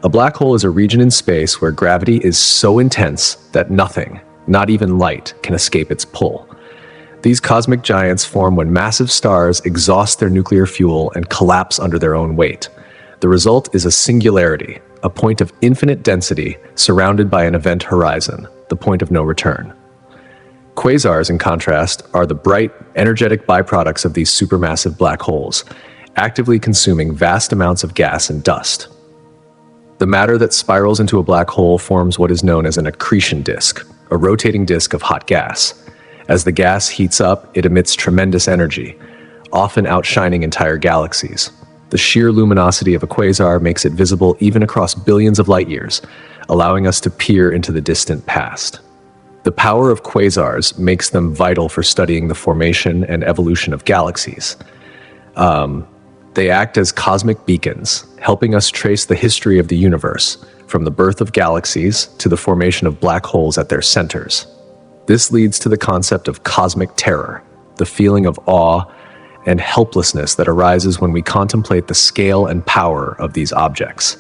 A black hole is a region in space where gravity is so intense that nothing, not even light, can escape its pull. These cosmic giants form when massive stars exhaust their nuclear fuel and collapse under their own weight. The result is a singularity, a point of infinite density surrounded by an event horizon, the point of no return. Quasars, in contrast, are the bright, energetic byproducts of these supermassive black holes, actively consuming vast amounts of gas and dust. The matter that spirals into a black hole forms what is known as an accretion disk, a rotating disk of hot gas. As the gas heats up, it emits tremendous energy, often outshining entire galaxies. The sheer luminosity of a quasar makes it visible even across billions of light years, allowing us to peer into the distant past. The power of quasars makes them vital for studying the formation and evolution of galaxies. They act as cosmic beacons, helping us trace the history of the universe, from the birth of galaxies to the formation of black holes at their centers. This leads to the concept of cosmic terror, the feeling of awe and helplessness that arises when we contemplate the scale and power of these objects.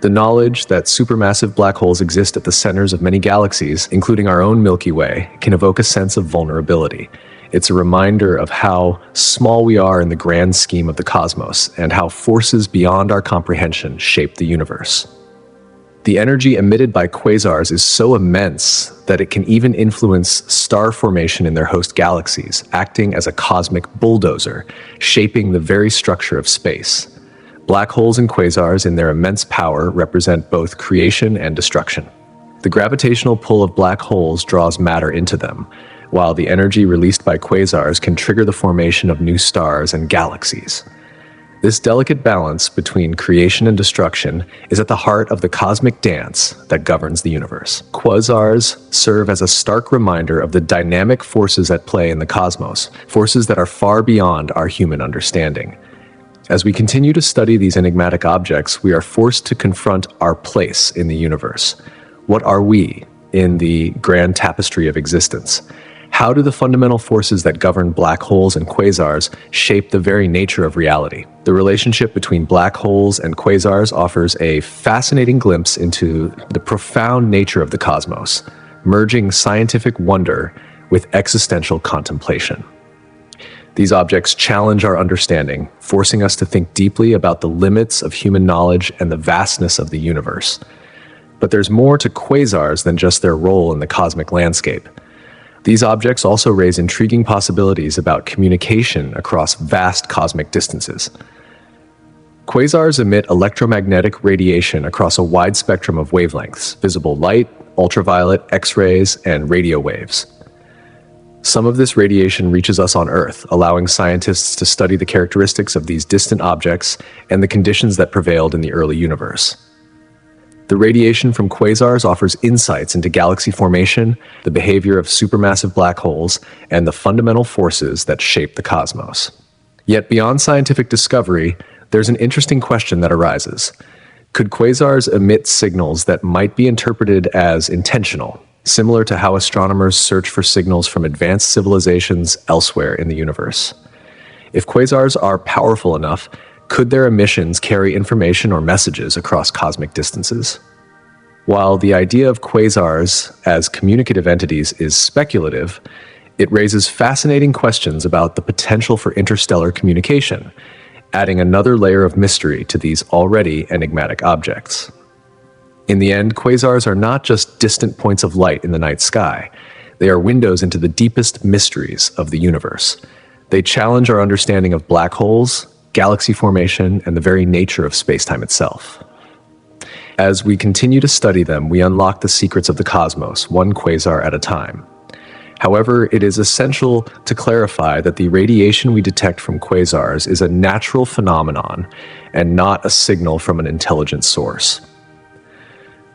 The knowledge that supermassive black holes exist at the centers of many galaxies, including our own Milky Way, can evoke a sense of vulnerability. It's a reminder of how small we are in the grand scheme of the cosmos and how forces beyond our comprehension shape the universe. The energy emitted by quasars is so immense that it can even influence star formation in their host galaxies, acting as a cosmic bulldozer, shaping the very structure of space. Black holes and quasars, in their immense power, represent both creation and destruction. The gravitational pull of black holes draws matter into them, while the energy released by quasars can trigger the formation of new stars and galaxies. This delicate balance between creation and destruction is at the heart of the cosmic dance that governs the universe. Quasars serve as a stark reminder of the dynamic forces at play in the cosmos, forces that are far beyond our human understanding. As we continue to study these enigmatic objects, we are forced to confront our place in the universe. What are we in the grand tapestry of existence? How do the fundamental forces that govern black holes and quasars shape the very nature of reality? The relationship between black holes and quasars offers a fascinating glimpse into the profound nature of the cosmos, merging scientific wonder with existential contemplation. These objects challenge our understanding, forcing us to think deeply about the limits of human knowledge and the vastness of the universe. But there's more to quasars than just their role in the cosmic landscape. These objects also raise intriguing possibilities about communication across vast cosmic distances. Quasars emit electromagnetic radiation across a wide spectrum of wavelengths: visible light, ultraviolet, X-rays, and radio waves. Some of this radiation reaches us on Earth, allowing scientists to study the characteristics of these distant objects and the conditions that prevailed in the early universe. The radiation from quasars offers insights into galaxy formation, the behavior of supermassive black holes, and the fundamental forces that shape the cosmos. Yet beyond scientific discovery, there's an interesting question that arises. Could quasars emit signals that might be interpreted as intentional, similar to how astronomers search for signals from advanced civilizations elsewhere in the universe? If quasars are powerful enough, could their emissions carry information or messages across cosmic distances? While the idea of quasars as communicative entities is speculative, it raises fascinating questions about the potential for interstellar communication, adding another layer of mystery to these already enigmatic objects. In the end, quasars are not just distant points of light in the night sky. They are windows into the deepest mysteries of the universe. They challenge our understanding of black holes, galaxy formation, and the very nature of spacetime itself. As we continue to study them, we unlock the secrets of the cosmos, one quasar at a time. However, it is essential to clarify that the radiation we detect from quasars is a natural phenomenon and not a signal from an intelligent source.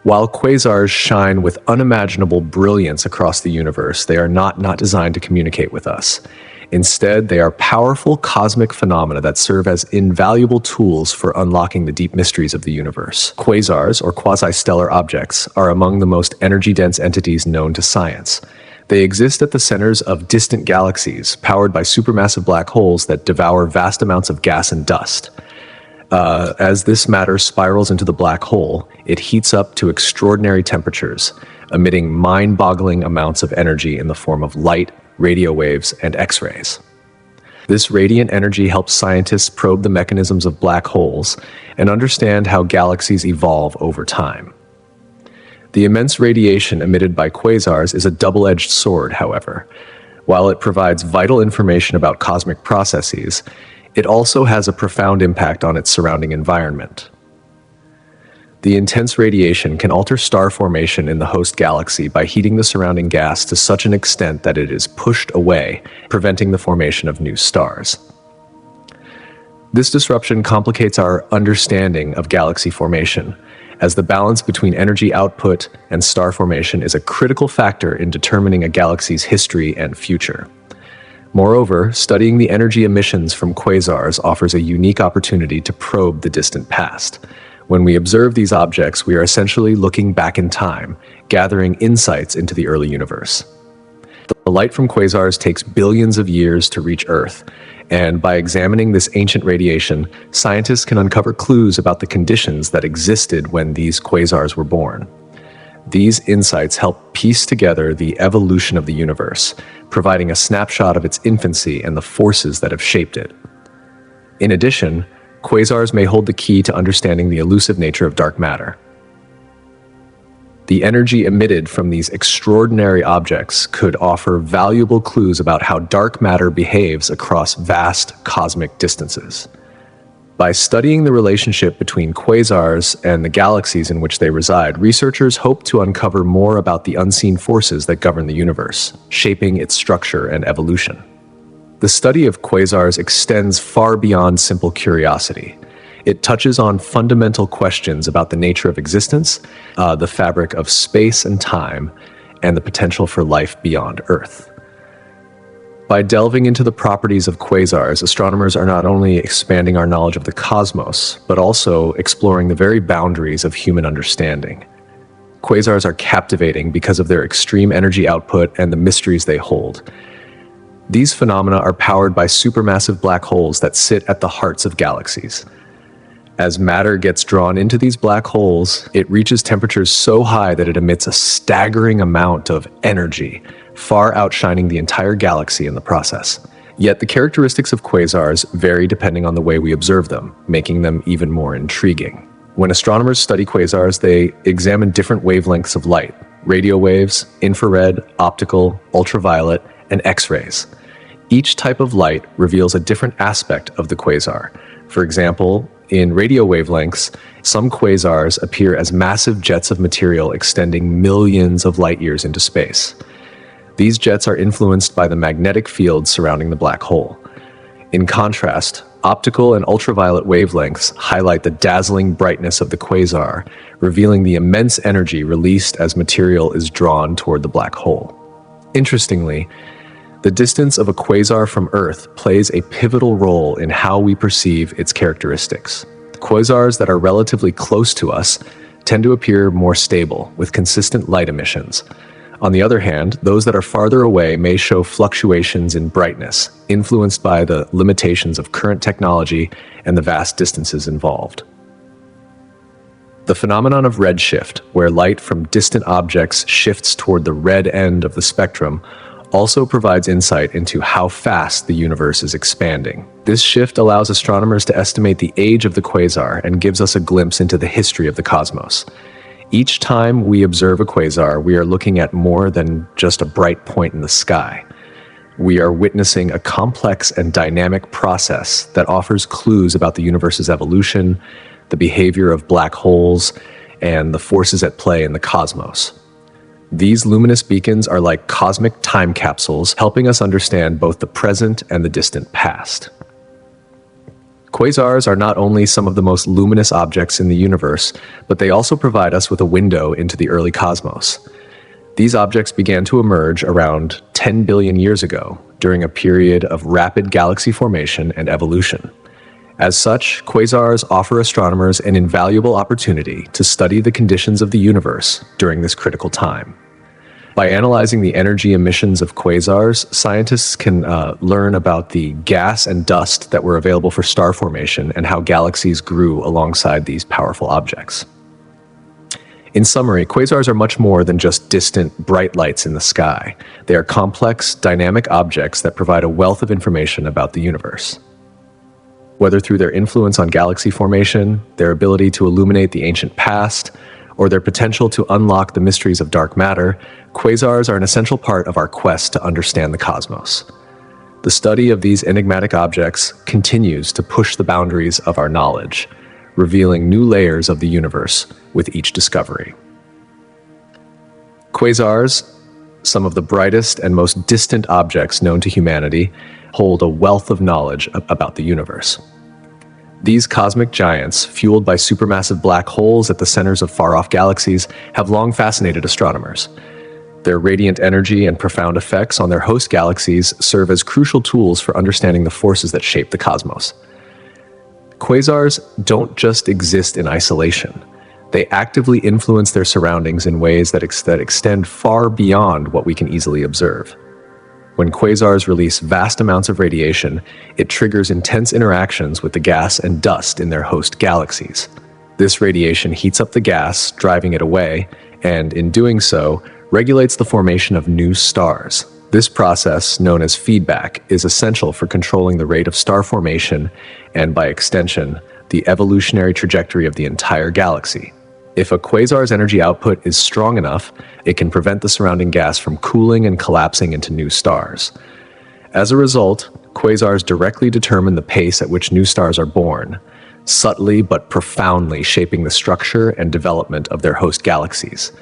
While quasars shine with unimaginable brilliance across the universe, they are not designed to communicate with us. Instead, they are powerful cosmic phenomena that serve as invaluable tools for unlocking the deep mysteries of the universe. Quasars, or quasi-stellar objects, are among the most energy-dense entities known to science. They exist at the centers of distant galaxies, powered by supermassive black holes that devour vast amounts of gas and dust. As this matter spirals into the black hole, it heats up to extraordinary temperatures, emitting mind-boggling amounts of energy in the form of light, radio waves, and X-rays. This radiant energy helps scientists probe the mechanisms of black holes and understand how galaxies evolve over time. The immense radiation emitted by quasars is a double-edged sword, however. While it provides vital information about cosmic processes, it also has a profound impact on its surrounding environment. The intense radiation can alter star formation in the host galaxy by heating the surrounding gas to such an extent that it is pushed away, preventing the formation of new stars. This disruption complicates our understanding of galaxy formation, as the balance between energy output and star formation is a critical factor in determining a galaxy's history and future. Moreover, studying the energy emissions from quasars offers a unique opportunity to probe the distant past. When we observe these objects, we are essentially looking back in time, gathering insights into the early universe. The light from quasars takes billions of years to reach Earth, and by examining this ancient radiation, scientists can uncover clues about the conditions that existed when these quasars were born. These insights help piece together the evolution of the universe, providing a snapshot of its infancy and the forces that have shaped it. In addition, quasars may hold the key to understanding the elusive nature of dark matter. The energy emitted from these extraordinary objects could offer valuable clues about how dark matter behaves across vast cosmic distances. By studying the relationship between quasars and the galaxies in which they reside, researchers hope to uncover more about the unseen forces that govern the universe, shaping its structure and evolution. The study of quasars extends far beyond simple curiosity. It touches on fundamental questions about the nature of existence, the fabric of space and time, and the potential for life beyond Earth. By delving into the properties of quasars, astronomers are not only expanding our knowledge of the cosmos, but also exploring the very boundaries of human understanding. Quasars are captivating because of their extreme energy output and the mysteries they hold. These phenomena are powered by supermassive black holes that sit at the hearts of galaxies. As matter gets drawn into these black holes, it reaches temperatures so high that it emits a staggering amount of energy, far outshining the entire galaxy in the process. Yet the characteristics of quasars vary depending on the way we observe them, making them even more intriguing. When astronomers study quasars, they examine different wavelengths of light: radio waves, infrared, optical, ultraviolet, and X-rays. Each type of light reveals a different aspect of the quasar. For example, in radio wavelengths, some quasars appear as massive jets of material extending millions of light years into space. These jets are influenced by the magnetic field surrounding the black hole. In contrast, optical and ultraviolet wavelengths highlight the dazzling brightness of the quasar, revealing the immense energy released as material is drawn toward the black hole. Interestingly, the distance of a quasar from Earth plays a pivotal role in how we perceive its characteristics. Quasars that are relatively close to us tend to appear more stable, with consistent light emissions. On the other hand, those that are farther away may show fluctuations in brightness, influenced by the limitations of current technology and the vast distances involved. The phenomenon of redshift, where light from distant objects shifts toward the red end of the spectrum, also provides insight into how fast the universe is expanding. This shift allows astronomers to estimate the age of the quasar and gives us a glimpse into the history of the cosmos. Each time we observe a quasar, we are looking at more than just a bright point in the sky. We are witnessing a complex and dynamic process that offers clues about the universe's evolution, the behavior of black holes, and the forces at play in the cosmos. These luminous beacons are like cosmic time capsules, helping us understand both the present and the distant past. Quasars are not only some of the most luminous objects in the universe, but they also provide us with a window into the early cosmos. These objects began to emerge around 10 billion years ago, during a period of rapid galaxy formation and evolution. As such, quasars offer astronomers an invaluable opportunity to study the conditions of the universe during this critical time. By analyzing the energy emissions of quasars, scientists can learn about the gas and dust that were available for star formation and how galaxies grew alongside these powerful objects. In summary, quasars are much more than just distant, bright lights in the sky. They are complex, dynamic objects that provide a wealth of information about the universe. Whether through their influence on galaxy formation, their ability to illuminate the ancient past, or their potential to unlock the mysteries of dark matter, quasars are an essential part of our quest to understand the cosmos. The study of these enigmatic objects continues to push the boundaries of our knowledge, revealing new layers of the universe with each discovery. Quasars, some of the brightest and most distant objects known to humanity, hold a wealth of knowledge about the universe. These cosmic giants, fueled by supermassive black holes at the centers of far-off galaxies, have long fascinated astronomers. Their radiant energy and profound effects on their host galaxies serve as crucial tools for understanding the forces that shape the cosmos. Quasars don't just exist in isolation. They actively influence their surroundings in ways that extend far beyond what we can easily observe. When quasars release vast amounts of radiation, it triggers intense interactions with the gas and dust in their host galaxies. This radiation heats up the gas, driving it away, and in doing so, regulates the formation of new stars. This process, known as feedback, is essential for controlling the rate of star formation and, by extension, the evolutionary trajectory of the entire galaxy. If a quasar's energy output is strong enough, it can prevent the surrounding gas from cooling and collapsing into new stars. As a result, quasars directly determine the pace at which new stars are born, subtly but profoundly shaping the structure and development of their host galaxies.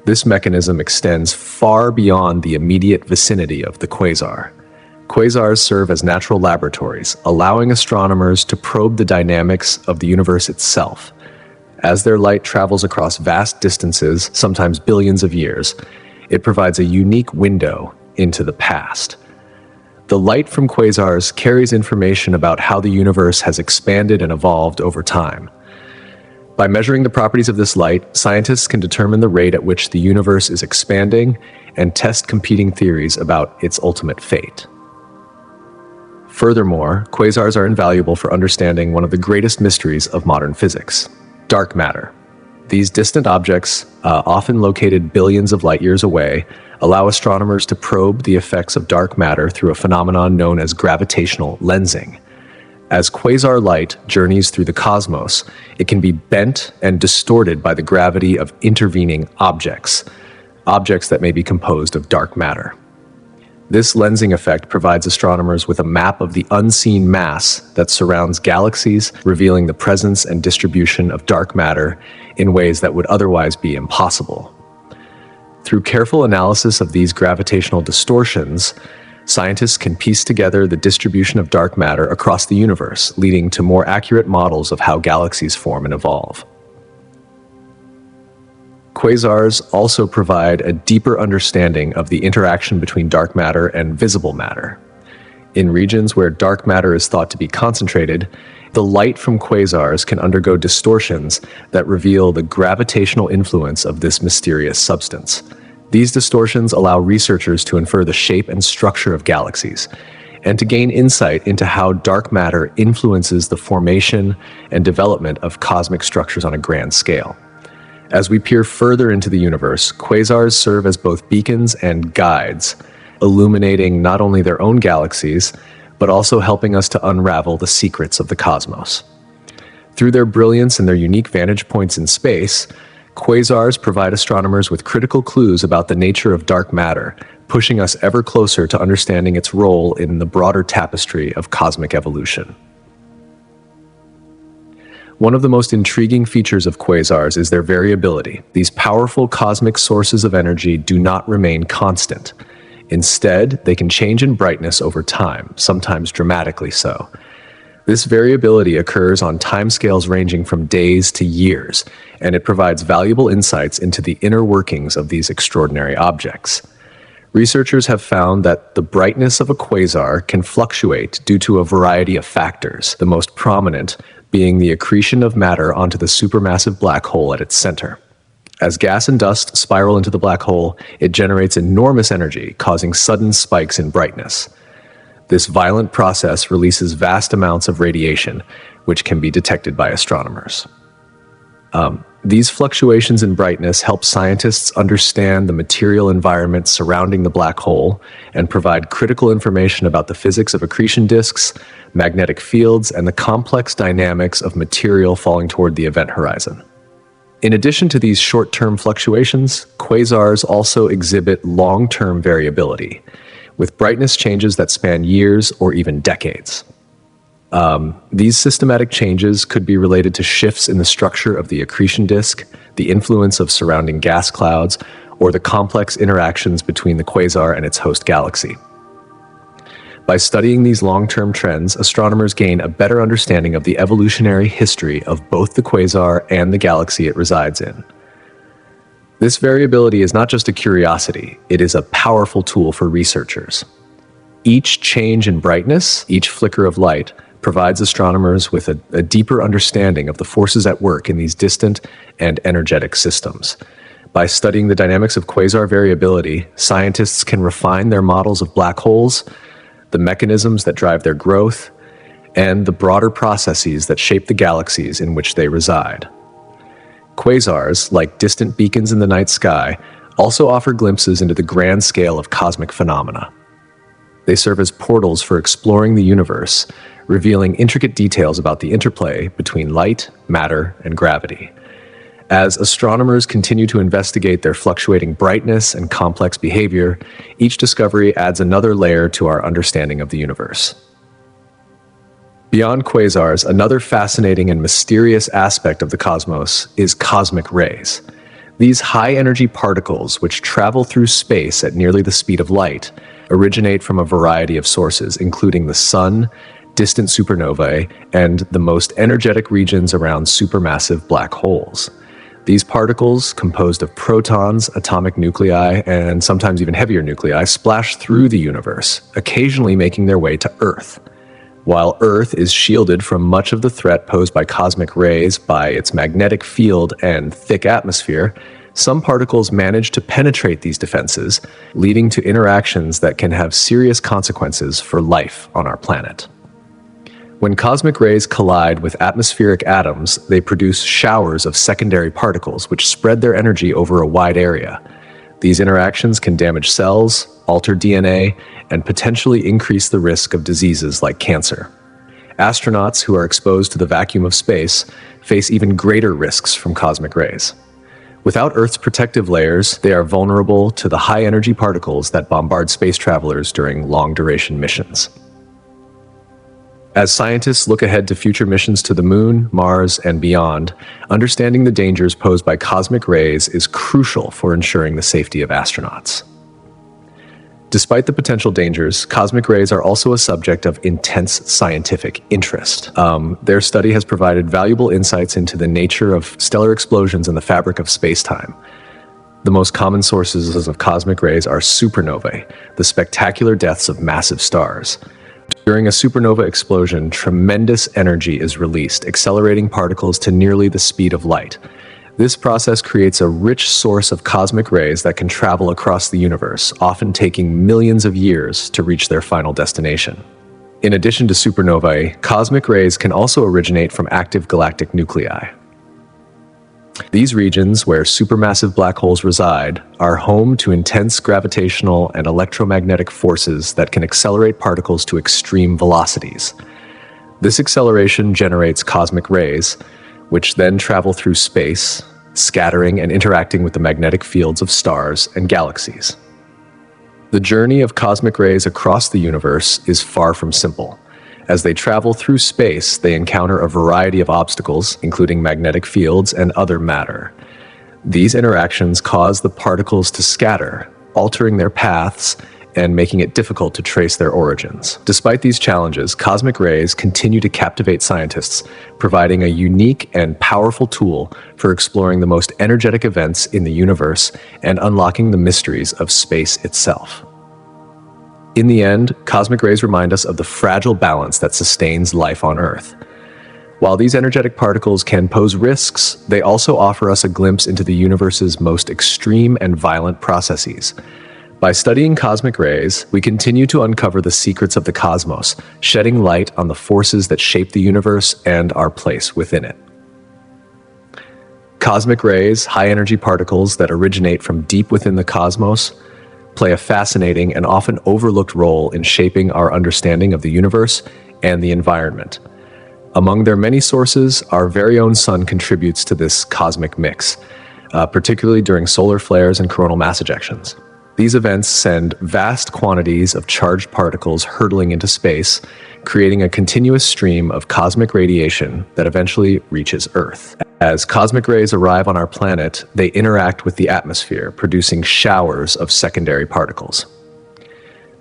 This mechanism extends far beyond the immediate vicinity of the quasar. Quasars serve as natural laboratories, allowing astronomers to probe the dynamics of the universe itself. As their light travels across vast distances, sometimes billions of years, it provides a unique window into the past. The light from quasars carries information about how the universe has expanded and evolved over time. By measuring the properties of this light, scientists can determine the rate at which the universe is expanding and test competing theories about its ultimate fate. Furthermore, quasars are invaluable for understanding one of the greatest mysteries of modern physics: dark matter. These distant objects, often located billions of light years away, allow astronomers to probe the effects of dark matter through a phenomenon known as gravitational lensing. As quasar light journeys through the cosmos, it can be bent and distorted by the gravity of intervening objects that may be composed of dark matter. This lensing effect provides astronomers with a map of the unseen mass that surrounds galaxies, revealing the presence and distribution of dark matter in ways that would otherwise be impossible. Through careful analysis of these gravitational distortions, scientists can piece together the distribution of dark matter across the universe, leading to more accurate models of how galaxies form and evolve. Quasars also provide a deeper understanding of the interaction between dark matter and visible matter. In regions where dark matter is thought to be concentrated, the light from quasars can undergo distortions that reveal the gravitational influence of this mysterious substance. These distortions allow researchers to infer the shape and structure of galaxies, and to gain insight into how dark matter influences the formation and development of cosmic structures on a grand scale. As we peer further into the universe, quasars serve as both beacons and guides, illuminating not only their own galaxies, but also helping us to unravel the secrets of the cosmos. Through their brilliance and their unique vantage points in space, Quasars provide astronomers with critical clues about the nature of dark matter, pushing us ever closer to understanding its role in the broader tapestry of cosmic evolution. One of the most intriguing features of quasars is their variability. These powerful cosmic sources of energy do not remain constant. Instead, they can change in brightness over time, sometimes dramatically so. This variability occurs on timescales ranging from days to years, and it provides valuable insights into the inner workings of these extraordinary objects. Researchers have found that the brightness of a quasar can fluctuate due to a variety of factors, the most prominent being the accretion of matter onto the supermassive black hole at its center. As gas and dust spiral into the black hole, it generates enormous energy, causing sudden spikes in brightness. This violent process releases vast amounts of radiation, which can be detected by astronomers. These fluctuations in brightness help scientists understand the material environment surrounding the black hole and provide critical information about the physics of accretion disks, magnetic fields, and the complex dynamics of material falling toward the event horizon. In addition to these short-term fluctuations, quasars also exhibit long-term variability, with brightness changes that span years or even decades. These systematic changes could be related to shifts in the structure of the accretion disk, the influence of surrounding gas clouds, or the complex interactions between the quasar and its host galaxy. By studying these long-term trends, astronomers gain a better understanding of the evolutionary history of both the quasar and the galaxy it resides in. This variability is not just a curiosity, it is a powerful tool for researchers. Each change in brightness, each flicker of light, provides astronomers with a deeper understanding of the forces at work in these distant and energetic systems. By studying the dynamics of quasar variability, scientists can refine their models of black holes, the mechanisms that drive their growth, and the broader processes that shape the galaxies in which they reside. Quasars, like distant beacons in the night sky, also offer glimpses into the grand scale of cosmic phenomena. They serve as portals for exploring the universe, revealing intricate details about the interplay between light, matter, and gravity. As astronomers continue to investigate their fluctuating brightness and complex behavior, each discovery adds another layer to our understanding of the universe. Beyond quasars, another fascinating and mysterious aspect of the cosmos is cosmic rays. These high-energy particles, which travel through space at nearly the speed of light, originate from a variety of sources, including the sun, distant supernovae, and the most energetic regions around supermassive black holes. These particles, composed of protons, atomic nuclei, and sometimes even heavier nuclei, splash through the universe, occasionally making their way to Earth. While Earth is shielded from much of the threat posed by cosmic rays by its magnetic field and thick atmosphere, some particles manage to penetrate these defenses, leading to interactions that can have serious consequences for life on our planet. When cosmic rays collide with atmospheric atoms, they produce showers of secondary particles which spread their energy over a wide area. These interactions can damage cells, alter DNA, and potentially increase the risk of diseases like cancer. Astronauts who are exposed to the vacuum of space face even greater risks from cosmic rays. Without Earth's protective layers, they are vulnerable to the high-energy particles that bombard space travelers during long-duration missions. As scientists look ahead to future missions to the Moon, Mars, and beyond, understanding the dangers posed by cosmic rays is crucial for ensuring the safety of astronauts. Despite the potential dangers, cosmic rays are also a subject of intense scientific interest. Their study has provided valuable insights into the nature of stellar explosions in the fabric of spacetime. The most common sources of cosmic rays are supernovae, the spectacular deaths of massive stars. During a supernova explosion, tremendous energy is released, accelerating particles to nearly the speed of light. This process creates a rich source of cosmic rays that can travel across the universe, often taking millions of years to reach their final destination. In addition to supernovae, cosmic rays can also originate from active galactic nuclei. These regions, where supermassive black holes reside, are home to intense gravitational and electromagnetic forces that can accelerate particles to extreme velocities. This acceleration generates cosmic rays, which then travel through space, scattering and interacting with the magnetic fields of stars and galaxies. The journey of cosmic rays across the universe is far from simple. As they travel through space, they encounter a variety of obstacles, including magnetic fields and other matter. These interactions cause the particles to scatter, altering their paths and making it difficult to trace their origins. Despite these challenges, cosmic rays continue to captivate scientists, providing a unique and powerful tool for exploring the most energetic events in the universe and unlocking the mysteries of space itself. In the end, cosmic rays remind us of the fragile balance that sustains life on Earth. While these energetic particles can pose risks, they also offer us a glimpse into the universe's most extreme and violent processes. By studying cosmic rays, we continue to uncover the secrets of the cosmos, shedding light on the forces that shape the universe and our place within it. Cosmic rays, high-energy particles that originate from deep within the cosmos, play a fascinating and often overlooked role in shaping our understanding of the universe and the environment. Among their many sources, our very own sun contributes to this cosmic mix, particularly during solar flares and coronal mass ejections. These events send vast quantities of charged particles hurtling into space, creating a continuous stream of cosmic radiation that eventually reaches Earth. As cosmic rays arrive on our planet, they interact with the atmosphere, producing showers of secondary particles.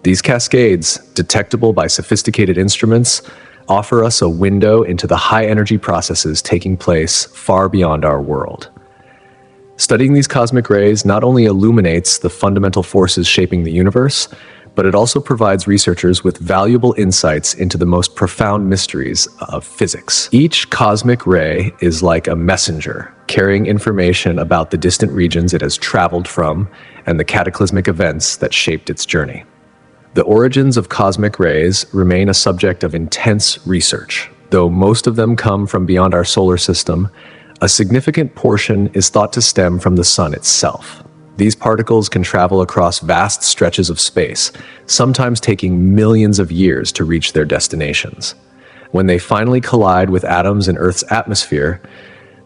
These cascades, detectable by sophisticated instruments, offer us a window into the high-energy processes taking place far beyond our world. Studying these cosmic rays not only illuminates the fundamental forces shaping the universe, but it also provides researchers with valuable insights into the most profound mysteries of physics. Each cosmic ray is like a messenger, carrying information about the distant regions it has traveled from and the cataclysmic events that shaped its journey. The origins of cosmic rays remain a subject of intense research. Though most of them come from beyond our solar system, a significant portion is thought to stem from the sun itself. These particles can travel across vast stretches of space, sometimes taking millions of years to reach their destinations. When they finally collide with atoms in Earth's atmosphere,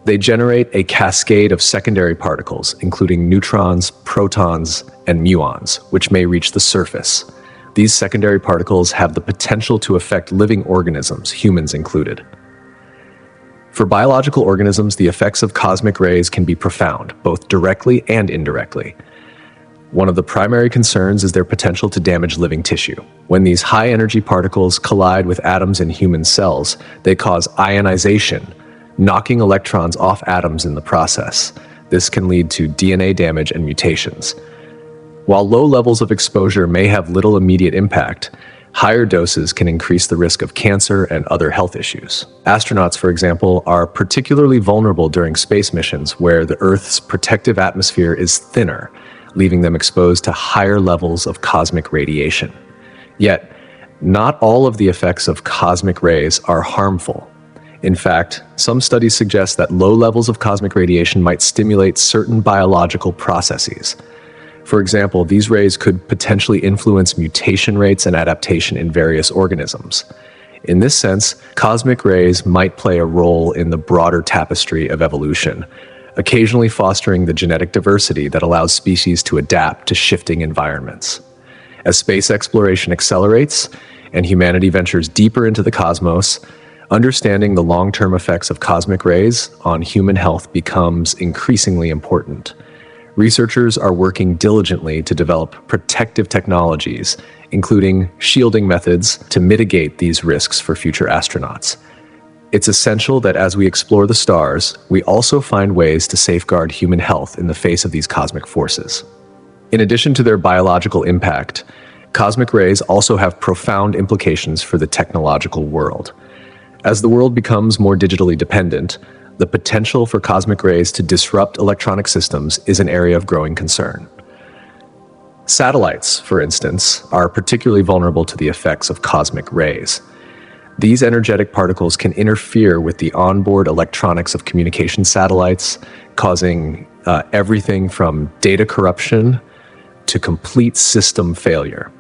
they generate a cascade of secondary particles, including neutrons, protons, and muons, which may reach the surface. These secondary particles have the potential to affect living organisms, humans included. For biological organisms, the effects of cosmic rays can be profound, both directly and indirectly. One of the primary concerns is their potential to damage living tissue. When these high-energy particles collide with atoms in human cells, they cause ionization, knocking electrons off atoms in the process. This can lead to DNA damage and mutations. While low levels of exposure may have little immediate impact, higher doses can increase the risk of cancer and other health issues. Astronauts, for example, are particularly vulnerable during space missions where the Earth's protective atmosphere is thinner, leaving them exposed to higher levels of cosmic radiation. Yet, not all of the effects of cosmic rays are harmful. In fact, some studies suggest that low levels of cosmic radiation might stimulate certain biological processes. For example, these rays could potentially influence mutation rates and adaptation in various organisms. In this sense, cosmic rays might play a role in the broader tapestry of evolution, occasionally fostering the genetic diversity that allows species to adapt to shifting environments. As space exploration accelerates and humanity ventures deeper into the cosmos, understanding the long-term effects of cosmic rays on human health becomes increasingly important. Researchers are working diligently to develop protective technologies, including shielding methods to mitigate these risks for future astronauts. It's essential that as we explore the stars, we also find ways to safeguard human health in the face of these cosmic forces. In addition to their biological impact, cosmic rays also have profound implications for the technological world. As the world becomes more digitally dependent, the potential for cosmic rays to disrupt electronic systems is an area of growing concern. Satellites, for instance, are particularly vulnerable to the effects of cosmic rays. These energetic particles can interfere with the onboard electronics of communication satellites, causing everything from data corruption to complete system failure.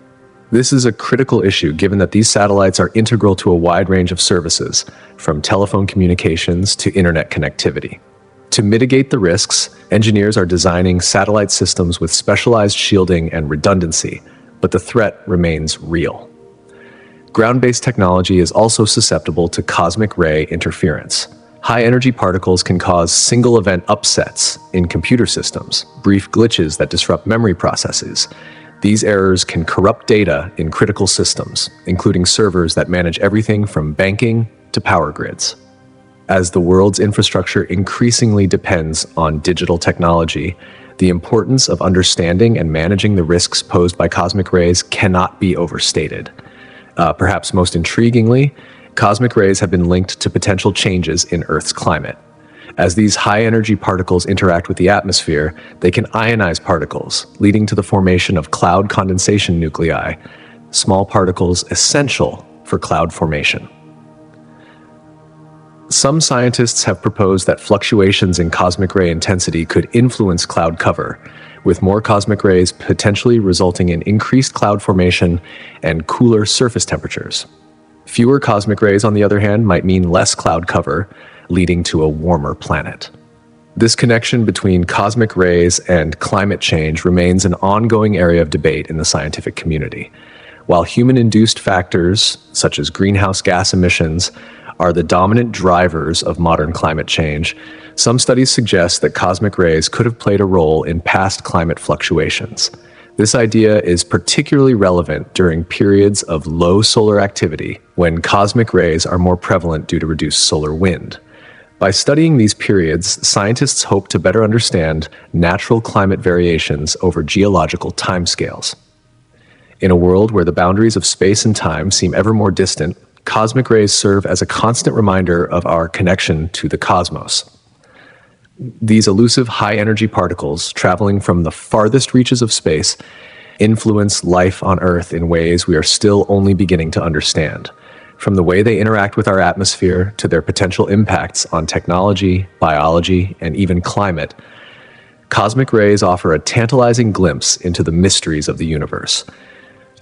This is a critical issue given that these satellites are integral to a wide range of services, from telephone communications to internet connectivity. To mitigate the risks, engineers are designing satellite systems with specialized shielding and redundancy, but the threat remains real. Ground-based technology is also susceptible to cosmic ray interference. High-energy particles can cause single-event upsets in computer systems, brief glitches that disrupt memory processes. These errors can corrupt data in critical systems, including servers that manage everything from banking to power grids. As the world's infrastructure increasingly depends on digital technology, the importance of understanding and managing the risks posed by cosmic rays cannot be overstated. Perhaps most intriguingly, cosmic rays have been linked to potential changes in Earth's climate. As these high-energy particles interact with the atmosphere, they can ionize particles, leading to the formation of cloud condensation nuclei, small particles essential for cloud formation. Some scientists have proposed that fluctuations in cosmic ray intensity could influence cloud cover, with more cosmic rays potentially resulting in increased cloud formation and cooler surface temperatures. Fewer cosmic rays, on the other hand, might mean less cloud cover, leading to a warmer planet. This connection between cosmic rays and climate change remains an ongoing area of debate in the scientific community. While human-induced factors, such as greenhouse gas emissions, are the dominant drivers of modern climate change, some studies suggest that cosmic rays could have played a role in past climate fluctuations. This idea is particularly relevant during periods of low solar activity, when cosmic rays are more prevalent due to reduced solar wind. By studying these periods, scientists hope to better understand natural climate variations over geological timescales. In a world where the boundaries of space and time seem ever more distant, cosmic rays serve as a constant reminder of our connection to the cosmos. These elusive high-energy particles, traveling from the farthest reaches of space, influence life on Earth in ways we are still only beginning to understand. From the way they interact with our atmosphere to their potential impacts on technology, biology, and even climate, cosmic rays offer a tantalizing glimpse into the mysteries of the universe.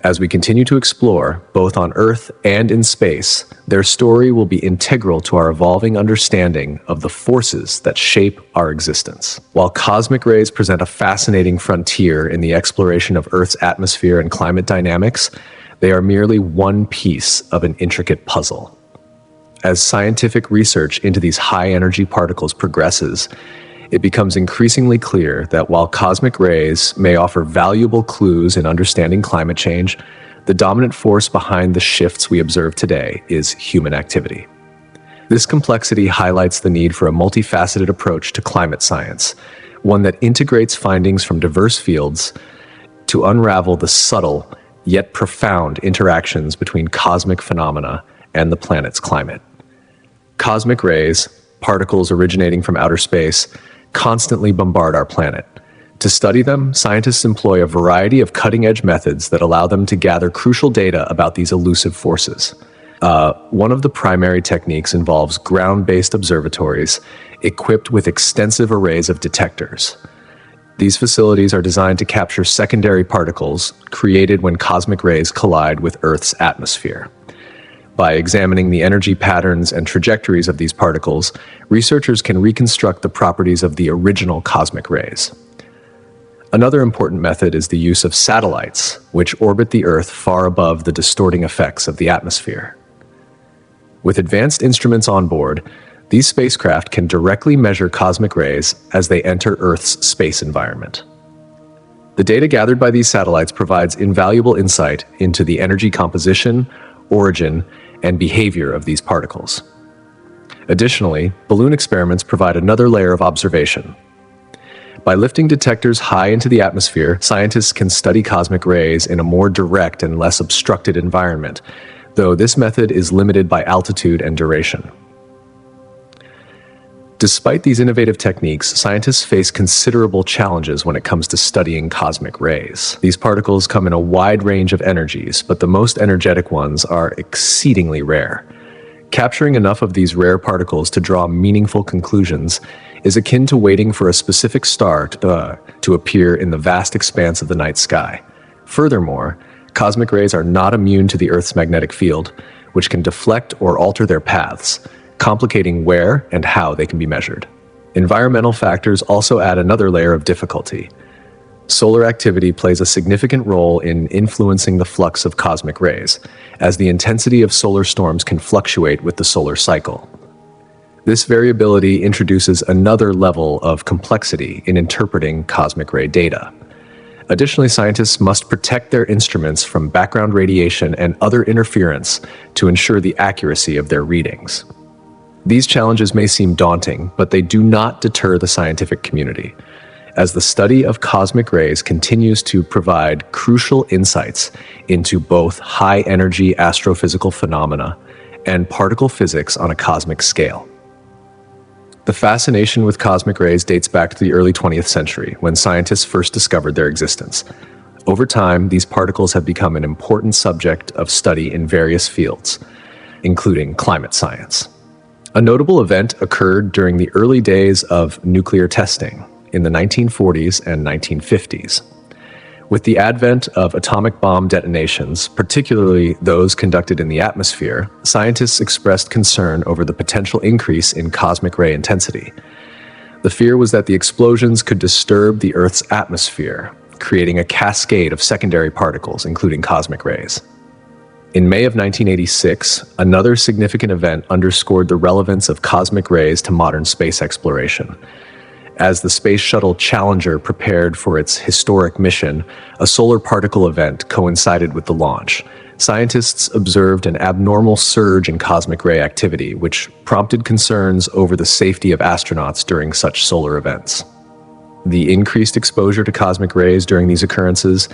As we continue to explore, both on Earth and in space, their story will be integral to our evolving understanding of the forces that shape our existence. While cosmic rays present a fascinating frontier in the exploration of Earth's atmosphere and climate dynamics, they are merely one piece of an intricate puzzle. As scientific research into these high-energy particles progresses, it becomes increasingly clear that while cosmic rays may offer valuable clues in understanding climate change, the dominant force behind the shifts we observe today is human activity. This complexity highlights the need for a multifaceted approach to climate science, one that integrates findings from diverse fields to unravel the subtle yet profound interactions between cosmic phenomena and the planet's climate. Cosmic rays, particles originating from outer space, constantly bombard our planet. To study them, scientists employ a variety of cutting-edge methods that allow them to gather crucial data about these elusive forces. One of the primary techniques involves ground-based observatories equipped with extensive arrays of detectors. These facilities are designed to capture secondary particles created when cosmic rays collide with Earth's atmosphere. By examining the energy patterns and trajectories of these particles, researchers can reconstruct the properties of the original cosmic rays. Another important method is the use of satellites, which orbit the Earth far above the distorting effects of the atmosphere. With advanced instruments on board, these spacecraft can directly measure cosmic rays as they enter Earth's space environment. The data gathered by these satellites provides invaluable insight into the energy composition, origin, and behavior of these particles. Additionally, balloon experiments provide another layer of observation. By lifting detectors high into the atmosphere, scientists can study cosmic rays in a more direct and less obstructed environment, though this method is limited by altitude and duration. Despite these innovative techniques, scientists face considerable challenges when it comes to studying cosmic rays. These particles come in a wide range of energies, but the most energetic ones are exceedingly rare. Capturing enough of these rare particles to draw meaningful conclusions is akin to waiting for a specific star to appear in the vast expanse of the night sky. Furthermore, cosmic rays are not immune to the Earth's magnetic field, which can deflect or alter their paths, complicating where and how they can be measured. Environmental factors also add another layer of difficulty. Solar activity plays a significant role in influencing the flux of cosmic rays, as the intensity of solar storms can fluctuate with the solar cycle. This variability introduces another level of complexity in interpreting cosmic ray data. Additionally, scientists must protect their instruments from background radiation and other interference to ensure the accuracy of their readings. These challenges may seem daunting, but they do not deter the scientific community, as the study of cosmic rays continues to provide crucial insights into both high-energy astrophysical phenomena and particle physics on a cosmic scale. The fascination with cosmic rays dates back to the early 20th century, when scientists first discovered their existence. Over time, these particles have become an important subject of study in various fields, including climate science. A notable event occurred during the early days of nuclear testing in the 1940s and 1950s. With the advent of atomic bomb detonations, particularly those conducted in the atmosphere, scientists expressed concern over the potential increase in cosmic ray intensity. The fear was that the explosions could disturb the Earth's atmosphere, creating a cascade of secondary particles, including cosmic rays. In May of 1986, another significant event underscored the relevance of cosmic rays to modern space exploration. As the Space Shuttle Challenger prepared for its historic mission, a solar particle event coincided with the launch. Scientists observed an abnormal surge in cosmic ray activity, which prompted concerns over the safety of astronauts during such solar events. The increased exposure to cosmic rays during these occurrences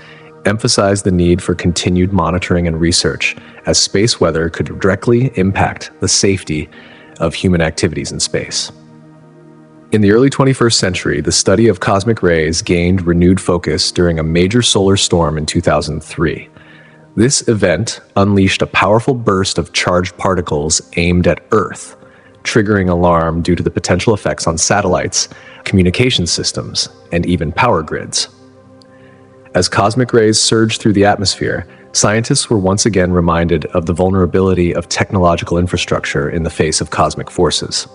emphasized the need for continued monitoring and research, as space weather could directly impact the safety of human activities in space. In the early 21st century, the study of cosmic rays gained renewed focus during a major solar storm in 2003. This event unleashed a powerful burst of charged particles aimed at Earth, triggering alarm due to the potential effects on satellites, communication systems, and even power grids. As cosmic rays surged through the atmosphere, scientists were once again reminded of the vulnerability of technological infrastructure in the face of cosmic forces.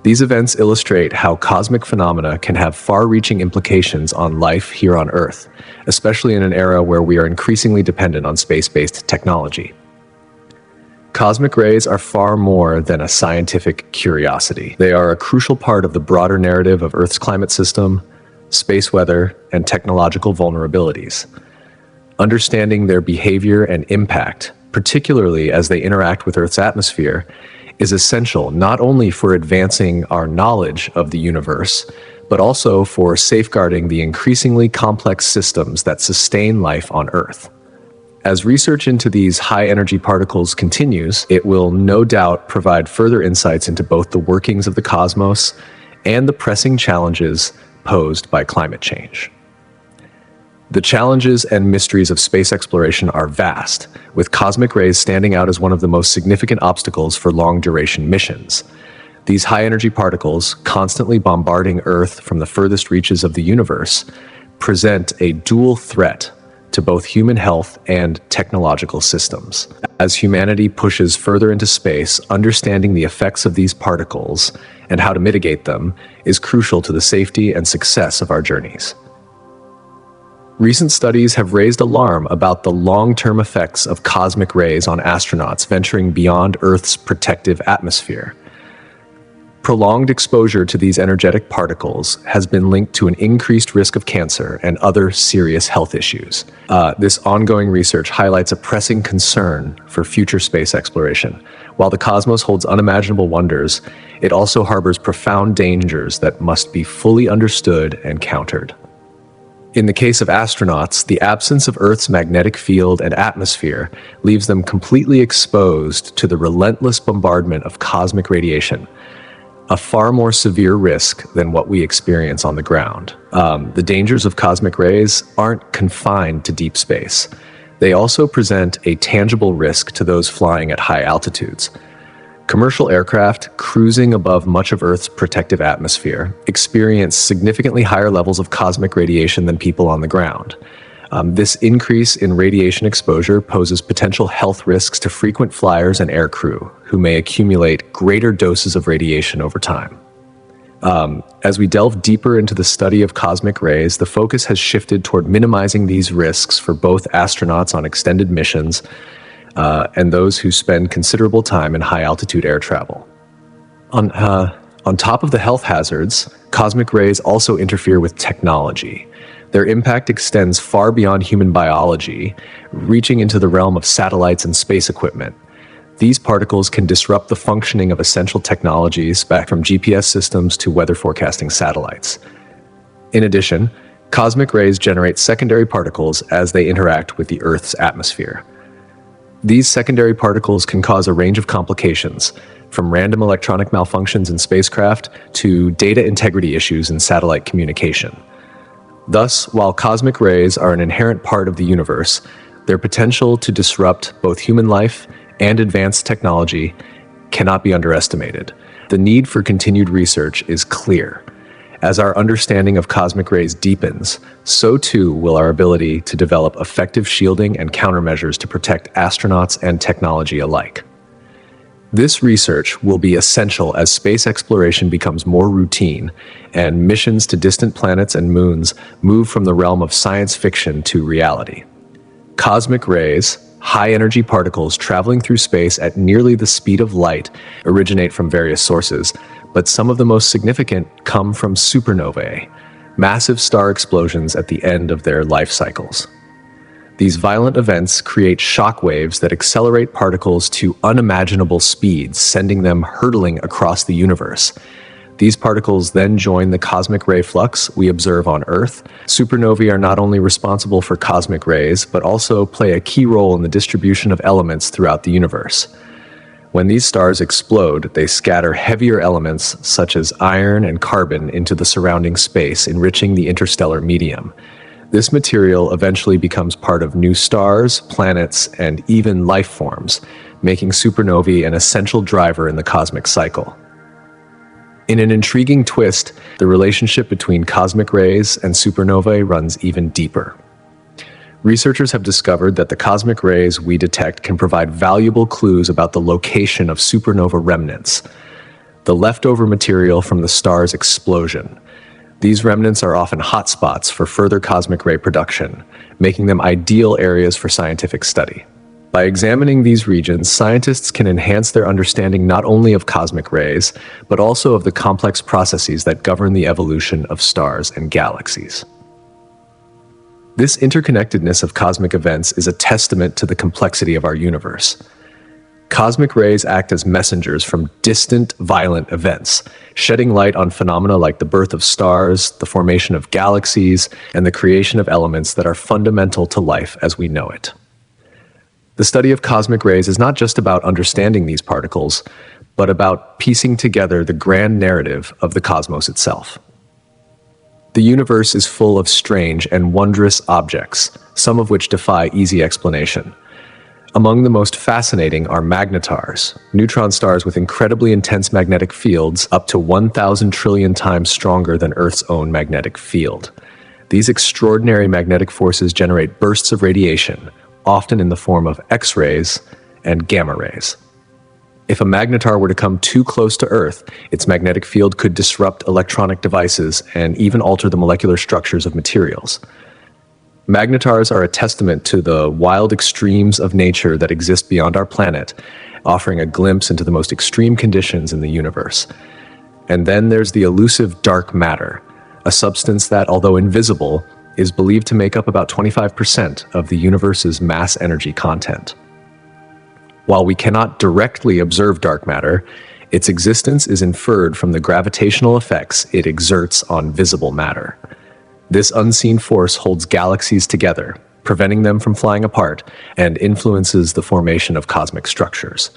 These events illustrate how cosmic phenomena can have far-reaching implications on life here on Earth, especially in an era where we are increasingly dependent on space-based technology. Cosmic rays are far more than a scientific curiosity. They are a crucial part of the broader narrative of Earth's climate system, space weather, and technological vulnerabilities. Understanding their behavior and impact, particularly as they interact with Earth's atmosphere, is essential not only for advancing our knowledge of the universe, but also for safeguarding the increasingly complex systems that sustain life on Earth. As research into these high-energy particles continues, it will no doubt provide further insights into both the workings of the cosmos and the pressing challenges posed by climate change. The challenges and mysteries of space exploration are vast, with cosmic rays standing out as one of the most significant obstacles for long-duration missions. These high-energy particles, constantly bombarding Earth from the furthest reaches of the universe, present a dual threat to both human health and technological systems. As humanity pushes further into space, understanding the effects of these particles and how to mitigate them is crucial to the safety and success of our journeys. Recent studies have raised alarm about the long-term effects of cosmic rays on astronauts venturing beyond Earth's protective atmosphere. Prolonged exposure to these energetic particles has been linked to an increased risk of cancer and other serious health issues. This ongoing research highlights a pressing concern for future space exploration. While the cosmos holds unimaginable wonders, it also harbors profound dangers that must be fully understood and countered. In the case of astronauts, the absence of Earth's magnetic field and atmosphere leaves them completely exposed to the relentless bombardment of cosmic radiation, a far more severe risk than what we experience on the ground. The dangers of cosmic rays aren't confined to deep space. They also present a tangible risk to those flying at high altitudes. Commercial aircraft cruising above much of Earth's protective atmosphere experience significantly higher levels of cosmic radiation than people on the ground. This increase in radiation exposure poses potential health risks to frequent flyers and aircrew, who may accumulate greater doses of radiation over time. As we delve deeper into the study of cosmic rays, the focus has shifted toward minimizing these risks for both astronauts on extended missions and those who spend considerable time in high-altitude air travel. On top of the health hazards, cosmic rays also interfere with technology. Their impact extends far beyond human biology, reaching into the realm of satellites and space equipment. These particles can disrupt the functioning of essential technologies, back from GPS systems to weather forecasting satellites. In addition, cosmic rays generate secondary particles as they interact with the Earth's atmosphere. These secondary particles can cause a range of complications, from random electronic malfunctions in spacecraft to data integrity issues in satellite communication. Thus, while cosmic rays are an inherent part of the universe, their potential to disrupt both human life and advanced technology cannot be underestimated. The need for continued research is clear. As our understanding of cosmic rays deepens, so too will our ability to develop effective shielding and countermeasures to protect astronauts and technology alike. This research will be essential as space exploration becomes more routine and missions to distant planets and moons move from the realm of science fiction to reality. Cosmic rays, high-energy particles traveling through space at nearly the speed of light, originate from various sources, but some of the most significant come from supernovae, massive star explosions at the end of their life cycles. These violent events create shock waves that accelerate particles to unimaginable speeds, sending them hurtling across the universe. These particles then join the cosmic ray flux we observe on Earth. Supernovae are not only responsible for cosmic rays, but also play a key role in the distribution of elements throughout the universe. When these stars explode, they scatter heavier elements such as iron and carbon into the surrounding space, enriching the interstellar medium. This material eventually becomes part of new stars, planets, and even life forms, making supernovae an essential driver in the cosmic cycle. In an intriguing twist, the relationship between cosmic rays and supernovae runs even deeper. Researchers have discovered that the cosmic rays we detect can provide valuable clues about the location of supernova remnants, the leftover material from the star's explosion. These remnants are often hotspots for further cosmic ray production, making them ideal areas for scientific study. By examining these regions, scientists can enhance their understanding not only of cosmic rays, but also of the complex processes that govern the evolution of stars and galaxies. This interconnectedness of cosmic events is a testament to the complexity of our universe. Cosmic rays act as messengers from distant, violent events, shedding light on phenomena like the birth of stars, the formation of galaxies, and the creation of elements that are fundamental to life as we know it. The study of cosmic rays is not just about understanding these particles, but about piecing together the grand narrative of the cosmos itself. The universe is full of strange and wondrous objects, some of which defy easy explanation. Among the most fascinating are magnetars, neutron stars with incredibly intense magnetic fields up to 1,000 trillion times stronger than Earth's own magnetic field. These extraordinary magnetic forces generate bursts of radiation, often in the form of X-rays and gamma rays. If a magnetar were to come too close to Earth, its magnetic field could disrupt electronic devices and even alter the molecular structures of materials. Magnetars are a testament to the wild extremes of nature that exist beyond our planet, offering a glimpse into the most extreme conditions in the universe. And then there's the elusive dark matter, a substance that, although invisible, is believed to make up about 25% of the universe's mass energy content. While we cannot directly observe dark matter, its existence is inferred from the gravitational effects it exerts on visible matter. This unseen force holds galaxies together, preventing them from flying apart, and influences the formation of cosmic structures.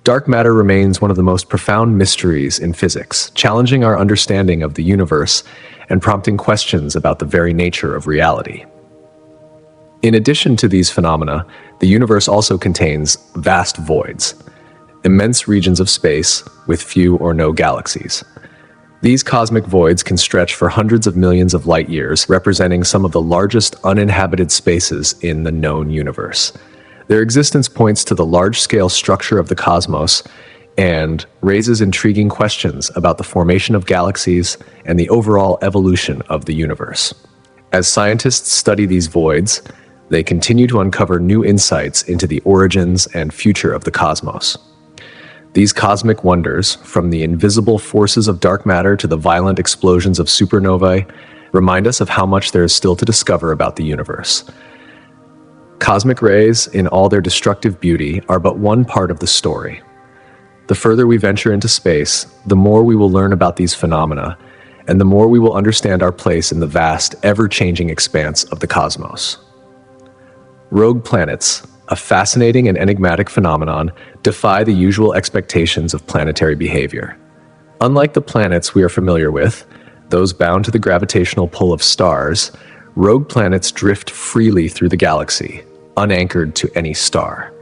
Dark matter remains one of the most profound mysteries in physics, challenging our understanding of the universe and prompting questions about the very nature of reality. In addition to these phenomena, the universe also contains vast voids, immense regions of space with few or no galaxies. These cosmic voids can stretch for hundreds of millions of light years, representing some of the largest uninhabited spaces in the known universe. Their existence points to the large-scale structure of the cosmos, and raises intriguing questions about the formation of galaxies and the overall evolution of the universe. As scientists study these voids, they continue to uncover new insights into the origins and future of the cosmos. These cosmic wonders, from the invisible forces of dark matter to the violent explosions of supernovae, remind us of how much there is still to discover about the universe. Cosmic rays, in all their destructive beauty, are but one part of the story. The further we venture into space, the more we will learn about these phenomena, and the more we will understand our place in the vast, ever-changing expanse of the cosmos. Rogue planets, a fascinating and enigmatic phenomenon, defy the usual expectations of planetary behavior. Unlike the planets we are familiar with, those bound to the gravitational pull of stars, rogue planets drift freely through the galaxy, unanchored to any star.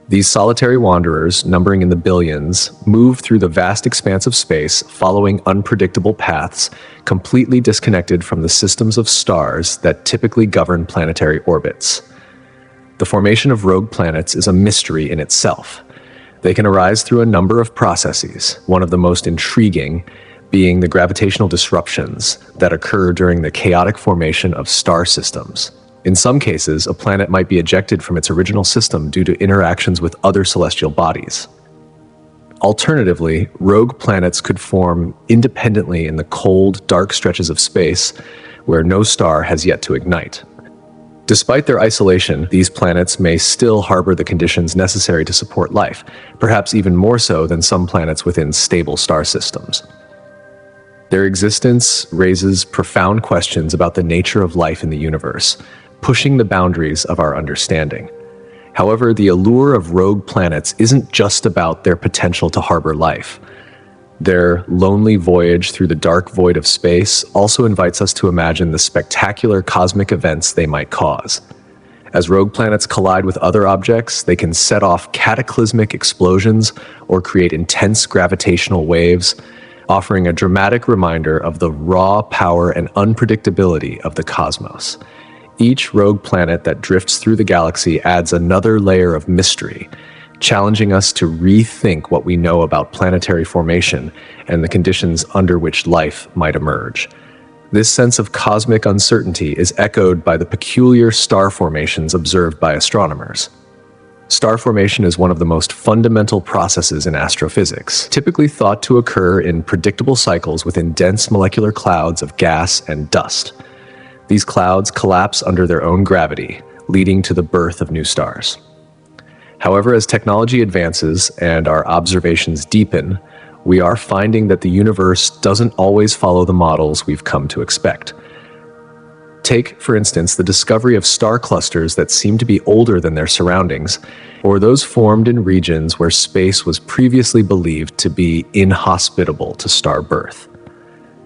These solitary wanderers, numbering in the billions, move through the vast expanse of space, following unpredictable paths, completely disconnected from the systems of stars that typically govern planetary orbits. The formation of rogue planets is a mystery in itself. They can arise through a number of processes, one of the most intriguing being the gravitational disruptions that occur during the chaotic formation of star systems. In some cases, a planet might be ejected from its original system due to interactions with other celestial bodies. Alternatively, rogue planets could form independently in the cold, dark stretches of space where no star has yet to ignite. Despite their isolation, these planets may still harbor the conditions necessary to support life, perhaps even more so than some planets within stable star systems. Their existence raises profound questions about the nature of life in the universe, pushing the boundaries of our understanding. However, the allure of rogue planets isn't just about their potential to harbor life. Their lonely voyage through the dark void of space also invites us to imagine the spectacular cosmic events they might cause. As rogue planets collide with other objects, they can set off cataclysmic explosions or create intense gravitational waves, offering a dramatic reminder of the raw power and unpredictability of the cosmos. Each rogue planet that drifts through the galaxy adds another layer of mystery, challenging us to rethink what we know about planetary formation and the conditions under which life might emerge. This sense of cosmic uncertainty is echoed by the peculiar star formations observed by astronomers. Star formation is one of the most fundamental processes in astrophysics, typically thought to occur in predictable cycles within dense molecular clouds of gas and dust. These clouds collapse under their own gravity, leading to the birth of new stars. However, as technology advances and our observations deepen, we are finding that the universe doesn't always follow the models we've come to expect. Take, for instance, the discovery of star clusters that seem to be older than their surroundings, or those formed in regions where space was previously believed to be inhospitable to star birth.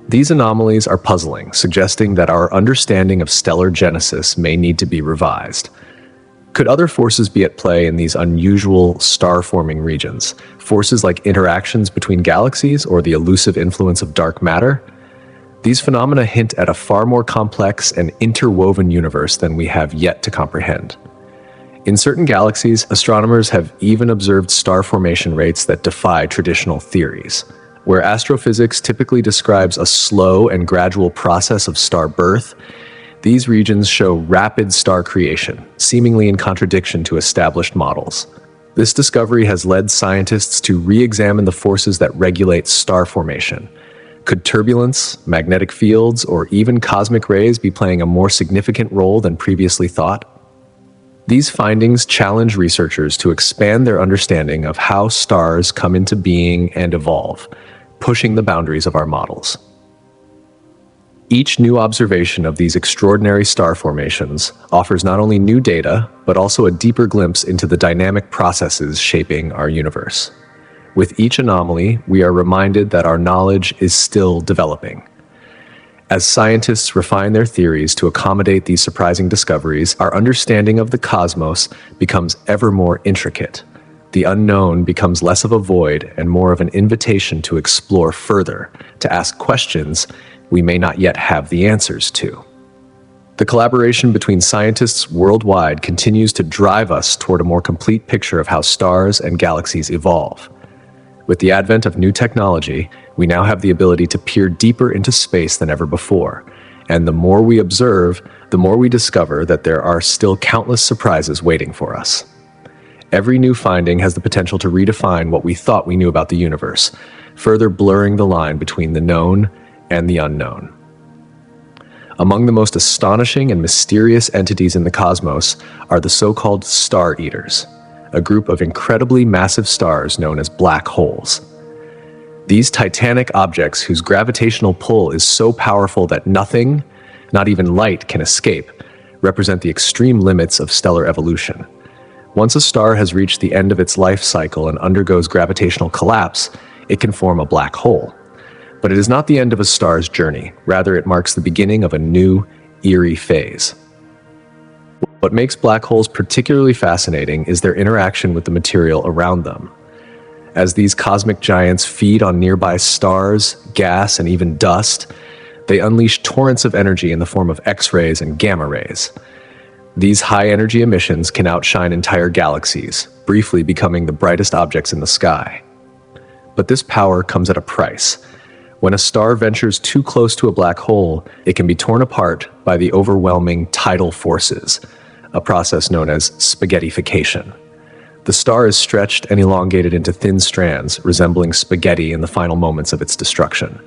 These anomalies are puzzling, suggesting that our understanding of stellar genesis may need to be revised. Could other forces be at play in these unusual star-forming regions? Forces like interactions between galaxies or the elusive influence of dark matter? These phenomena hint at a far more complex and interwoven universe than we have yet to comprehend. In certain galaxies, astronomers have even observed star formation rates that defy traditional theories. Where astrophysics typically describes a slow and gradual process of star birth, these regions show rapid star creation, seemingly in contradiction to established models. This discovery has led scientists to re-examine the forces that regulate star formation. Could turbulence, magnetic fields, or even cosmic rays be playing a more significant role than previously thought? These findings challenge researchers to expand their understanding of how stars come into being and evolve, pushing the boundaries of our models. Each new observation of these extraordinary star formations offers not only new data, but also a deeper glimpse into the dynamic processes shaping our universe. With each anomaly, we are reminded that our knowledge is still developing. As scientists refine their theories to accommodate these surprising discoveries, our understanding of the cosmos becomes ever more intricate. The unknown becomes less of a void and more of an invitation to explore further, to ask questions we may not yet have the answers to. The collaboration between scientists worldwide continues to drive us toward a more complete picture of how stars and galaxies evolve. With the advent of new technology, we now have the ability to peer deeper into space than ever before. And the more we observe, the more we discover that there are still countless surprises waiting for us. Every new finding has the potential to redefine what we thought we knew about the universe, further blurring the line between the known and the unknown. Among the most astonishing and mysterious entities in the cosmos are the so-called star eaters, a group of incredibly massive stars known as black holes. These titanic objects whose gravitational pull is so powerful that nothing, not even light, can escape, represent the extreme limits of stellar evolution. Once a star has reached the end of its life cycle and undergoes gravitational collapse, it can form a black hole. But it is not the end of a star's journey. Rather, it marks the beginning of a new, eerie phase. What makes black holes particularly fascinating is their interaction with the material around them. As these cosmic giants feed on nearby stars, gas, and even dust, they unleash torrents of energy in the form of X-rays and gamma rays. These high-energy emissions can outshine entire galaxies, briefly becoming the brightest objects in the sky. But this power comes at a price. When a star ventures too close to a black hole, it can be torn apart by the overwhelming tidal forces, a process known as spaghettification. The star is stretched and elongated into thin strands, resembling spaghetti in the final moments of its destruction.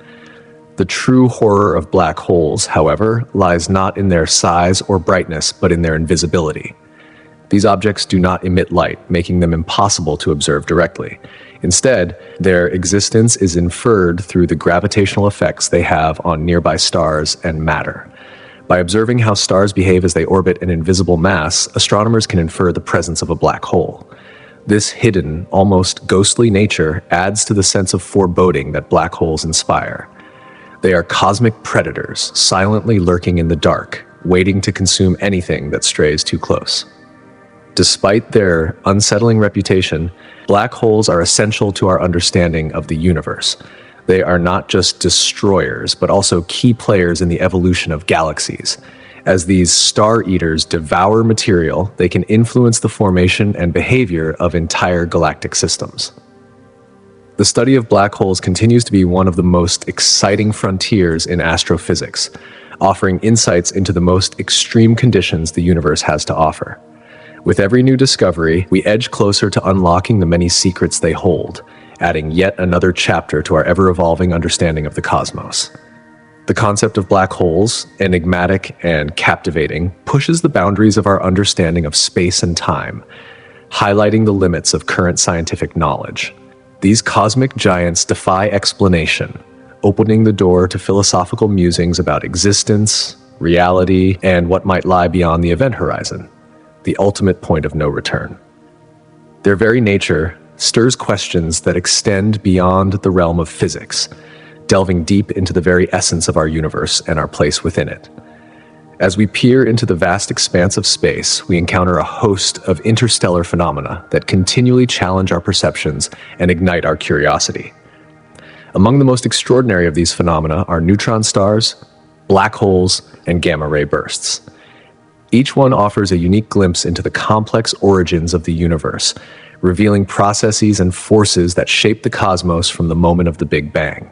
The true horror of black holes, however, lies not in their size or brightness, but in their invisibility. These objects do not emit light, making them impossible to observe directly. Instead, their existence is inferred through the gravitational effects they have on nearby stars and matter. By observing how stars behave as they orbit an invisible mass, astronomers can infer the presence of a black hole. This hidden, almost ghostly nature adds to the sense of foreboding that black holes inspire. They are cosmic predators, silently lurking in the dark, waiting to consume anything that strays too close. Despite their unsettling reputation, black holes are essential to our understanding of the universe. They are not just destroyers, but also key players in the evolution of galaxies. As these star eaters devour material, they can influence the formation and behavior of entire galactic systems. The study of black holes continues to be one of the most exciting frontiers in astrophysics, offering insights into the most extreme conditions the universe has to offer. With every new discovery, we edge closer to unlocking the many secrets they hold, adding yet another chapter to our ever-evolving understanding of the cosmos. The concept of black holes, enigmatic and captivating, pushes the boundaries of our understanding of space and time, highlighting the limits of current scientific knowledge. These cosmic giants defy explanation, opening the door to philosophical musings about existence, reality, and what might lie beyond the event horizon, the ultimate point of no return. Their very nature stirs questions that extend beyond the realm of physics, delving deep into the very essence of our universe and our place within it. As we peer into the vast expanse of space, we encounter a host of interstellar phenomena that continually challenge our perceptions and ignite our curiosity. Among the most extraordinary of these phenomena are neutron stars, black holes, and gamma-ray bursts. Each one offers a unique glimpse into the complex origins of the universe, revealing processes and forces that shape the cosmos from the moment of the Big Bang.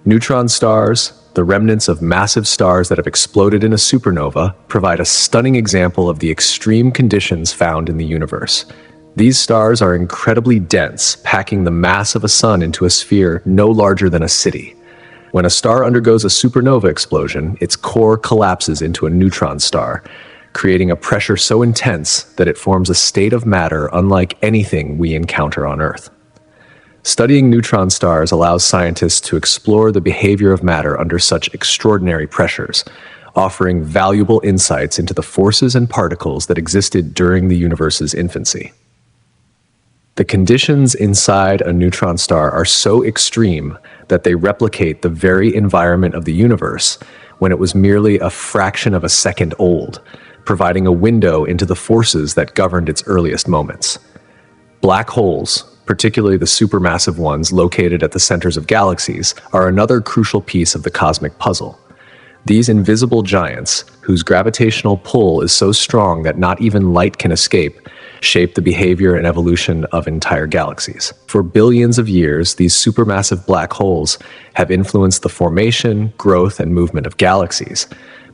Neutron stars, the remnants of massive stars that have exploded in a supernova, provide a stunning example of the extreme conditions found in the universe. These stars are incredibly dense, packing the mass of a sun into a sphere no larger than a city. When a star undergoes a supernova explosion, its core collapses into a neutron star, creating a pressure so intense that it forms a state of matter unlike anything we encounter on Earth. Studying neutron stars allows scientists to explore the behavior of matter under such extraordinary pressures, offering valuable insights into the forces and particles that existed during the universe's infancy. The conditions inside a neutron star are so extreme that they replicate the very environment of the universe when it was merely a fraction of a second old, providing a window into the forces that governed its earliest moments. Black holes, particularly the supermassive ones located at the centers of galaxies, are another crucial piece of the cosmic puzzle. These invisible giants, whose gravitational pull is so strong that not even light can escape, shape the behavior and evolution of entire galaxies. For billions of years, these supermassive black holes have influenced the formation, growth, and movement of galaxies.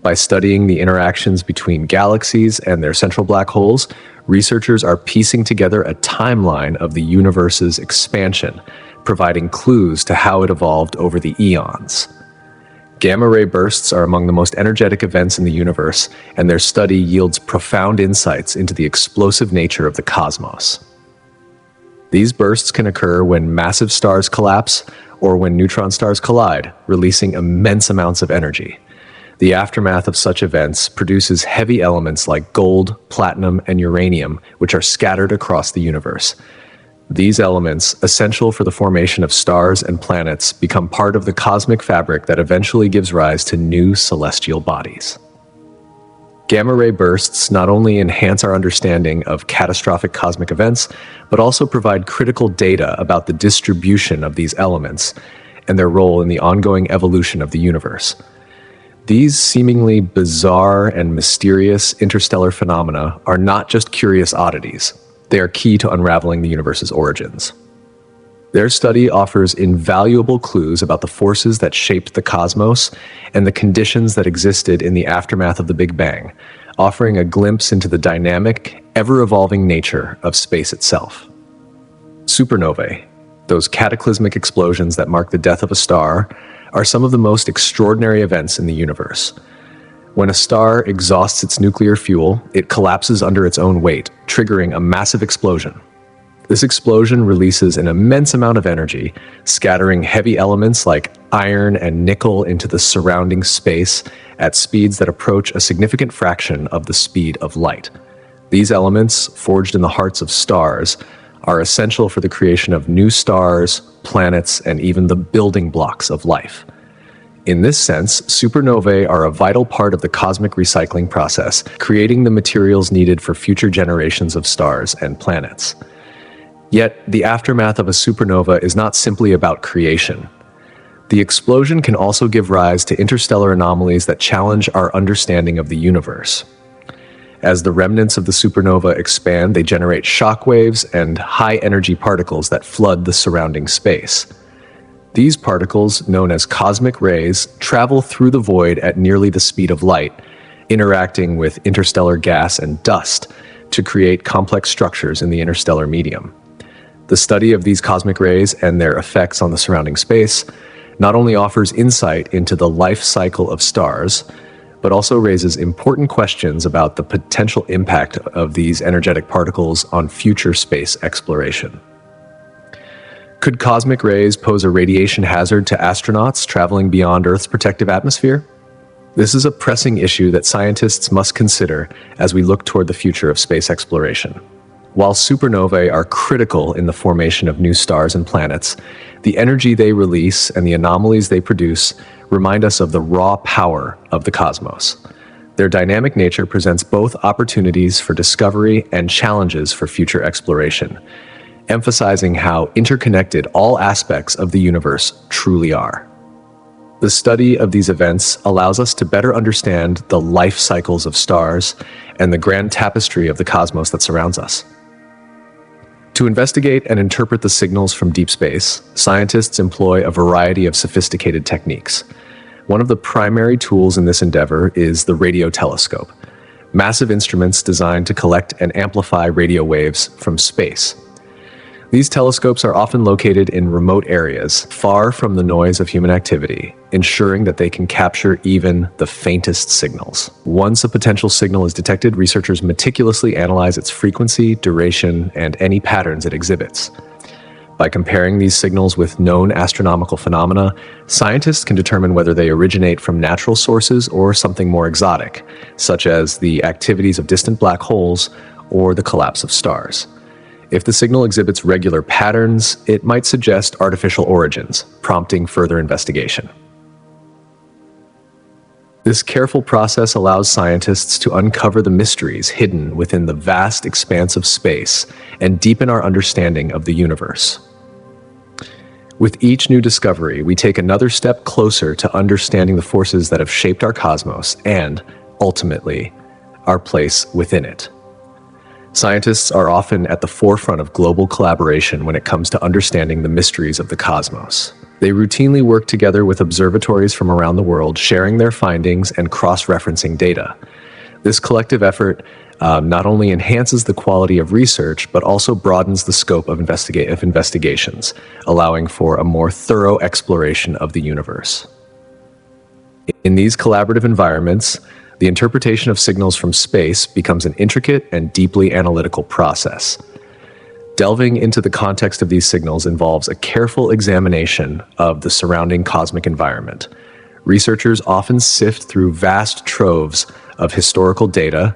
By studying the interactions between galaxies and their central black holes, researchers are piecing together a timeline of the universe's expansion, providing clues to how it evolved over the eons. Gamma-ray bursts are among the most energetic events in the universe, and their study yields profound insights into the explosive nature of the cosmos. These bursts can occur when massive stars collapse or when neutron stars collide, releasing immense amounts of energy. The aftermath of such events produces heavy elements like gold, platinum, and uranium, which are scattered across the universe. These elements, essential for the formation of stars and planets, become part of the cosmic fabric that eventually gives rise to new celestial bodies. Gamma-ray bursts not only enhance our understanding of catastrophic cosmic events, but also provide critical data about the distribution of these elements and their role in the ongoing evolution of the universe. These seemingly bizarre and mysterious interstellar phenomena are not just curious oddities. They are key to unraveling the universe's origins. Their study offers invaluable clues about the forces that shaped the cosmos and the conditions that existed in the aftermath of the Big Bang, offering a glimpse into the dynamic, ever-evolving nature of space itself. Supernovae, those cataclysmic explosions that mark the death of a star, are some of the most extraordinary events in the universe. When a star exhausts its nuclear fuel, it collapses under its own weight, triggering a massive explosion. This explosion releases an immense amount of energy, scattering heavy elements like iron and nickel into the surrounding space at speeds that approach a significant fraction of the speed of light. These elements, forged in the hearts of stars, are essential for the creation of new stars, planets, and even the building blocks of life. In this sense, supernovae are a vital part of the cosmic recycling process, creating the materials needed for future generations of stars and planets. Yet, the aftermath of a supernova is not simply about creation. The explosion can also give rise to interstellar anomalies that challenge our understanding of the universe. As the remnants of the supernova expand, they generate shockwaves and high-energy particles that flood the surrounding space. These particles, known as cosmic rays, travel through the void at nearly the speed of light, interacting with interstellar gas and dust to create complex structures in the interstellar medium. The study of these cosmic rays and their effects on the surrounding space not only offers insight into the life cycle of stars, but also raises important questions about the potential impact of these energetic particles on future space exploration. Could cosmic rays pose a radiation hazard to astronauts traveling beyond Earth's protective atmosphere? This is a pressing issue that scientists must consider as we look toward the future of space exploration. While supernovae are critical in the formation of new stars and planets, the energy they release and the anomalies they produce remind us of the raw power of the cosmos. Their dynamic nature presents both opportunities for discovery and challenges for future exploration, emphasizing how interconnected all aspects of the universe truly are. The study of these events allows us to better understand the life cycles of stars and the grand tapestry of the cosmos that surrounds us. To investigate and interpret the signals from deep space, scientists employ a variety of sophisticated techniques. One of the primary tools in this endeavor is the radio telescope, massive instruments designed to collect and amplify radio waves from space. These telescopes are often located in remote areas, far from the noise of human activity, ensuring that they can capture even the faintest signals. Once a potential signal is detected, researchers meticulously analyze its frequency, duration, and any patterns it exhibits. By comparing these signals with known astronomical phenomena, scientists can determine whether they originate from natural sources or something more exotic, such as the activities of distant black holes or the collapse of stars. If the signal exhibits regular patterns, it might suggest artificial origins, prompting further investigation. This careful process allows scientists to uncover the mysteries hidden within the vast expanse of space and deepen our understanding of the universe. With each new discovery, we take another step closer to understanding the forces that have shaped our cosmos and, ultimately, our place within it. Scientists are often at the forefront of global collaboration when it comes to understanding the mysteries of the cosmos. They routinely work together with observatories from around the world, sharing their findings and cross-referencing data. This collective effort not only enhances the quality of research, but also broadens the scope of investigations, allowing for a more thorough exploration of the universe. In these collaborative environments, the interpretation of signals from space becomes an intricate and deeply analytical process. Delving into the context of these signals involves a careful examination of the surrounding cosmic environment. Researchers often sift through vast troves of historical data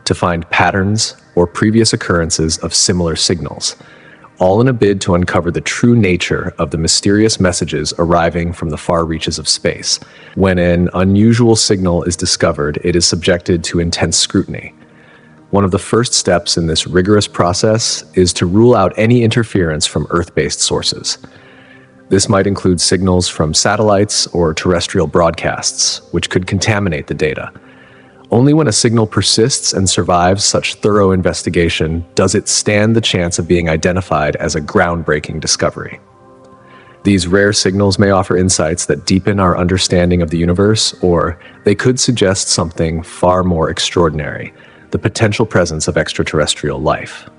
to find patterns or previous occurrences of similar signals, all in a bid to uncover the true nature of the mysterious messages arriving from the far reaches of space. When an unusual signal is discovered, it is subjected to intense scrutiny. One of the first steps in this rigorous process is to rule out any interference from Earth-based sources. This might include signals from satellites or terrestrial broadcasts, which could contaminate the data. Only when a signal persists and survives such thorough investigation does it stand the chance of being identified as a groundbreaking discovery. These rare signals may offer insights that deepen our understanding of the universe, or they could suggest something far more extraordinary: the potential presence of extraterrestrial life.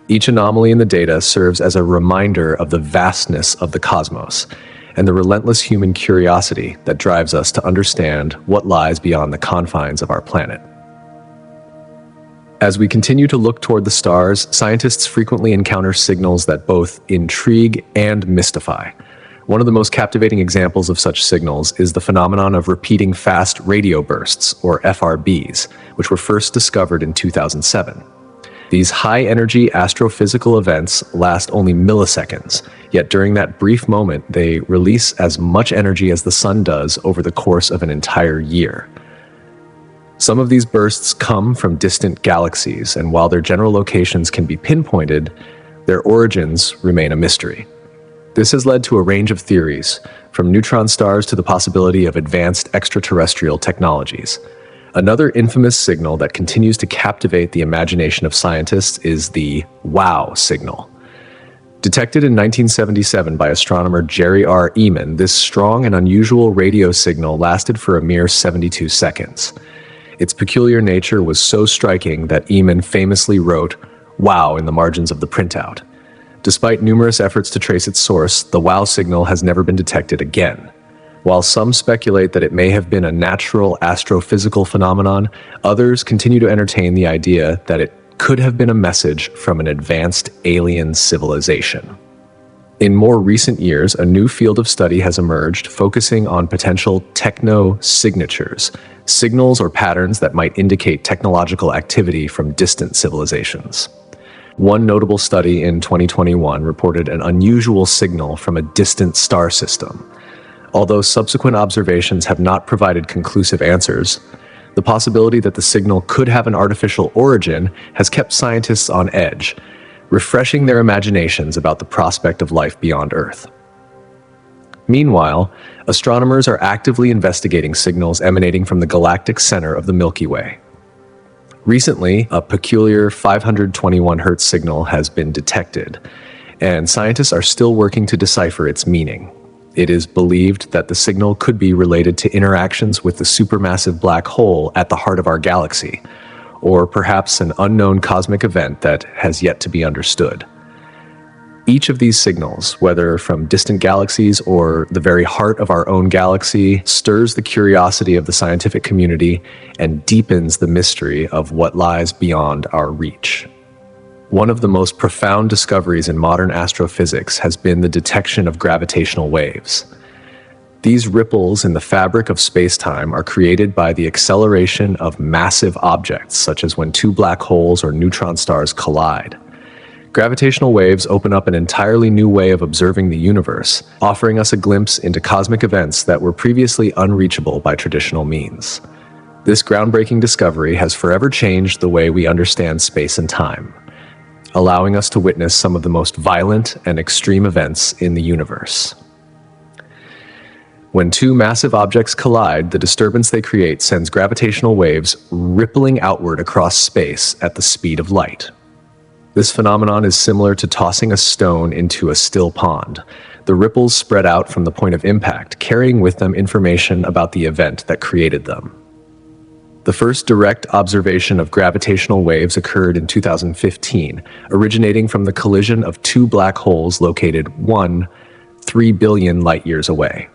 Each anomaly in the data serves as a reminder of the vastness of the cosmos and the relentless human curiosity that drives us to understand what lies beyond the confines of our planet. As we continue to look toward the stars, scientists frequently encounter signals that both intrigue and mystify. One of the most captivating examples of such signals is the phenomenon of repeating fast radio bursts, or FRBs, which were first discovered in 2007. These high-energy astrophysical events last only milliseconds, yet during that brief moment, they release as much energy as the sun does over the course of an entire year. Some of these bursts come from distant galaxies, and while their general locations can be pinpointed, their origins remain a mystery. This has led to a range of theories, from neutron stars to the possibility of advanced extraterrestrial technologies. Another infamous signal that continues to captivate the imagination of scientists is the WOW signal. Detected in 1977 by astronomer Jerry R. Ehman, this strong and unusual radio signal lasted for a mere 72 seconds. Its peculiar nature was so striking that Ehman famously wrote "WOW" in the margins of the printout. Despite numerous efforts to trace its source, the WOW signal has never been detected again. While some speculate that it may have been a natural astrophysical phenomenon, others continue to entertain the idea that it could have been a message from an advanced alien civilization. In more recent years, a new field of study has emerged focusing on potential techno-signatures, signals or patterns that might indicate technological activity from distant civilizations. One notable study in 2021 reported an unusual signal from a distant star system. Although subsequent observations have not provided conclusive answers, the possibility that the signal could have an artificial origin has kept scientists on edge, refreshing their imaginations about the prospect of life beyond Earth. Meanwhile, astronomers are actively investigating signals emanating from the galactic center of the Milky Way. Recently, a peculiar 521 Hz signal has been detected, and scientists are still working to decipher its meaning. It is believed that the signal could be related to interactions with the supermassive black hole at the heart of our galaxy, or perhaps an unknown cosmic event that has yet to be understood. Each of these signals, whether from distant galaxies or the very heart of our own galaxy, stirs the curiosity of the scientific community and deepens the mystery of what lies beyond our reach. One of the most profound discoveries in modern astrophysics has been the detection of gravitational waves. These ripples in the fabric of spacetime are created by the acceleration of massive objects, such as when two black holes or neutron stars collide. Gravitational waves open up an entirely new way of observing the universe, offering us a glimpse into cosmic events that were previously unreachable by traditional means. This groundbreaking discovery has forever changed the way we understand space and time, allowing us to witness some of the most violent and extreme events in the universe. When two massive objects collide, the disturbance they create sends gravitational waves rippling outward across space at the speed of light. This phenomenon is similar to tossing a stone into a still pond. The ripples spread out from the point of impact, carrying with them information about the event that created them. The first direct observation of gravitational waves occurred in 2015, originating from the collision of two black holes located 3 billion light-years away.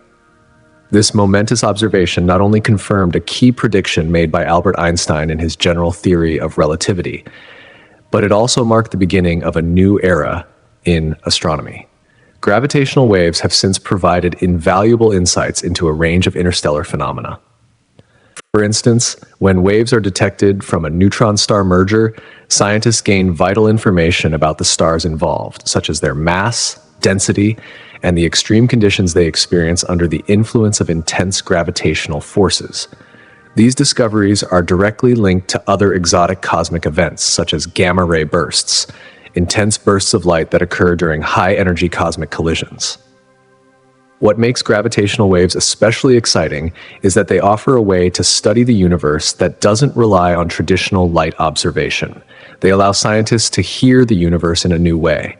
This momentous observation not only confirmed a key prediction made by Albert Einstein in his general theory of relativity, but it also marked the beginning of a new era in astronomy. Gravitational waves have since provided invaluable insights into a range of interstellar phenomena. For instance, when waves are detected from a neutron-star merger, scientists gain vital information about the stars involved, such as their mass, density, and the extreme conditions they experience under the influence of intense gravitational forces. These discoveries are directly linked to other exotic cosmic events, such as gamma-ray bursts, intense bursts of light that occur during high-energy cosmic collisions. What makes gravitational waves especially exciting is that they offer a way to study the universe that doesn't rely on traditional light observation. They allow scientists to hear the universe in a new way,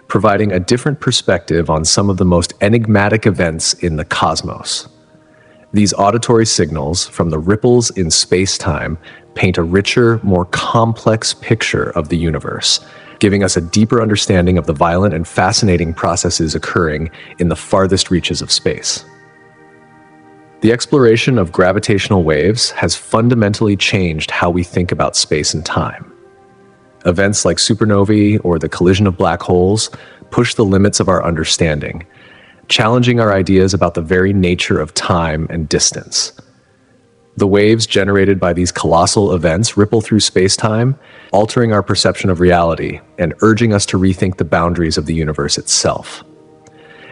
providing a different perspective on some of the most enigmatic events in the cosmos. These auditory signals from the ripples in space-time paint a richer, more complex picture of the universe, giving us a deeper understanding of the violent and fascinating processes occurring in the farthest reaches of space. The exploration of gravitational waves has fundamentally changed how we think about space and time. Events like supernovae or the collision of black holes push the limits of our understanding, challenging our ideas about the very nature of time and distance. The waves generated by these colossal events ripple through space-time, altering our perception of reality and urging us to rethink the boundaries of the universe itself.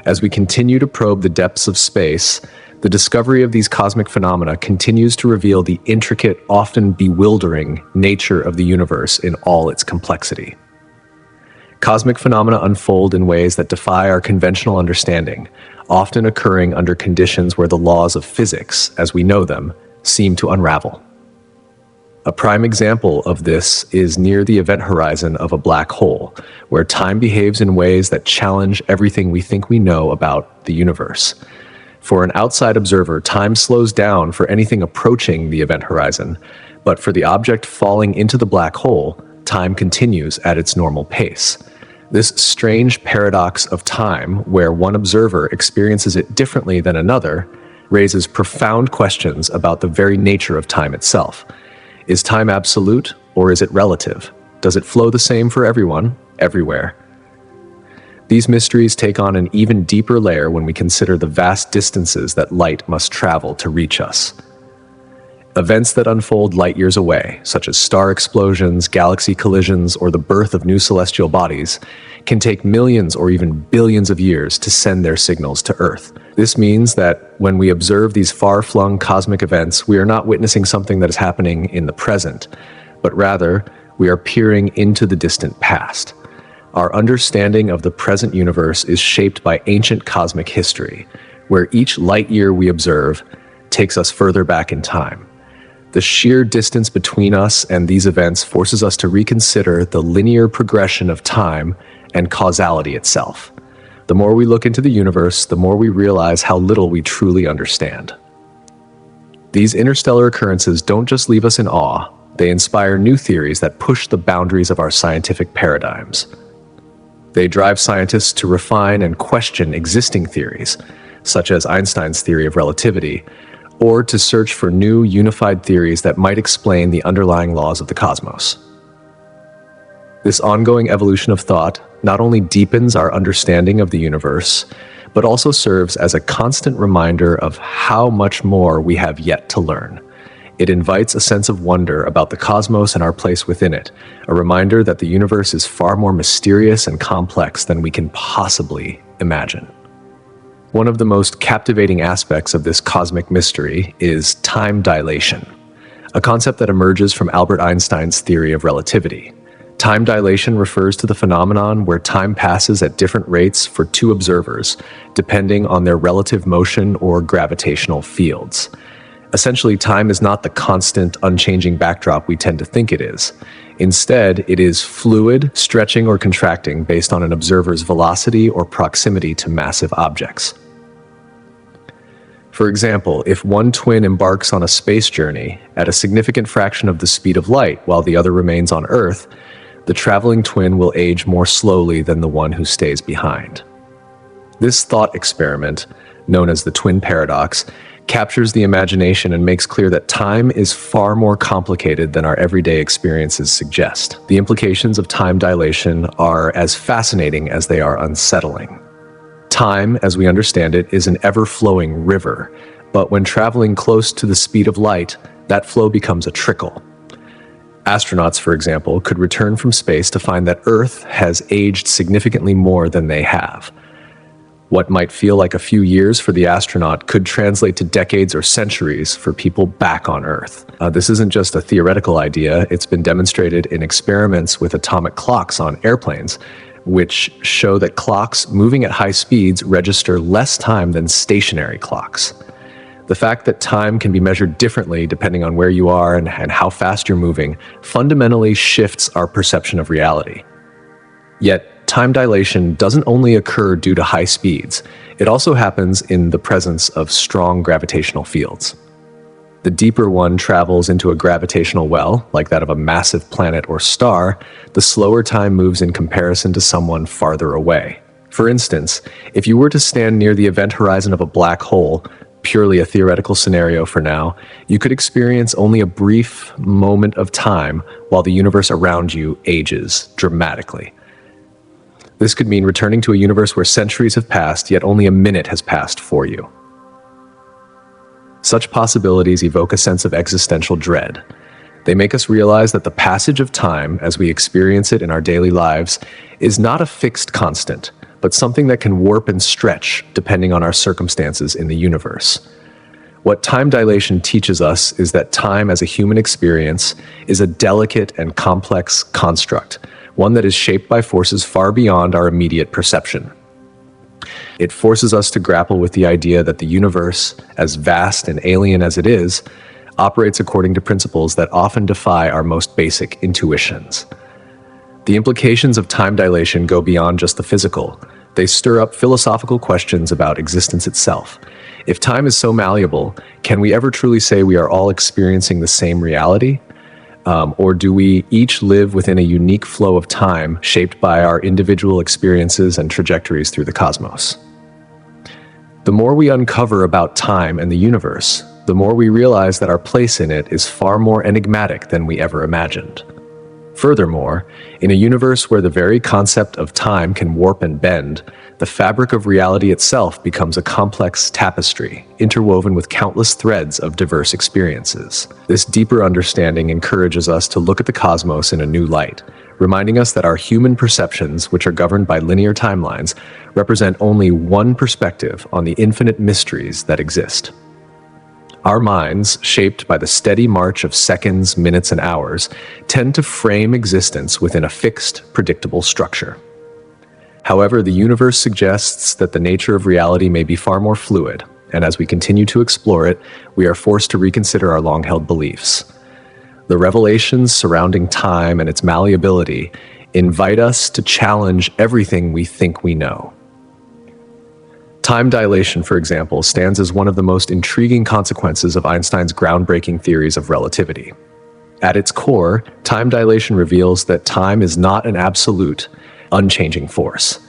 As we continue to probe the depths of space, the discovery of these cosmic phenomena continues to reveal the intricate, often bewildering nature of the universe in all its complexity. Cosmic phenomena unfold in ways that defy our conventional understanding, often occurring under conditions where the laws of physics, as we know them, seem to unravel. A prime example of this is near the event horizon of a black hole, where time behaves in ways that challenge everything we think we know about the universe. For an outside observer, time slows down for anything approaching the event horizon, but for the object falling into the black hole, time continues at its normal pace. This strange paradox of time, where one observer experiences it differently than another, raises profound questions about the very nature of time itself. Is time absolute, or is it relative? Does it flow the same for everyone, everywhere? These mysteries take on an even deeper layer when we consider the vast distances that light must travel to reach us. Events that unfold light years away, such as star explosions, galaxy collisions, or the birth of new celestial bodies, can take millions or even billions of years to send their signals to Earth. This means that when we observe these far-flung cosmic events, we are not witnessing something that is happening in the present, but rather we are peering into the distant past. Our understanding of the present universe is shaped by ancient cosmic history, where each light year we observe takes us further back in time. The sheer distance between us and these events forces us to reconsider the linear progression of time and causality itself. The more we look into the universe, the more we realize how little we truly understand. These interstellar occurrences don't just leave us in awe, they inspire new theories that push the boundaries of our scientific paradigms. They drive scientists to refine and question existing theories, such as Einstein's theory of relativity, or to search for new unified theories that might explain the underlying laws of the cosmos. This ongoing evolution of thought not only deepens our understanding of the universe, but also serves as a constant reminder of how much more we have yet to learn. It invites a sense of wonder about the cosmos and our place within it, a reminder that the universe is far more mysterious and complex than we can possibly imagine. One of the most captivating aspects of this cosmic mystery is time dilation, a concept that emerges from Albert Einstein's theory of relativity. Time dilation refers to the phenomenon where time passes at different rates for two observers, depending on their relative motion or gravitational fields. Essentially, time is not the constant, unchanging backdrop we tend to think it is. Instead, it is fluid, stretching or contracting based on an observer's velocity or proximity to massive objects. For example, if one twin embarks on a space journey at a significant fraction of the speed of light while the other remains on Earth, the traveling twin will age more slowly than the one who stays behind. This thought experiment, known as the twin paradox, captures the imagination and makes clear that time is far more complicated than our everyday experiences suggest. The implications of time dilation are as fascinating as they are unsettling. Time, as we understand it, is an ever-flowing river, but when traveling close to the speed of light, that flow becomes a trickle. Astronauts, for example, could return from space to find that Earth has aged significantly more than they have. What might feel like a few years for the astronaut could translate to decades or centuries for people back on Earth. This isn't just a theoretical idea, it's been demonstrated in experiments with atomic clocks on airplanes, which show that clocks moving at high speeds register less time than stationary clocks. The fact that time can be measured differently depending on where you are and how fast you're moving fundamentally shifts our perception of reality. Yet, time dilation doesn't only occur due to high speeds, it also happens in the presence of strong gravitational fields. The deeper one travels into a gravitational well, like that of a massive planet or star, the slower time moves in comparison to someone farther away. For instance, if you were to stand near the event horizon of a black hole, purely a theoretical scenario for now, you could experience only a brief moment of time while the universe around you ages dramatically. This could mean returning to a universe where centuries have passed, yet only a minute has passed for you. Such possibilities evoke a sense of existential dread. They make us realize that the passage of time, as we experience it in our daily lives, is not a fixed constant, but something that can warp and stretch depending on our circumstances in the universe. What time dilation teaches us is that time as a human experience is a delicate and complex construct, one that is shaped by forces far beyond our immediate perception. It forces us to grapple with the idea that the universe, as vast and alien as it is, operates according to principles that often defy our most basic intuitions. The implications of time dilation go beyond just the physical. They stir up philosophical questions about existence itself. If time is so malleable, can we ever truly say we are all experiencing the same reality? Or do we each live within a unique flow of time shaped by our individual experiences and trajectories through the cosmos? The more we uncover about time and the universe, the more we realize that our place in it is far more enigmatic than we ever imagined. Furthermore, in a universe where the very concept of time can warp and bend, the fabric of reality itself becomes a complex tapestry, interwoven with countless threads of diverse experiences. This deeper understanding encourages us to look at the cosmos in a new light, reminding us that our human perceptions, which are governed by linear timelines, represent only one perspective on the infinite mysteries that exist. Our minds, shaped by the steady march of seconds, minutes, and hours, tend to frame existence within a fixed, predictable structure. However, the universe suggests that the nature of reality may be far more fluid, and as we continue to explore it, we are forced to reconsider our long-held beliefs. The revelations surrounding time and its malleability invite us to challenge everything we think we know. Time dilation, for example, stands as one of the most intriguing consequences of Einstein's groundbreaking theories of relativity. At its core, time dilation reveals that time is not an absolute, unchanging force.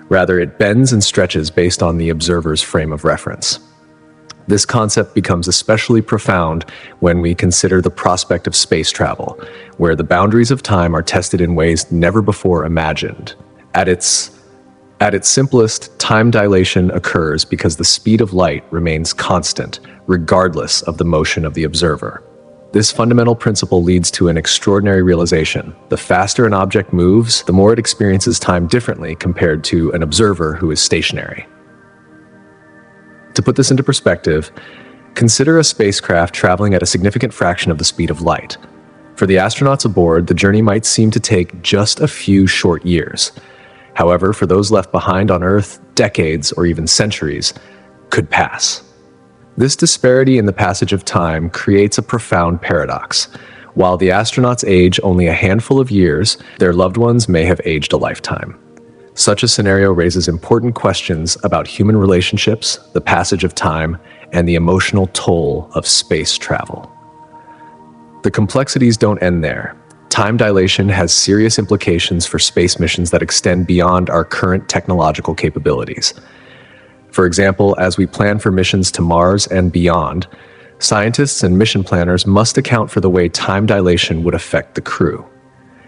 Rather, it bends and stretches based on the observer's frame of reference. This concept becomes especially profound when we consider the prospect of space travel, where the boundaries of time are tested in ways never before imagined. At its simplest, time dilation occurs because the speed of light remains constant, regardless of the motion of the observer. This fundamental principle leads to an extraordinary realization. The faster an object moves, the more it experiences time differently compared to an observer who is stationary. To put this into perspective, consider a spacecraft traveling at a significant fraction of the speed of light. For the astronauts aboard, the journey might seem to take just a few short years. However, for those left behind on Earth, decades or even centuries could pass. This disparity in the passage of time creates a profound paradox. While the astronauts age only a handful of years, their loved ones may have aged a lifetime. Such a scenario raises important questions about human relationships, the passage of time, and the emotional toll of space travel. The complexities don't end there. Time dilation has serious implications for space missions that extend beyond our current technological capabilities. For example, as we plan for missions to Mars and beyond, scientists and mission planners must account for the way time dilation would affect the crew.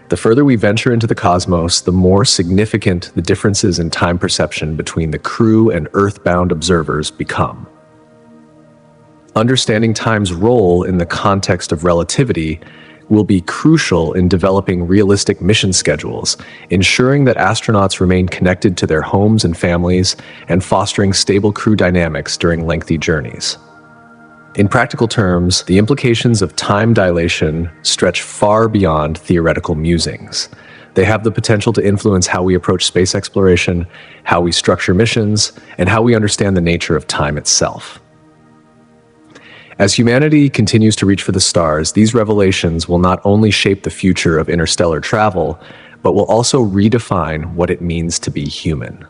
The further we venture into the cosmos, the more significant the differences in time perception between the crew and Earth-bound observers become. Understanding time's role in the context of relativity will be crucial in developing realistic mission schedules, ensuring that astronauts remain connected to their homes and families, and fostering stable crew dynamics during lengthy journeys. In practical terms, the implications of time dilation stretch far beyond theoretical musings. They have the potential to influence how we approach space exploration, how we structure missions, and how we understand the nature of time itself. As humanity continues to reach for the stars, these revelations will not only shape the future of interstellar travel, but will also redefine what it means to be human.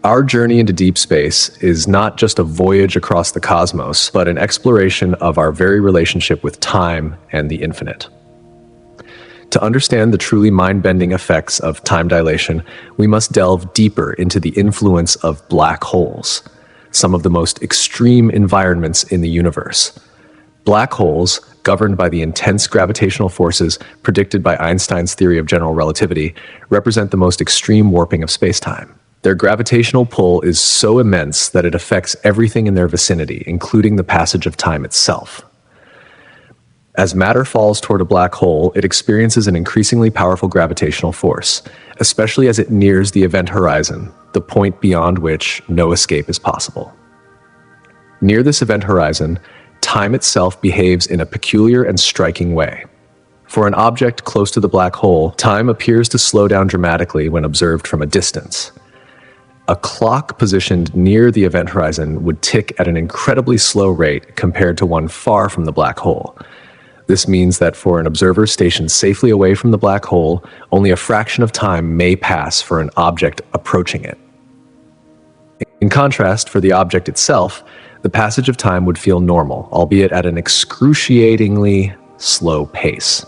Our journey into deep space is not just a voyage across the cosmos, but an exploration of our very relationship with time and the infinite. To understand the truly mind-bending effects of time dilation, we must delve deeper into the influence of black holes, some of the most extreme environments in the universe. Black holes, governed by the intense gravitational forces predicted by Einstein's theory of general relativity, represent the most extreme warping of spacetime. Their gravitational pull is so immense that it affects everything in their vicinity, including the passage of time itself. As matter falls toward a black hole, it experiences an increasingly powerful gravitational force, especially as it nears the event horizon, the point beyond which no escape is possible. Near this event horizon, time itself behaves in a peculiar and striking way. For an object close to the black hole, time appears to slow down dramatically when observed from a distance. A clock positioned near the event horizon would tick at an incredibly slow rate compared to one far from the black hole. This means that for an observer stationed safely away from the black hole, only a fraction of time may pass for an object approaching it. In contrast, for the object itself, the passage of time would feel normal, albeit at an excruciatingly slow pace.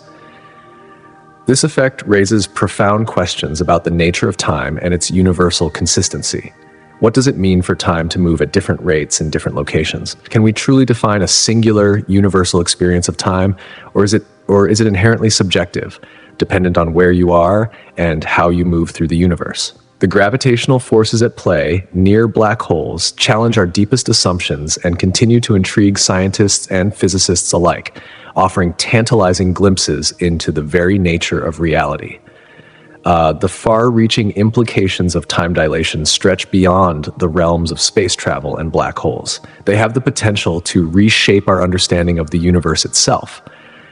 This effect raises profound questions about the nature of time and its universal consistency. What does it mean for time to move at different rates in different locations? Can we truly define a singular, universal experience of time, or is it inherently subjective, dependent on where you are and how you move through the universe? The gravitational forces at play near black holes challenge our deepest assumptions and continue to intrigue scientists and physicists alike, offering tantalizing glimpses into the very nature of reality. The far-reaching implications of time dilation stretch beyond the realms of space travel and black holes. They have the potential to reshape our understanding of the universe itself,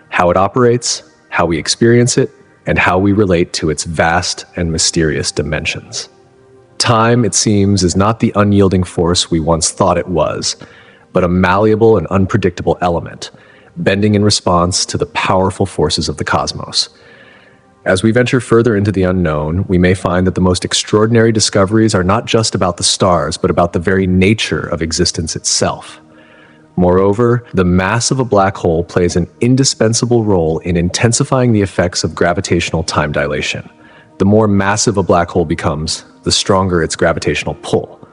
how it operates, how we experience it, and how we relate to its vast and mysterious dimensions. Time, it seems, is not the unyielding force we once thought it was, but a malleable and unpredictable element, bending in response to the powerful forces of the cosmos. As we venture further into the unknown, we may find that the most extraordinary discoveries are not just about the stars, but about the very nature of existence itself. Moreover, the mass of a black hole plays an indispensable role in intensifying the effects of gravitational time dilation. The more massive a black hole becomes, the stronger its gravitational pull.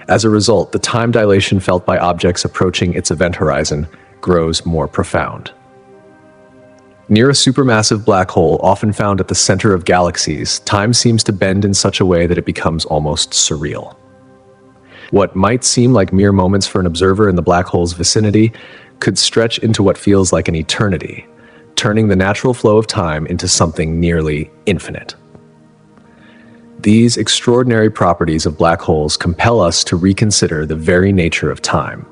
As a result, the time dilation felt by objects approaching its event horizon grows more profound. Near a supermassive black hole, often found at the center of galaxies, time seems to bend in such a way that it becomes almost surreal. What might seem like mere moments for an observer in the black hole's vicinity could stretch into what feels like an eternity, turning the natural flow of time into something nearly infinite. These extraordinary properties of black holes compel us to reconsider the very nature of time.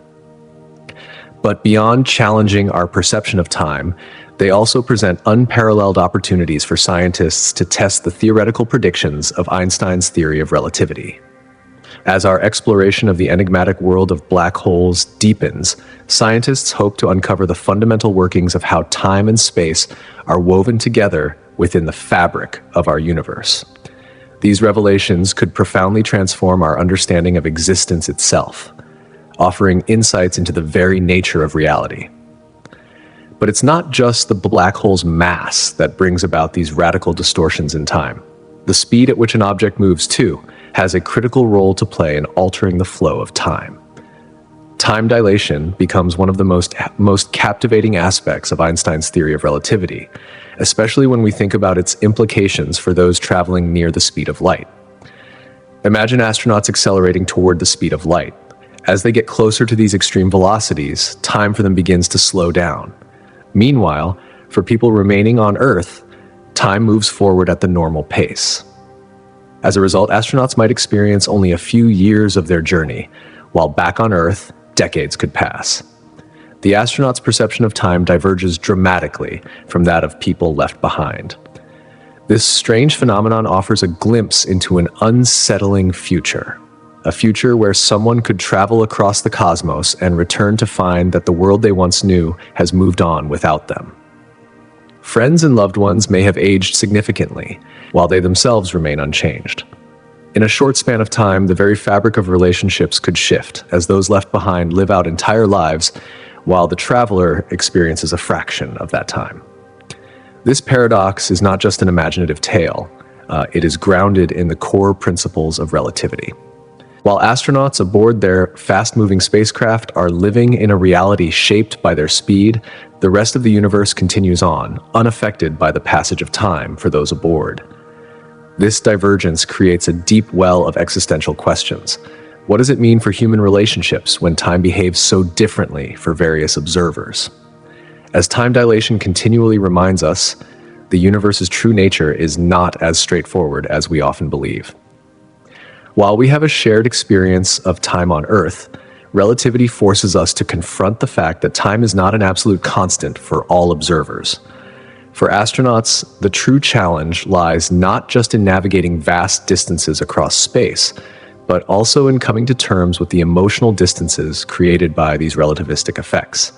But beyond challenging our perception of time, They also present unparalleled opportunities for scientists to test the theoretical predictions of Einstein's theory of relativity. As our exploration of the enigmatic world of black holes deepens, scientists hope to uncover the fundamental workings of how time and space are woven together within the fabric of our universe. These revelations could profoundly transform our understanding of existence itself, offering insights into the very nature of reality. But it's not just the black hole's mass that brings about these radical distortions in time. The speed at which an object moves, too, has a critical role to play in altering the flow of time. Time dilation becomes one of the most captivating aspects of Einstein's theory of relativity, especially when we think about its implications for those traveling near the speed of light. Imagine astronauts accelerating toward the speed of light. As they get closer to these extreme velocities, time for them begins to slow down. Meanwhile, for people remaining on Earth, time moves forward at the normal pace. As a result, astronauts might experience only a few years of their journey, while back on Earth, decades could pass. The astronaut's perception of time diverges dramatically from that of people left behind. This strange phenomenon offers a glimpse into an unsettling future, a future where someone could travel across the cosmos and return to find that the world they once knew has moved on without them. Friends and loved ones may have aged significantly, while they themselves remain unchanged. In a short span of time, the very fabric of relationships could shift, as those left behind live out entire lives, while the traveler experiences a fraction of that time. This paradox is not just an imaginative tale, it is grounded in the core principles of relativity. While astronauts aboard their fast-moving spacecraft are living in a reality shaped by their speed, the rest of the universe continues on, unaffected by the passage of time for those aboard. This divergence creates a deep well of existential questions. What does it mean for human relationships when time behaves so differently for various observers? As time dilation continually reminds us, the universe's true nature is not as straightforward as we often believe. While we have a shared experience of time on Earth, relativity forces us to confront the fact that time is not an absolute constant for all observers. For astronauts, the true challenge lies not just in navigating vast distances across space, but also in coming to terms with the emotional distances created by these relativistic effects.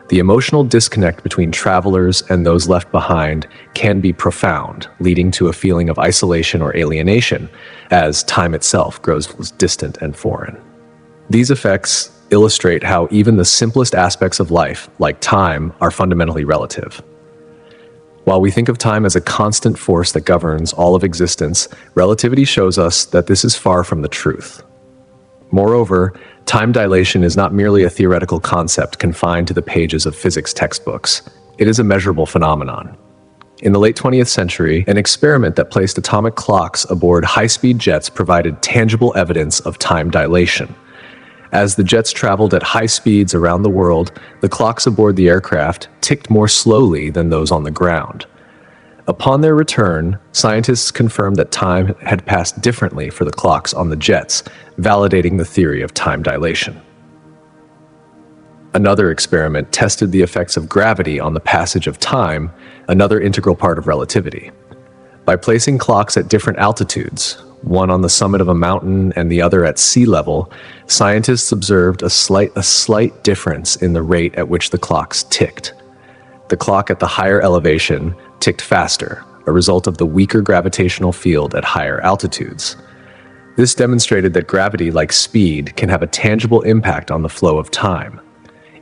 The emotional disconnect between travelers and those left behind can be profound, leading to a feeling of isolation or alienation as time itself grows distant and foreign. These effects illustrate how even the simplest aspects of life, like time, are fundamentally relative. While we think of time as a constant force that governs all of existence, relativity shows us that this is far from the truth. Moreover, time dilation is not merely a theoretical concept confined to the pages of physics textbooks. It is a measurable phenomenon. In the late 20th century, an experiment that placed atomic clocks aboard high-speed jets provided tangible evidence of time dilation. As the jets traveled at high speeds around the world, the clocks aboard the aircraft ticked more slowly than those on the ground. Upon their return, scientists confirmed that time had passed differently for the clocks on the jets, validating the theory of time dilation. Another experiment tested the effects of gravity on the passage of time, another integral part of relativity. By placing clocks at different altitudes, one on the summit of a mountain and the other at sea level, scientists observed a slight difference in the rate at which the clocks ticked. The clock at the higher elevation ticked faster, a result of the weaker gravitational field at higher altitudes. This demonstrated that gravity, like speed, can have a tangible impact on the flow of time.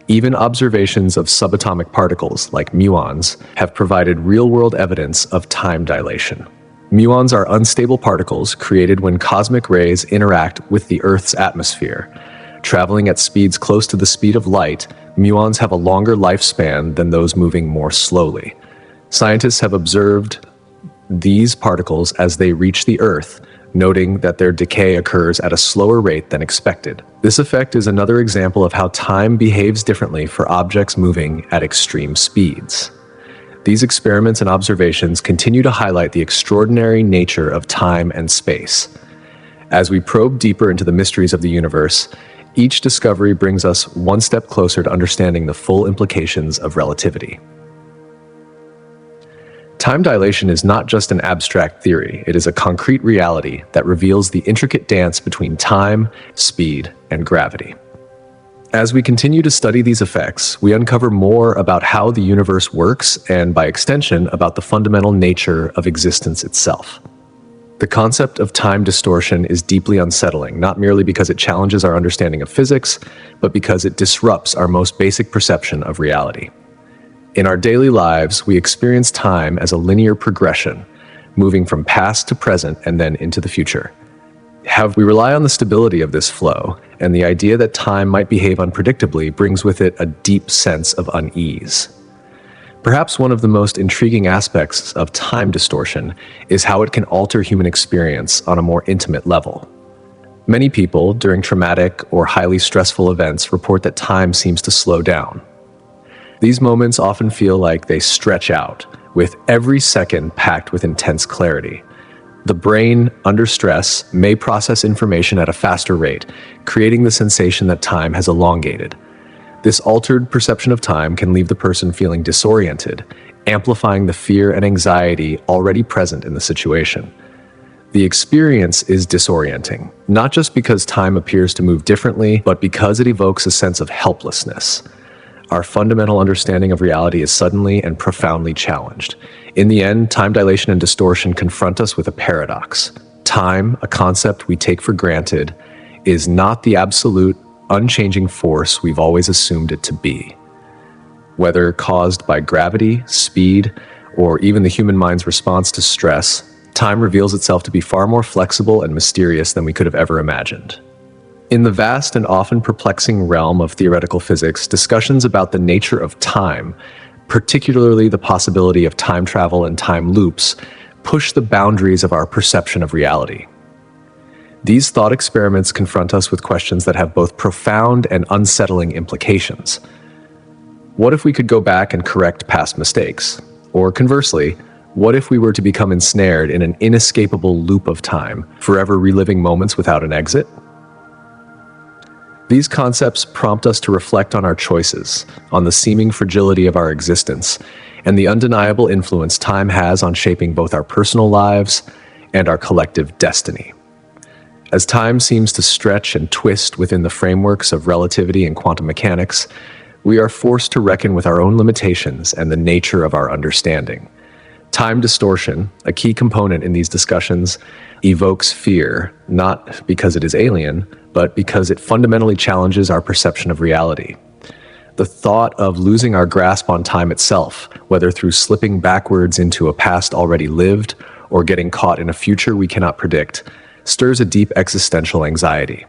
Even observations of subatomic particles, like muons, have provided real-world evidence of time dilation. Muons are unstable particles created when cosmic rays interact with the Earth's atmosphere. Traveling at speeds close to the speed of light, muons have a longer lifespan than those moving more slowly. Scientists have observed these particles as they reach the Earth, noting that their decay occurs at a slower rate than expected. This effect is another example of how time behaves differently for objects moving at extreme speeds. These experiments and observations continue to highlight the extraordinary nature of time and space. As we probe deeper into the mysteries of the universe, each discovery brings us one step closer to understanding the full implications of relativity. Time dilation is not just an abstract theory, it is a concrete reality that reveals the intricate dance between time, speed, and gravity. As we continue to study these effects, we uncover more about how the universe works and, by extension, about the fundamental nature of existence itself. The concept of time distortion is deeply unsettling, not merely because it challenges our understanding of physics, but because it disrupts our most basic perception of reality. In our daily lives, we experience time as a linear progression, moving from past to present and then into the future. We rely on the stability of this flow, and the idea that time might behave unpredictably brings with it a deep sense of unease. Perhaps one of the most intriguing aspects of time distortion is how it can alter human experience on a more intimate level. Many people, during traumatic or highly stressful events, report that time seems to slow down. These moments often feel like they stretch out, with every second packed with intense clarity. The brain, under stress, may process information at a faster rate, creating the sensation that time has elongated. This altered perception of time can leave the person feeling disoriented, amplifying the fear and anxiety already present in the situation. The experience is disorienting, not just because time appears to move differently, but because it evokes a sense of helplessness. Our fundamental understanding of reality is suddenly and profoundly challenged. In the end, time dilation and distortion confront us with a paradox. Time, a concept we take for granted, is not the absolute, unchanging force we've always assumed it to be. Whether caused by gravity, speed, or even the human mind's response to stress, time reveals itself to be far more flexible and mysterious than we could have ever imagined. In the vast and often perplexing realm of theoretical physics, discussions about the nature of time, particularly the possibility of time travel and time loops, push the boundaries of our perception of reality. These thought experiments confront us with questions that have both profound and unsettling implications. What if we could go back and correct past mistakes? Or conversely, what if we were to become ensnared in an inescapable loop of time, forever reliving moments without an exit? These concepts prompt us to reflect on our choices, on the seeming fragility of our existence, and the undeniable influence time has on shaping both our personal lives and our collective destiny. As time seems to stretch and twist within the frameworks of relativity and quantum mechanics, we are forced to reckon with our own limitations and the nature of our understanding. Time distortion, a key component in these discussions, evokes fear, not because it is alien, but because it fundamentally challenges our perception of reality. The thought of losing our grasp on time itself, whether through slipping backwards into a past already lived or getting caught in a future we cannot predict, stirs a deep existential anxiety.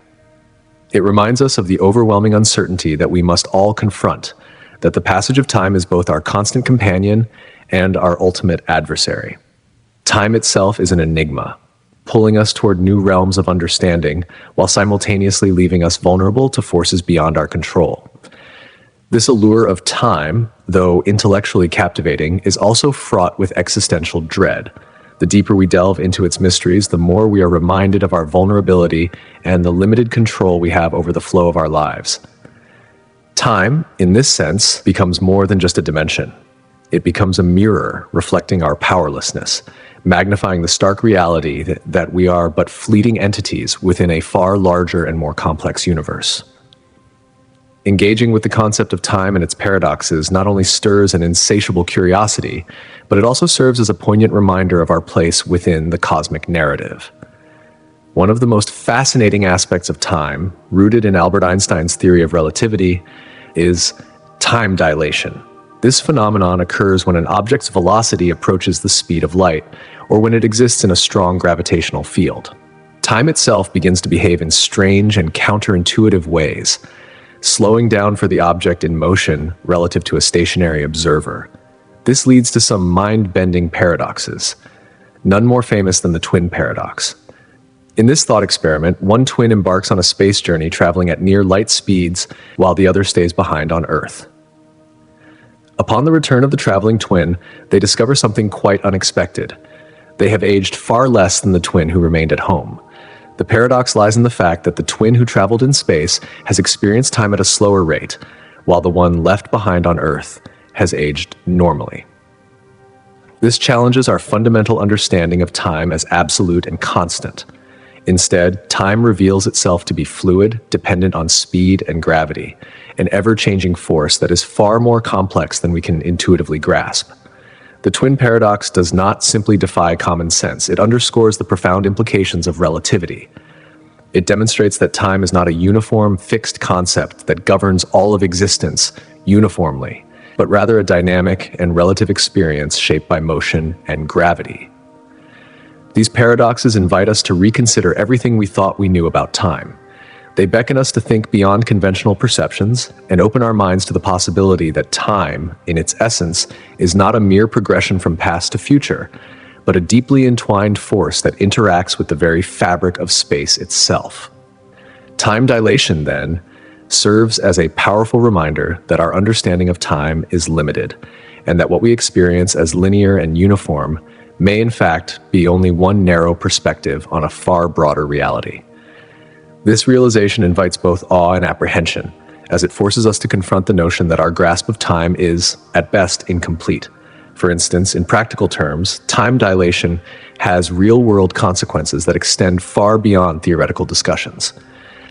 It reminds us of the overwhelming uncertainty that we must all confront, that the passage of time is both our constant companion and our ultimate adversary. Time itself is an enigma, pulling us toward new realms of understanding while simultaneously leaving us vulnerable to forces beyond our control. This allure of time, though intellectually captivating, is also fraught with existential dread. The deeper we delve into its mysteries, the more we are reminded of our vulnerability and the limited control we have over the flow of our lives. Time, in this sense, becomes more than just a dimension. It becomes a mirror reflecting our powerlessness, magnifying the stark reality that we are but fleeting entities within a far larger and more complex universe. Engaging with the concept of time and its paradoxes not only stirs an insatiable curiosity, but it also serves as a poignant reminder of our place within the cosmic narrative. One of the most fascinating aspects of time, rooted in Albert Einstein's theory of relativity, is time dilation. This phenomenon occurs when an object's velocity approaches the speed of light, or when it exists in a strong gravitational field. Time itself begins to behave in strange and counterintuitive ways, slowing down for the object in motion relative to a stationary observer. This leads to some mind-bending paradoxes, none more famous than the twin paradox. In this thought experiment, one twin embarks on a space journey traveling at near light speeds while the other stays behind on Earth. Upon the return of the traveling twin, they discover something quite unexpected. They have aged far less than the twin who remained at home. The paradox lies in the fact that the twin who traveled in space has experienced time at a slower rate, while the one left behind on Earth has aged normally. This challenges our fundamental understanding of time as absolute and constant. Instead, time reveals itself to be fluid, dependent on speed and gravity, an ever-changing force that is far more complex than we can intuitively grasp. The twin paradox does not simply defy common sense, it underscores the profound implications of relativity. It demonstrates that time is not a uniform, fixed concept that governs all of existence uniformly, but rather a dynamic and relative experience shaped by motion and gravity. These paradoxes invite us to reconsider everything we thought we knew about time. They beckon us to think beyond conventional perceptions and open our minds to the possibility that time, in its essence, is not a mere progression from past to future, but a deeply entwined force that interacts with the very fabric of space itself. Time dilation, then, serves as a powerful reminder that our understanding of time is limited, and that what we experience as linear and uniform may in fact be only one narrow perspective on a far broader reality. This realization invites both awe and apprehension, as it forces us to confront the notion that our grasp of time is, at best, incomplete. For instance, in practical terms, time dilation has real-world consequences that extend far beyond theoretical discussions.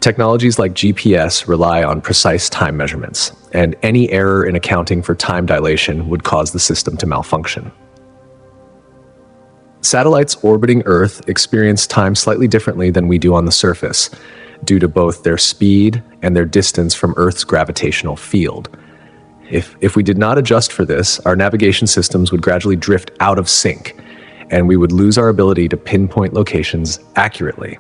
Technologies like GPS rely on precise time measurements, and any error in accounting for time dilation would cause the system to malfunction. Satellites orbiting Earth experience time slightly differently than we do on the surface, due to both their speed and their distance from Earth's gravitational field. If we did not adjust for this, our navigation systems would gradually drift out of sync, and we would lose our ability to pinpoint locations accurately.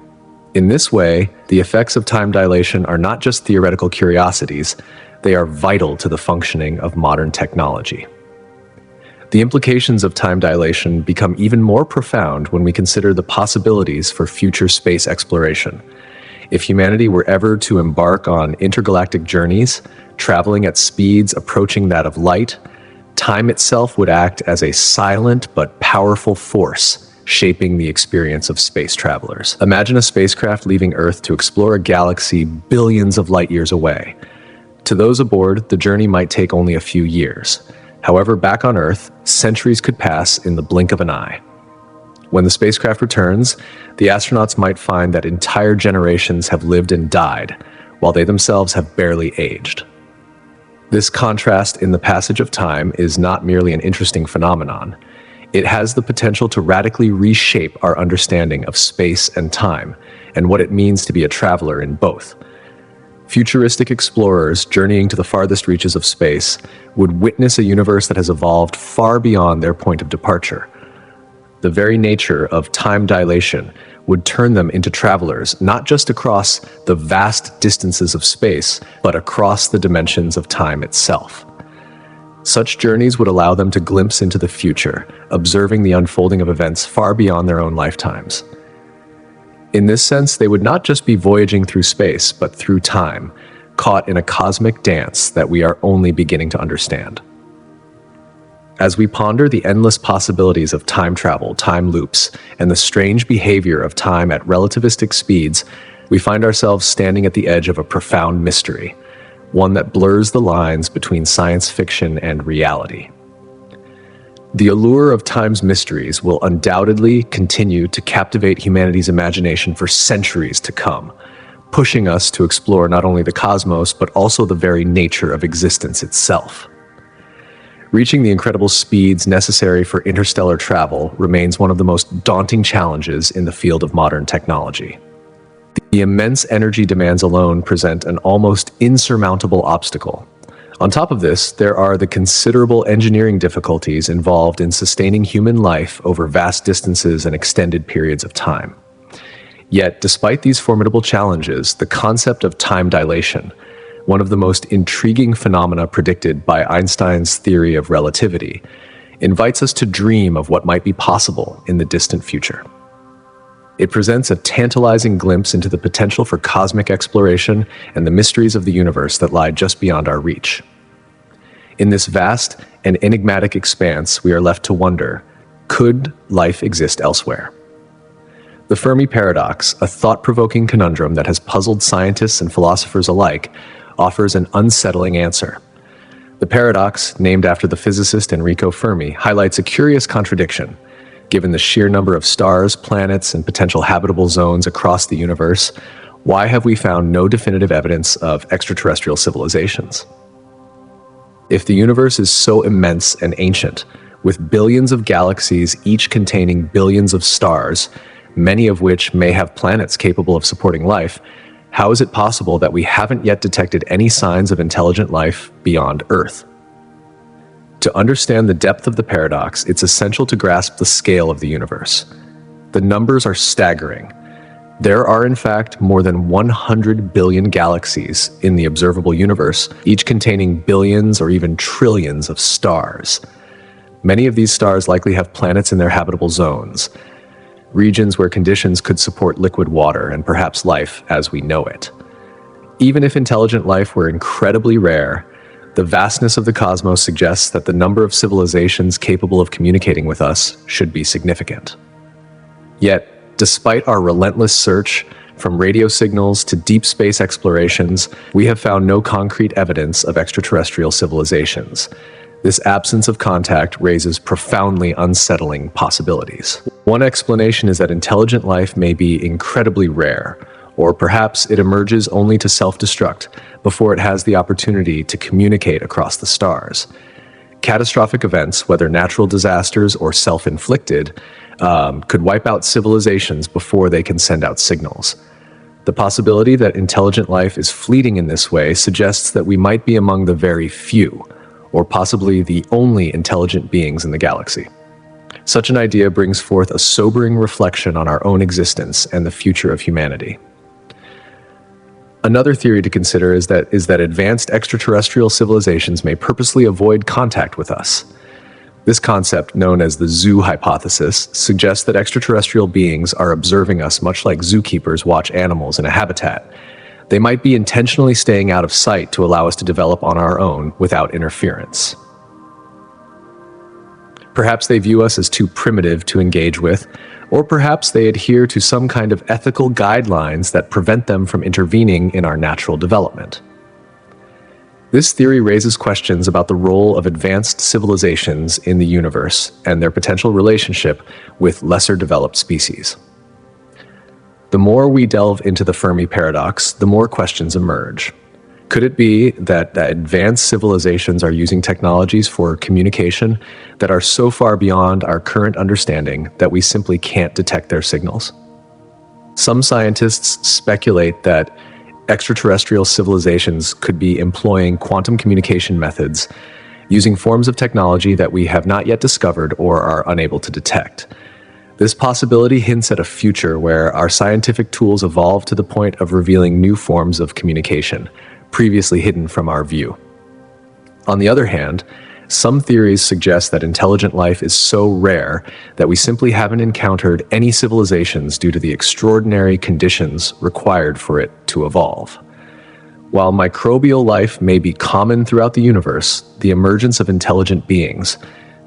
In this way, the effects of time dilation are not just theoretical curiosities, they are vital to the functioning of modern technology. The implications of time dilation become even more profound when we consider the possibilities for future space exploration. If humanity were ever to embark on intergalactic journeys, traveling at speeds approaching that of light, time itself would act as a silent but powerful force, shaping the experience of space travelers. Imagine a spacecraft leaving Earth to explore a galaxy billions of light years away. To those aboard, the journey might take only a few years. However, back on Earth, centuries could pass in the blink of an eye. When the spacecraft returns, the astronauts might find that entire generations have lived and died, while they themselves have barely aged. This contrast in the passage of time is not merely an interesting phenomenon. It has the potential to radically reshape our understanding of space and time, and what it means to be a traveler in both. Futuristic explorers journeying to the farthest reaches of space would witness a universe that has evolved far beyond their point of departure. The very nature of time dilation would turn them into travelers, not just across the vast distances of space, but across the dimensions of time itself. Such journeys would allow them to glimpse into the future, observing the unfolding of events far beyond their own lifetimes. In this sense, they would not just be voyaging through space, but through time, caught in a cosmic dance that we are only beginning to understand. As we ponder the endless possibilities of time travel, time loops, and the strange behavior of time at relativistic speeds, we find ourselves standing at the edge of a profound mystery, one that blurs the lines between science fiction and reality. The allure of time's mysteries will undoubtedly continue to captivate humanity's imagination for centuries to come, pushing us to explore not only the cosmos, but also the very nature of existence itself. Reaching the incredible speeds necessary for interstellar travel remains one of the most daunting challenges in the field of modern technology. The immense energy demands alone present an almost insurmountable obstacle. On top of this, there are the considerable engineering difficulties involved in sustaining human life over vast distances and extended periods of time. Yet, despite these formidable challenges, the concept of time dilation, one of the most intriguing phenomena predicted by Einstein's theory of relativity, invites us to dream of what might be possible in the distant future. It presents a tantalizing glimpse into the potential for cosmic exploration and the mysteries of the universe that lie just beyond our reach. In this vast and enigmatic expanse, we are left to wonder, could life exist elsewhere? The Fermi paradox, a thought-provoking conundrum that has puzzled scientists and philosophers alike, offers an unsettling answer. The paradox, named after the physicist Enrico Fermi, highlights a curious contradiction. Given the sheer number of stars, planets, and potential habitable zones across the universe, why have we found no definitive evidence of extraterrestrial civilizations? If the universe is so immense and ancient, with billions of galaxies each containing billions of stars, many of which may have planets capable of supporting life, how is it possible that we haven't yet detected any signs of intelligent life beyond Earth? To understand the depth of the paradox, it's essential to grasp the scale of the universe. The numbers are staggering. There are, in fact, more than 100 billion galaxies in the observable universe, each containing billions or even trillions of stars. Many of these stars likely have planets in their habitable zones, regions where conditions could support liquid water and perhaps life as we know it. Even if intelligent life were incredibly rare, the vastness of the cosmos suggests that the number of civilizations capable of communicating with us should be significant. Yet, despite our relentless search, from radio signals to deep space explorations, we have found no concrete evidence of extraterrestrial civilizations. This absence of contact raises profoundly unsettling possibilities. One explanation is that intelligent life may be incredibly rare, or perhaps it emerges only to self-destruct before it has the opportunity to communicate across the stars. Catastrophic events, whether natural disasters or self-inflicted, could wipe out civilizations before they can send out signals. The possibility that intelligent life is fleeting in this way suggests that we might be among the very few, or possibly the only intelligent beings in the galaxy. Such an idea brings forth a sobering reflection on our own existence and the future of humanity. Another theory to consider is that advanced extraterrestrial civilizations may purposely avoid contact with us. This concept, known as the zoo hypothesis, suggests that extraterrestrial beings are observing us much like zookeepers watch animals in a habitat. They might be intentionally staying out of sight to allow us to develop on our own without interference. Perhaps they view us as too primitive to engage with, or perhaps they adhere to some kind of ethical guidelines that prevent them from intervening in our natural development. This theory raises questions about the role of advanced civilizations in the universe and their potential relationship with lesser developed species. The more we delve into the Fermi paradox, the more questions emerge. Could it be that advanced civilizations are using technologies for communication that are so far beyond our current understanding that we simply can't detect their signals? Some scientists speculate that extraterrestrial civilizations could be employing quantum communication methods, using forms of technology that we have not yet discovered or are unable to detect. This possibility hints at a future where our scientific tools evolve to the point of revealing new forms of communication, previously hidden from our view. On the other hand, some theories suggest that intelligent life is so rare that we simply haven't encountered any civilizations due to the extraordinary conditions required for it to evolve. While microbial life may be common throughout the universe, the emergence of intelligent beings,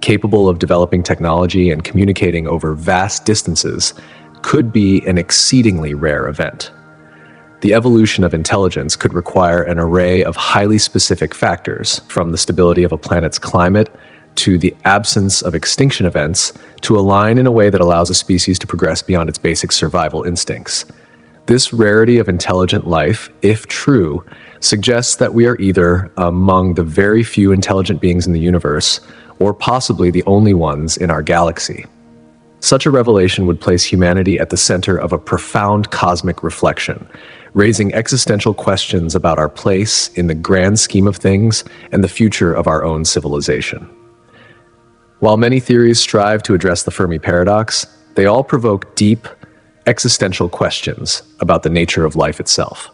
capable of developing technology and communicating over vast distances, could be an exceedingly rare event. The evolution of intelligence could require an array of highly specific factors, from the stability of a planet's climate to the absence of extinction events, to align in a way that allows a species to progress beyond its basic survival instincts. This rarity of intelligent life, if true, suggests that we are either among the very few intelligent beings in the universe, or possibly the only ones in our galaxy. Such a revelation would place humanity at the center of a profound cosmic reflection, raising existential questions about our place in the grand scheme of things and the future of our own civilization. While many theories strive to address the Fermi paradox, they all provoke deep, existential questions about the nature of life itself.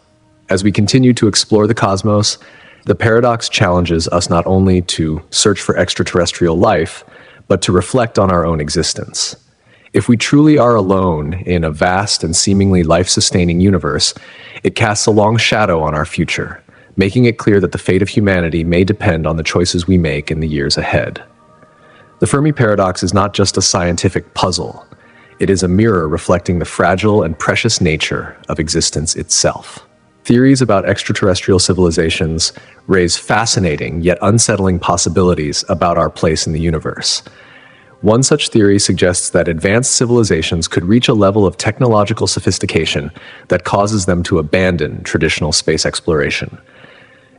As we continue to explore the cosmos, the paradox challenges us not only to search for extraterrestrial life, but to reflect on our own existence. If we truly are alone in a vast and seemingly life-sustaining universe, it casts a long shadow on our future, making it clear that the fate of humanity may depend on the choices we make in the years ahead. The Fermi paradox is not just a scientific puzzle. It is a mirror reflecting the fragile and precious nature of existence itself. Theories about extraterrestrial civilizations raise fascinating yet unsettling possibilities about our place in the universe. One such theory suggests that advanced civilizations could reach a level of technological sophistication that causes them to abandon traditional space exploration.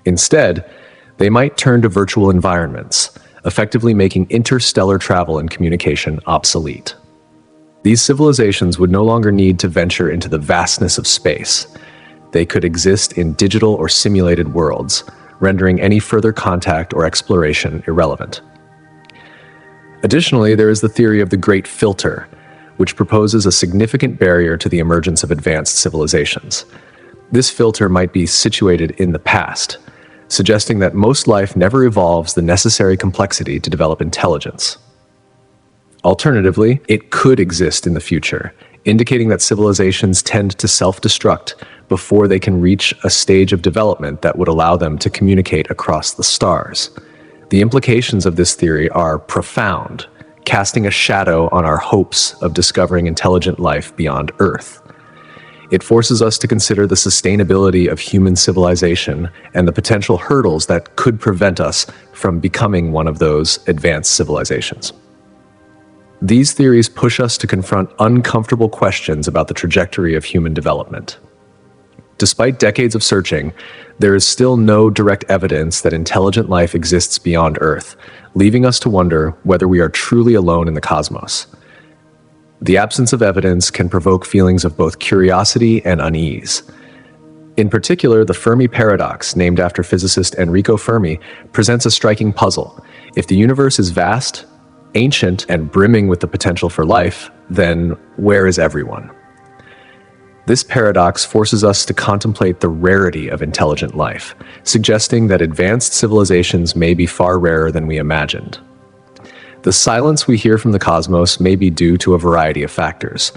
Instead, they might turn to virtual environments, effectively making interstellar travel and communication obsolete. These civilizations would no longer need to venture into the vastness of space. They could exist in digital or simulated worlds, rendering any further contact or exploration irrelevant. Additionally, there is the theory of the Great Filter, which proposes a significant barrier to the emergence of advanced civilizations. This filter might be situated in the past, suggesting that most life never evolves the necessary complexity to develop intelligence. Alternatively, it could exist in the future, indicating that civilizations tend to self-destruct before they can reach a stage of development that would allow them to communicate across the stars. The implications of this theory are profound, casting a shadow on our hopes of discovering intelligent life beyond Earth. It forces us to consider the sustainability of human civilization and the potential hurdles that could prevent us from becoming one of those advanced civilizations. These theories push us to confront uncomfortable questions about the trajectory of human development. Despite decades of searching, there is still no direct evidence that intelligent life exists beyond Earth, leaving us to wonder whether we are truly alone in the cosmos. The absence of evidence can provoke feelings of both curiosity and unease. In particular, the Fermi paradox, named after physicist Enrico Fermi, presents a striking puzzle. If the universe is vast, ancient, and brimming with the potential for life, then where is everyone? This paradox forces us to contemplate the rarity of intelligent life, suggesting that advanced civilizations may be far rarer than we imagined. The silence we hear from the cosmos may be due to a variety of factors.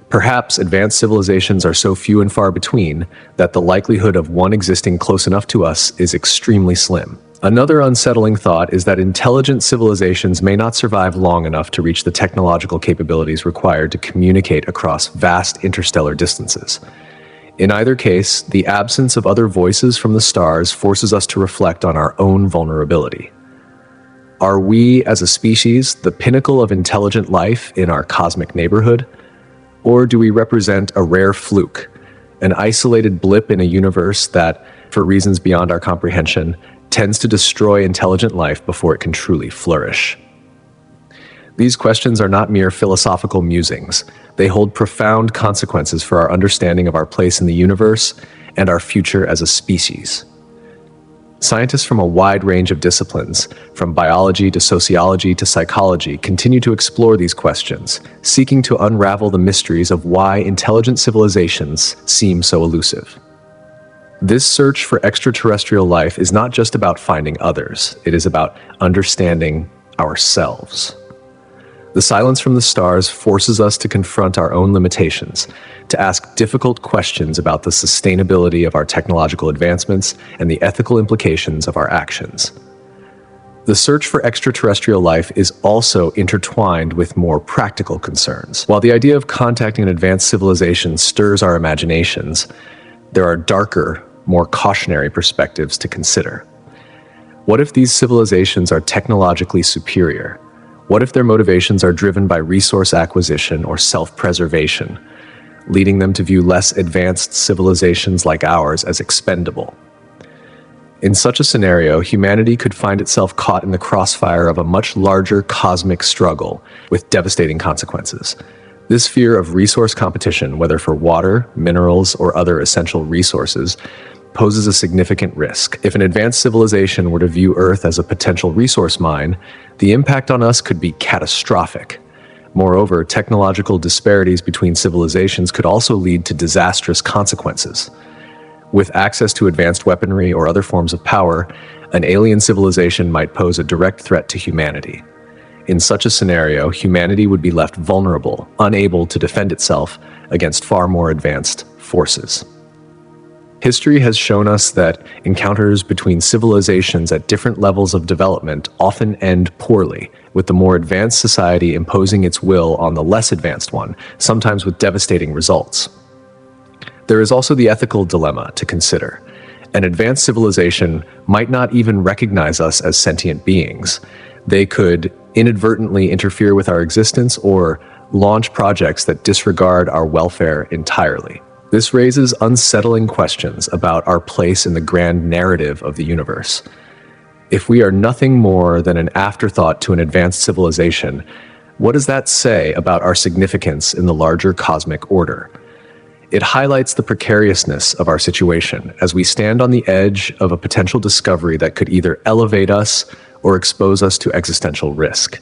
Perhaps advanced civilizations are so few and far between that the likelihood of one existing close enough to us is extremely slim. Another unsettling thought is that intelligent civilizations may not survive long enough to reach the technological capabilities required to communicate across vast interstellar distances. In either case, the absence of other voices from the stars forces us to reflect on our own vulnerability. Are we, as a species, the pinnacle of intelligent life in our cosmic neighborhood? Or do we represent a rare fluke, an isolated blip in a universe that, for reasons beyond our comprehension, tends to destroy intelligent life before it can truly flourish? These questions are not mere philosophical musings. They hold profound consequences for our understanding of our place in the universe and our future as a species. Scientists from a wide range of disciplines, from biology to sociology to psychology, continue to explore these questions, seeking to unravel the mysteries of why intelligent civilizations seem so elusive. This search for extraterrestrial life is not just about finding others, it is about understanding ourselves. The silence from the stars forces us to confront our own limitations, to ask difficult questions about the sustainability of our technological advancements and the ethical implications of our actions. The search for extraterrestrial life is also intertwined with more practical concerns. While the idea of contacting an advanced civilization stirs our imaginations, there are darker, more cautionary perspectives to consider. What if these civilizations are technologically superior? What if their motivations are driven by resource acquisition or self-preservation, leading them to view less advanced civilizations like ours as expendable? In such a scenario, humanity could find itself caught in the crossfire of a much larger cosmic struggle with devastating consequences. This fear of resource competition, whether for water, minerals, or other essential resources, poses a significant risk. If an advanced civilization were to view Earth as a potential resource mine, the impact on us could be catastrophic. Moreover, technological disparities between civilizations could also lead to disastrous consequences. With access to advanced weaponry or other forms of power, an alien civilization might pose a direct threat to humanity. In such a scenario, humanity would be left vulnerable, unable to defend itself against far more advanced forces. History has shown us that encounters between civilizations at different levels of development often end poorly, with the more advanced society imposing its will on the less advanced one, sometimes with devastating results. There is also the ethical dilemma to consider. An advanced civilization might not even recognize us as sentient beings. They could inadvertently interfere with our existence or launch projects that disregard our welfare entirely. This raises unsettling questions about our place in the grand narrative of the universe. If we are nothing more than an afterthought to an advanced civilization, what does that say about our significance in the larger cosmic order? It highlights the precariousness of our situation as we stand on the edge of a potential discovery that could either elevate us or expose us to existential risk.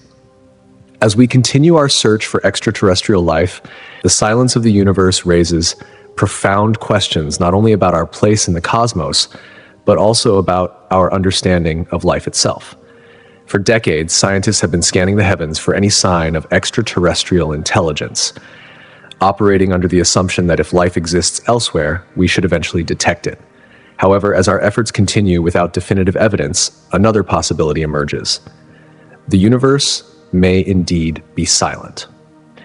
As we continue our search for extraterrestrial life, the silence of the universe raises profound questions not only about our place in the cosmos, but also about our understanding of life itself. For decades, scientists have been scanning the heavens for any sign of extraterrestrial intelligence, operating under the assumption that if life exists elsewhere, we should eventually detect it. However, as our efforts continue without definitive evidence, another possibility emerges. The universe may indeed be silent.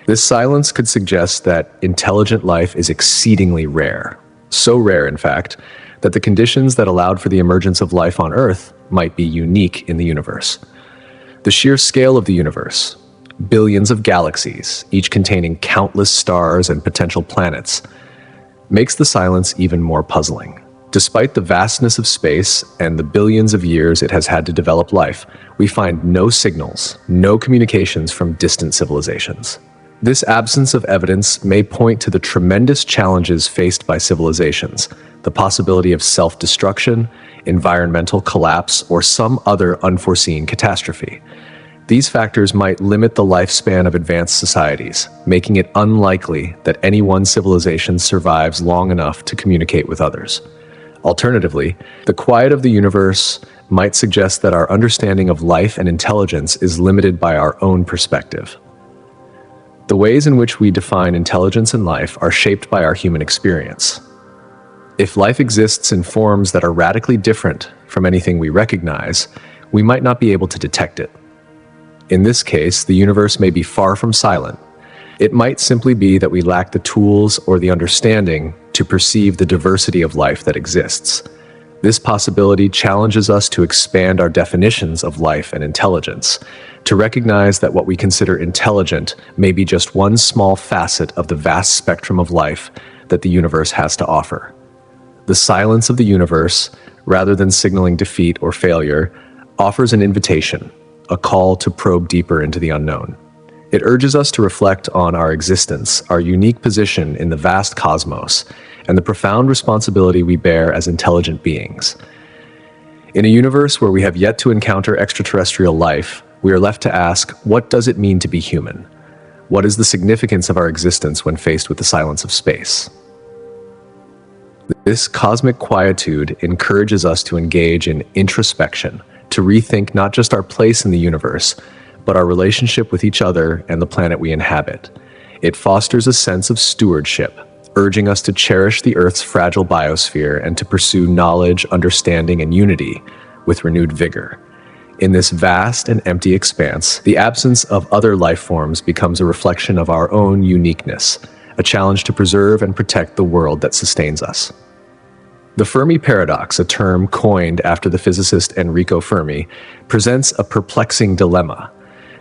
This silence could suggest that intelligent life is exceedingly rare. So rare, in fact, that the conditions that allowed for the emergence of life on Earth might be unique in the universe. The sheer scale of the universe, billions of galaxies, each containing countless stars and potential planets, makes the silence even more puzzling. Despite the vastness of space and the billions of years it has had to develop life, we find no signals, no communications from distant civilizations. This absence of evidence may point to the tremendous challenges faced by civilizations, the possibility of self-destruction, environmental collapse, or some other unforeseen catastrophe. These factors might limit the lifespan of advanced societies, making it unlikely that any one civilization survives long enough to communicate with others. Alternatively, the quiet of the universe might suggest that our understanding of life and intelligence is limited by our own perspective. The ways in which we define intelligence and life are shaped by our human experience. If life exists in forms that are radically different from anything we recognize, we might not be able to detect it. In this case, the universe may be far from silent. It might simply be that we lack the tools or the understanding to perceive the diversity of life that exists. This possibility challenges us to expand our definitions of life and intelligence, to recognize that what we consider intelligent may be just one small facet of the vast spectrum of life that the universe has to offer. The silence of the universe, rather than signaling defeat or failure, offers an invitation, a call to probe deeper into the unknown. It urges us to reflect on our existence, our unique position in the vast cosmos, and the profound responsibility we bear as intelligent beings. In a universe where we have yet to encounter extraterrestrial life, we are left to ask, what does it mean to be human? What is the significance of our existence when faced with the silence of space? This cosmic quietude encourages us to engage in introspection, to rethink not just our place in the universe, but our relationship with each other and the planet we inhabit. It fosters a sense of stewardship, urging us to cherish the Earth's fragile biosphere and to pursue knowledge, understanding, and unity with renewed vigor. In this vast and empty expanse, the absence of other life forms becomes a reflection of our own uniqueness, a challenge to preserve and protect the world that sustains us. The Fermi paradox, a term coined after the physicist Enrico Fermi, presents a perplexing dilemma.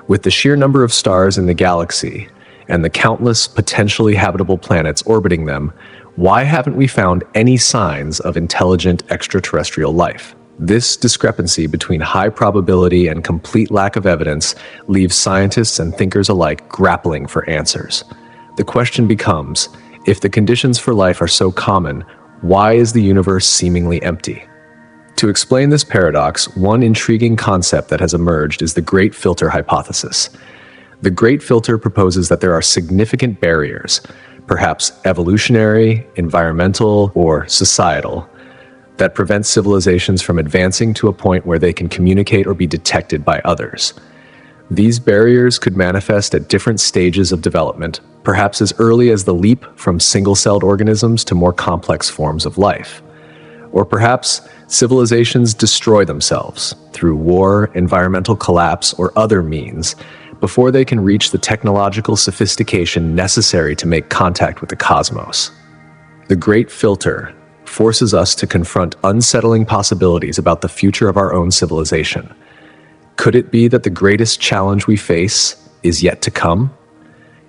With the sheer number of stars in the galaxy and the countless potentially habitable planets orbiting them, why haven't we found any signs of intelligent extraterrestrial life? This discrepancy between high probability and complete lack of evidence leaves scientists and thinkers alike grappling for answers. The question becomes, if the conditions for life are so common, why is the universe seemingly empty? To explain this paradox, one intriguing concept that has emerged is the Great Filter hypothesis. The Great Filter proposes that there are significant barriers, perhaps evolutionary, environmental, or societal, that prevent civilizations from advancing to a point where they can communicate or be detected by others. These barriers could manifest at different stages of development, perhaps as early as the leap from single-celled organisms to more complex forms of life. Or perhaps civilizations destroy themselves through war, environmental collapse, or other means before they can reach the technological sophistication necessary to make contact with the cosmos. The Great Filter forces us to confront unsettling possibilities about the future of our own civilization. Could it be that the greatest challenge we face is yet to come?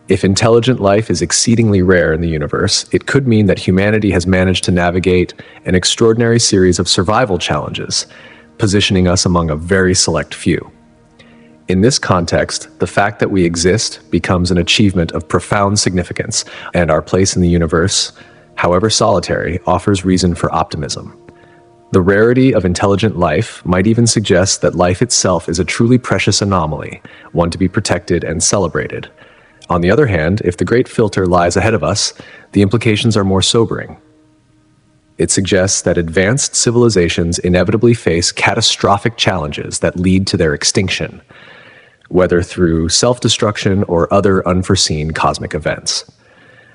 If intelligent life is exceedingly rare in the universe, it could mean that humanity has managed to navigate an extraordinary series of survival challenges, positioning us among a very select few. In this context, the fact that we exist becomes an achievement of profound significance, and our place in the universe, however solitary, offers reason for optimism. The rarity of intelligent life might even suggest that life itself is a truly precious anomaly, one to be protected and celebrated. On the other hand, if the Great Filter lies ahead of us, the implications are more sobering. It suggests that advanced civilizations inevitably face catastrophic challenges that lead to their extinction, whether through self-destruction or other unforeseen cosmic events.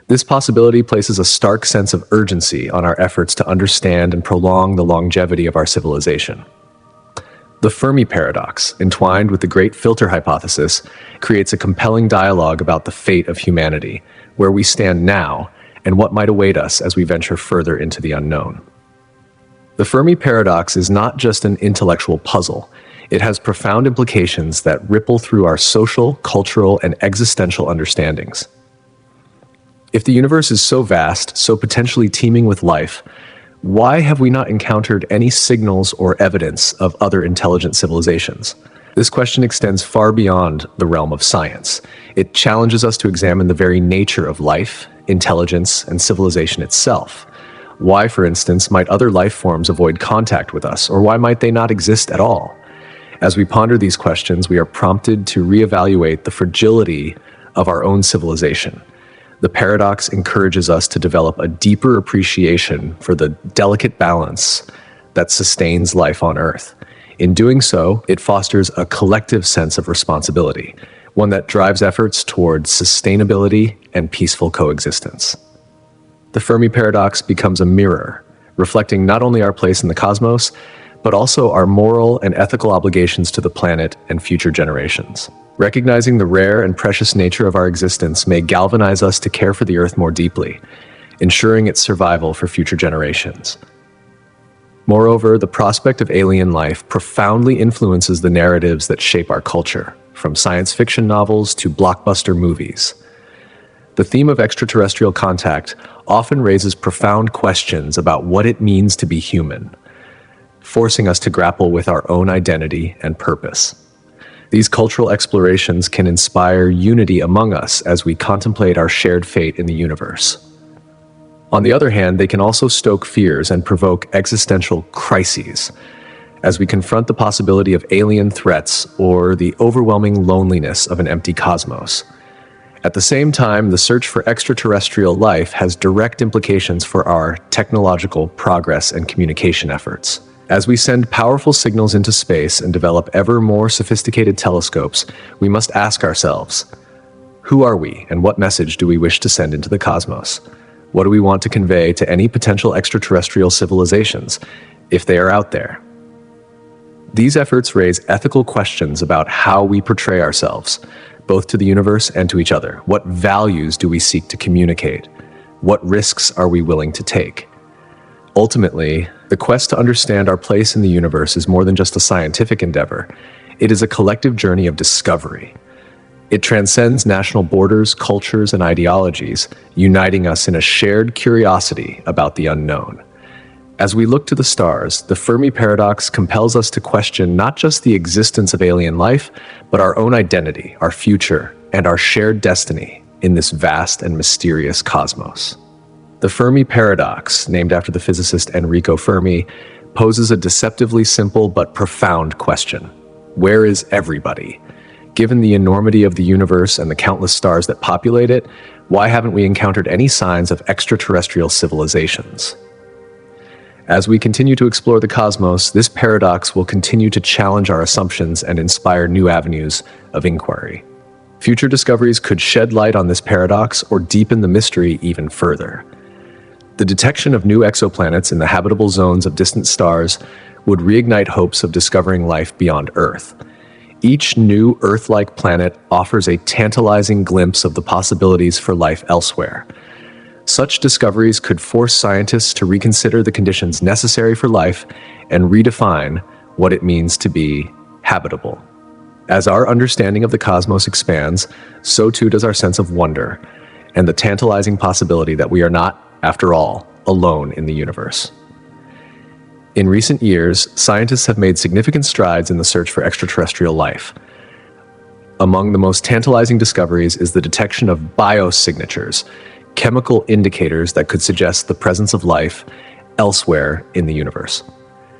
This possibility places a stark sense of urgency on our efforts to understand and prolong the longevity of our civilization. The Fermi paradox, entwined with the Great Filter hypothesis, creates a compelling dialogue about the fate of humanity, where we stand now, and what might await us as we venture further into the unknown. The Fermi paradox is not just an intellectual puzzle. It has profound implications that ripple through our social, cultural, and existential understandings. If the universe is so vast, so potentially teeming with life, why have we not encountered any signals or evidence of other intelligent civilizations? This question extends far beyond the realm of science. It challenges us to examine the very nature of life, intelligence, and civilization itself. Why, for instance, might other life forms avoid contact with us, or why might they not exist at all? As we ponder these questions, we are prompted to reevaluate the fragility of our own civilization. The paradox encourages us to develop a deeper appreciation for the delicate balance that sustains life on Earth. In doing so, it fosters a collective sense of responsibility, one that drives efforts towards sustainability and peaceful coexistence. The Fermi paradox becomes a mirror, reflecting not only our place in the cosmos, but also our moral and ethical obligations to the planet and future generations. Recognizing the rare and precious nature of our existence may galvanize us to care for the Earth more deeply, ensuring its survival for future generations. Moreover, the prospect of alien life profoundly influences the narratives that shape our culture, from science fiction novels to blockbuster movies. The theme of extraterrestrial contact often raises profound questions about what it means to be human, forcing us to grapple with our own identity and purpose. These cultural explorations can inspire unity among us as we contemplate our shared fate in the universe. On the other hand, they can also stoke fears and provoke existential crises as we confront the possibility of alien threats or the overwhelming loneliness of an empty cosmos. At the same time, the search for extraterrestrial life has direct implications for our technological progress and communication efforts. As we send powerful signals into space and develop ever more sophisticated telescopes, we must ask ourselves, who are we and what message do we wish to send into the cosmos? What do we want to convey to any potential extraterrestrial civilizations, if they are out there? These efforts raise ethical questions about how we portray ourselves, both to the universe and to each other. What values do we seek to communicate? What risks are we willing to take? Ultimately, the quest to understand our place in the universe is more than just a scientific endeavor. It is a collective journey of discovery. It transcends national borders, cultures, and ideologies, uniting us in a shared curiosity about the unknown. As we look to the stars, the Fermi paradox compels us to question not just the existence of alien life, but our own identity, our future, and our shared destiny in this vast and mysterious cosmos. The Fermi paradox, named after the physicist Enrico Fermi, poses a deceptively simple but profound question. Where is everybody? Given the enormity of the universe and the countless stars that populate it, why haven't we encountered any signs of extraterrestrial civilizations? As we continue to explore the cosmos, this paradox will continue to challenge our assumptions and inspire new avenues of inquiry. Future discoveries could shed light on this paradox or deepen the mystery even further. The detection of new exoplanets in the habitable zones of distant stars would reignite hopes of discovering life beyond Earth. Each new Earth-like planet offers a tantalizing glimpse of the possibilities for life elsewhere. Such discoveries could force scientists to reconsider the conditions necessary for life and redefine what it means to be habitable. As our understanding of the cosmos expands, so too does our sense of wonder and the tantalizing possibility that we are not, after all, alone in the universe. In recent years, scientists have made significant strides in the search for extraterrestrial life. Among the most tantalizing discoveries is the detection of biosignatures, chemical indicators that could suggest the presence of life elsewhere in the universe.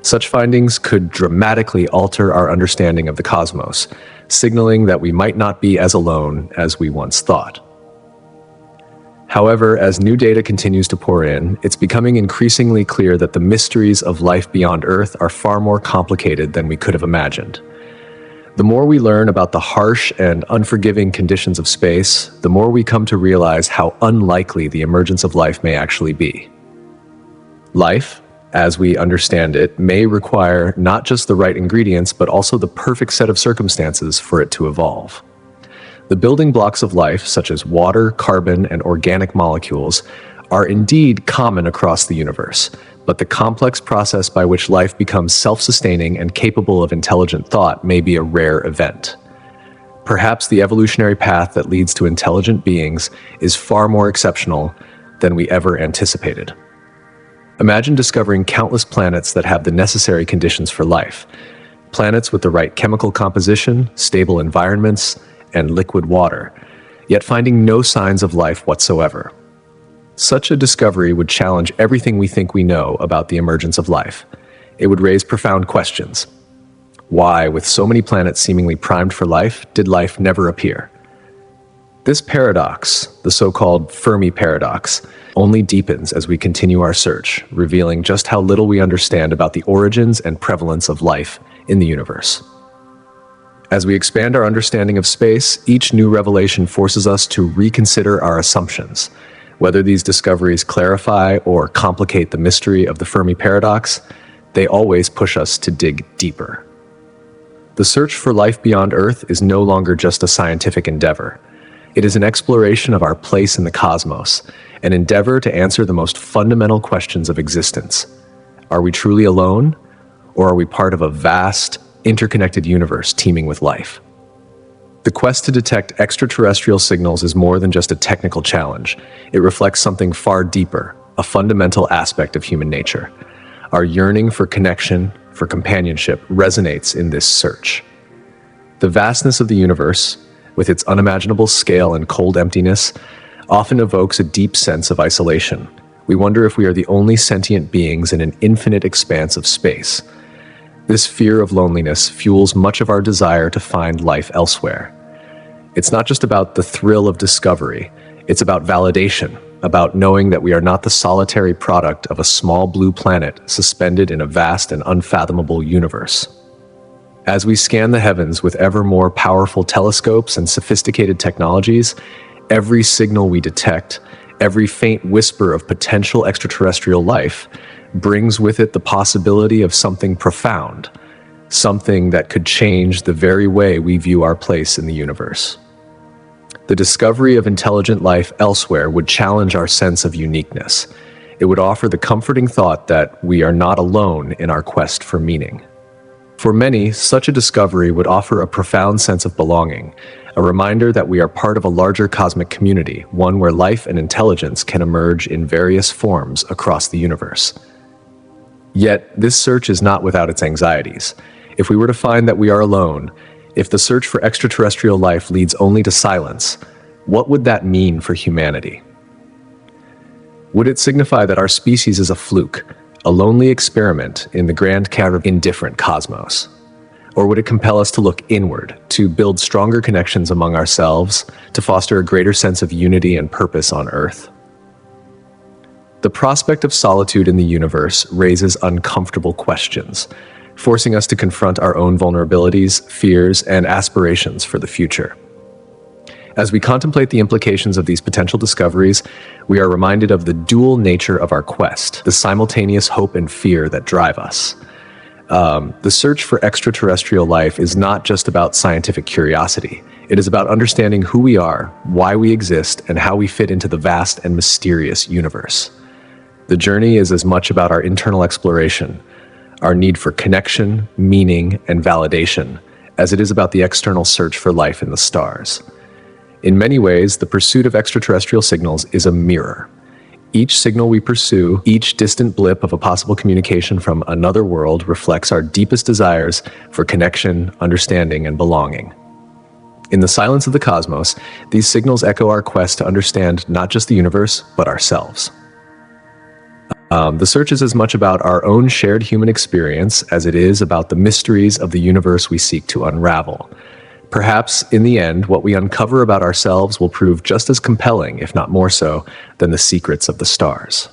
Such findings could dramatically alter our understanding of the cosmos, signaling that we might not be as alone as we once thought. However, as new data continues to pour in, it's becoming increasingly clear that the mysteries of life beyond Earth are far more complicated than we could have imagined. The more we learn about the harsh and unforgiving conditions of space, the more we come to realize how unlikely the emergence of life may actually be. Life, as we understand it, may require not just the right ingredients, but also the perfect set of circumstances for it to evolve. The building blocks of life, such as water, carbon, and organic molecules, are indeed common across the universe, but the complex process by which life becomes self-sustaining and capable of intelligent thought may be a rare event. Perhaps the evolutionary path that leads to intelligent beings is far more exceptional than we ever anticipated. Imagine discovering countless planets that have the necessary conditions for life. Planets with the right chemical composition, stable environments, and liquid water, yet finding no signs of life whatsoever. Such a discovery would challenge everything we think we know about the emergence of life. It would raise profound questions. Why, with so many planets seemingly primed for life, did life never appear? This paradox, the so-called Fermi paradox, only deepens as we continue our search, revealing just how little we understand about the origins and prevalence of life in the universe. As we expand our understanding of space, each new revelation forces us to reconsider our assumptions. Whether these discoveries clarify or complicate the mystery of the Fermi paradox, they always push us to dig deeper. The search for life beyond Earth is no longer just a scientific endeavor. It is an exploration of our place in the cosmos, an endeavor to answer the most fundamental questions of existence. Are we truly alone, or are we part of a vast, interconnected universe teeming with life? The quest to detect extraterrestrial signals is more than just a technical challenge. It reflects something far deeper, a fundamental aspect of human nature. Our yearning for connection, for companionship, resonates in this search. The vastness of the universe, with its unimaginable scale and cold emptiness, often evokes a deep sense of isolation. We wonder if we are the only sentient beings in an infinite expanse of space. This fear of loneliness fuels much of our desire to find life elsewhere. It's not just about the thrill of discovery, it's about validation, about knowing that we are not the solitary product of a small blue planet suspended in a vast and unfathomable universe. As we scan the heavens with ever more powerful telescopes and sophisticated technologies, every signal we detect, every faint whisper of potential extraterrestrial life, brings with it the possibility of something profound, something that could change the very way we view our place in the universe. The discovery of intelligent life elsewhere would challenge our sense of uniqueness. It would offer the comforting thought that we are not alone in our quest for meaning. For many, such a discovery would offer a profound sense of belonging, a reminder that we are part of a larger cosmic community, one where life and intelligence can emerge in various forms across the universe. Yet, this search is not without its anxieties. If we were to find that we are alone, if the search for extraterrestrial life leads only to silence, what would that mean for humanity? Would it signify that our species is a fluke, a lonely experiment in the grand chaos of indifferent cosmos? Or would it compel us to look inward, to build stronger connections among ourselves, to foster a greater sense of unity and purpose on Earth? The prospect of solitude in the universe raises uncomfortable questions, forcing us to confront our own vulnerabilities, fears, and aspirations for the future. As we contemplate the implications of these potential discoveries, we are reminded of the dual nature of our quest, the simultaneous hope and fear that drive us. The search for extraterrestrial life is not just about scientific curiosity. It is about understanding who we are, why we exist, and how we fit into the vast and mysterious universe. The journey is as much about our internal exploration, our need for connection, meaning, and validation, as it is about the external search for life in the stars. In many ways, the pursuit of extraterrestrial signals is a mirror. Each signal we pursue, each distant blip of a possible communication from another world reflects our deepest desires for connection, understanding, and belonging. In the silence of the cosmos, these signals echo our quest to understand not just the universe, but ourselves. The search is as much about our own shared human experience as it is about the mysteries of the universe we seek to unravel. Perhaps, in the end, what we uncover about ourselves will prove just as compelling, if not more so, than the secrets of the stars.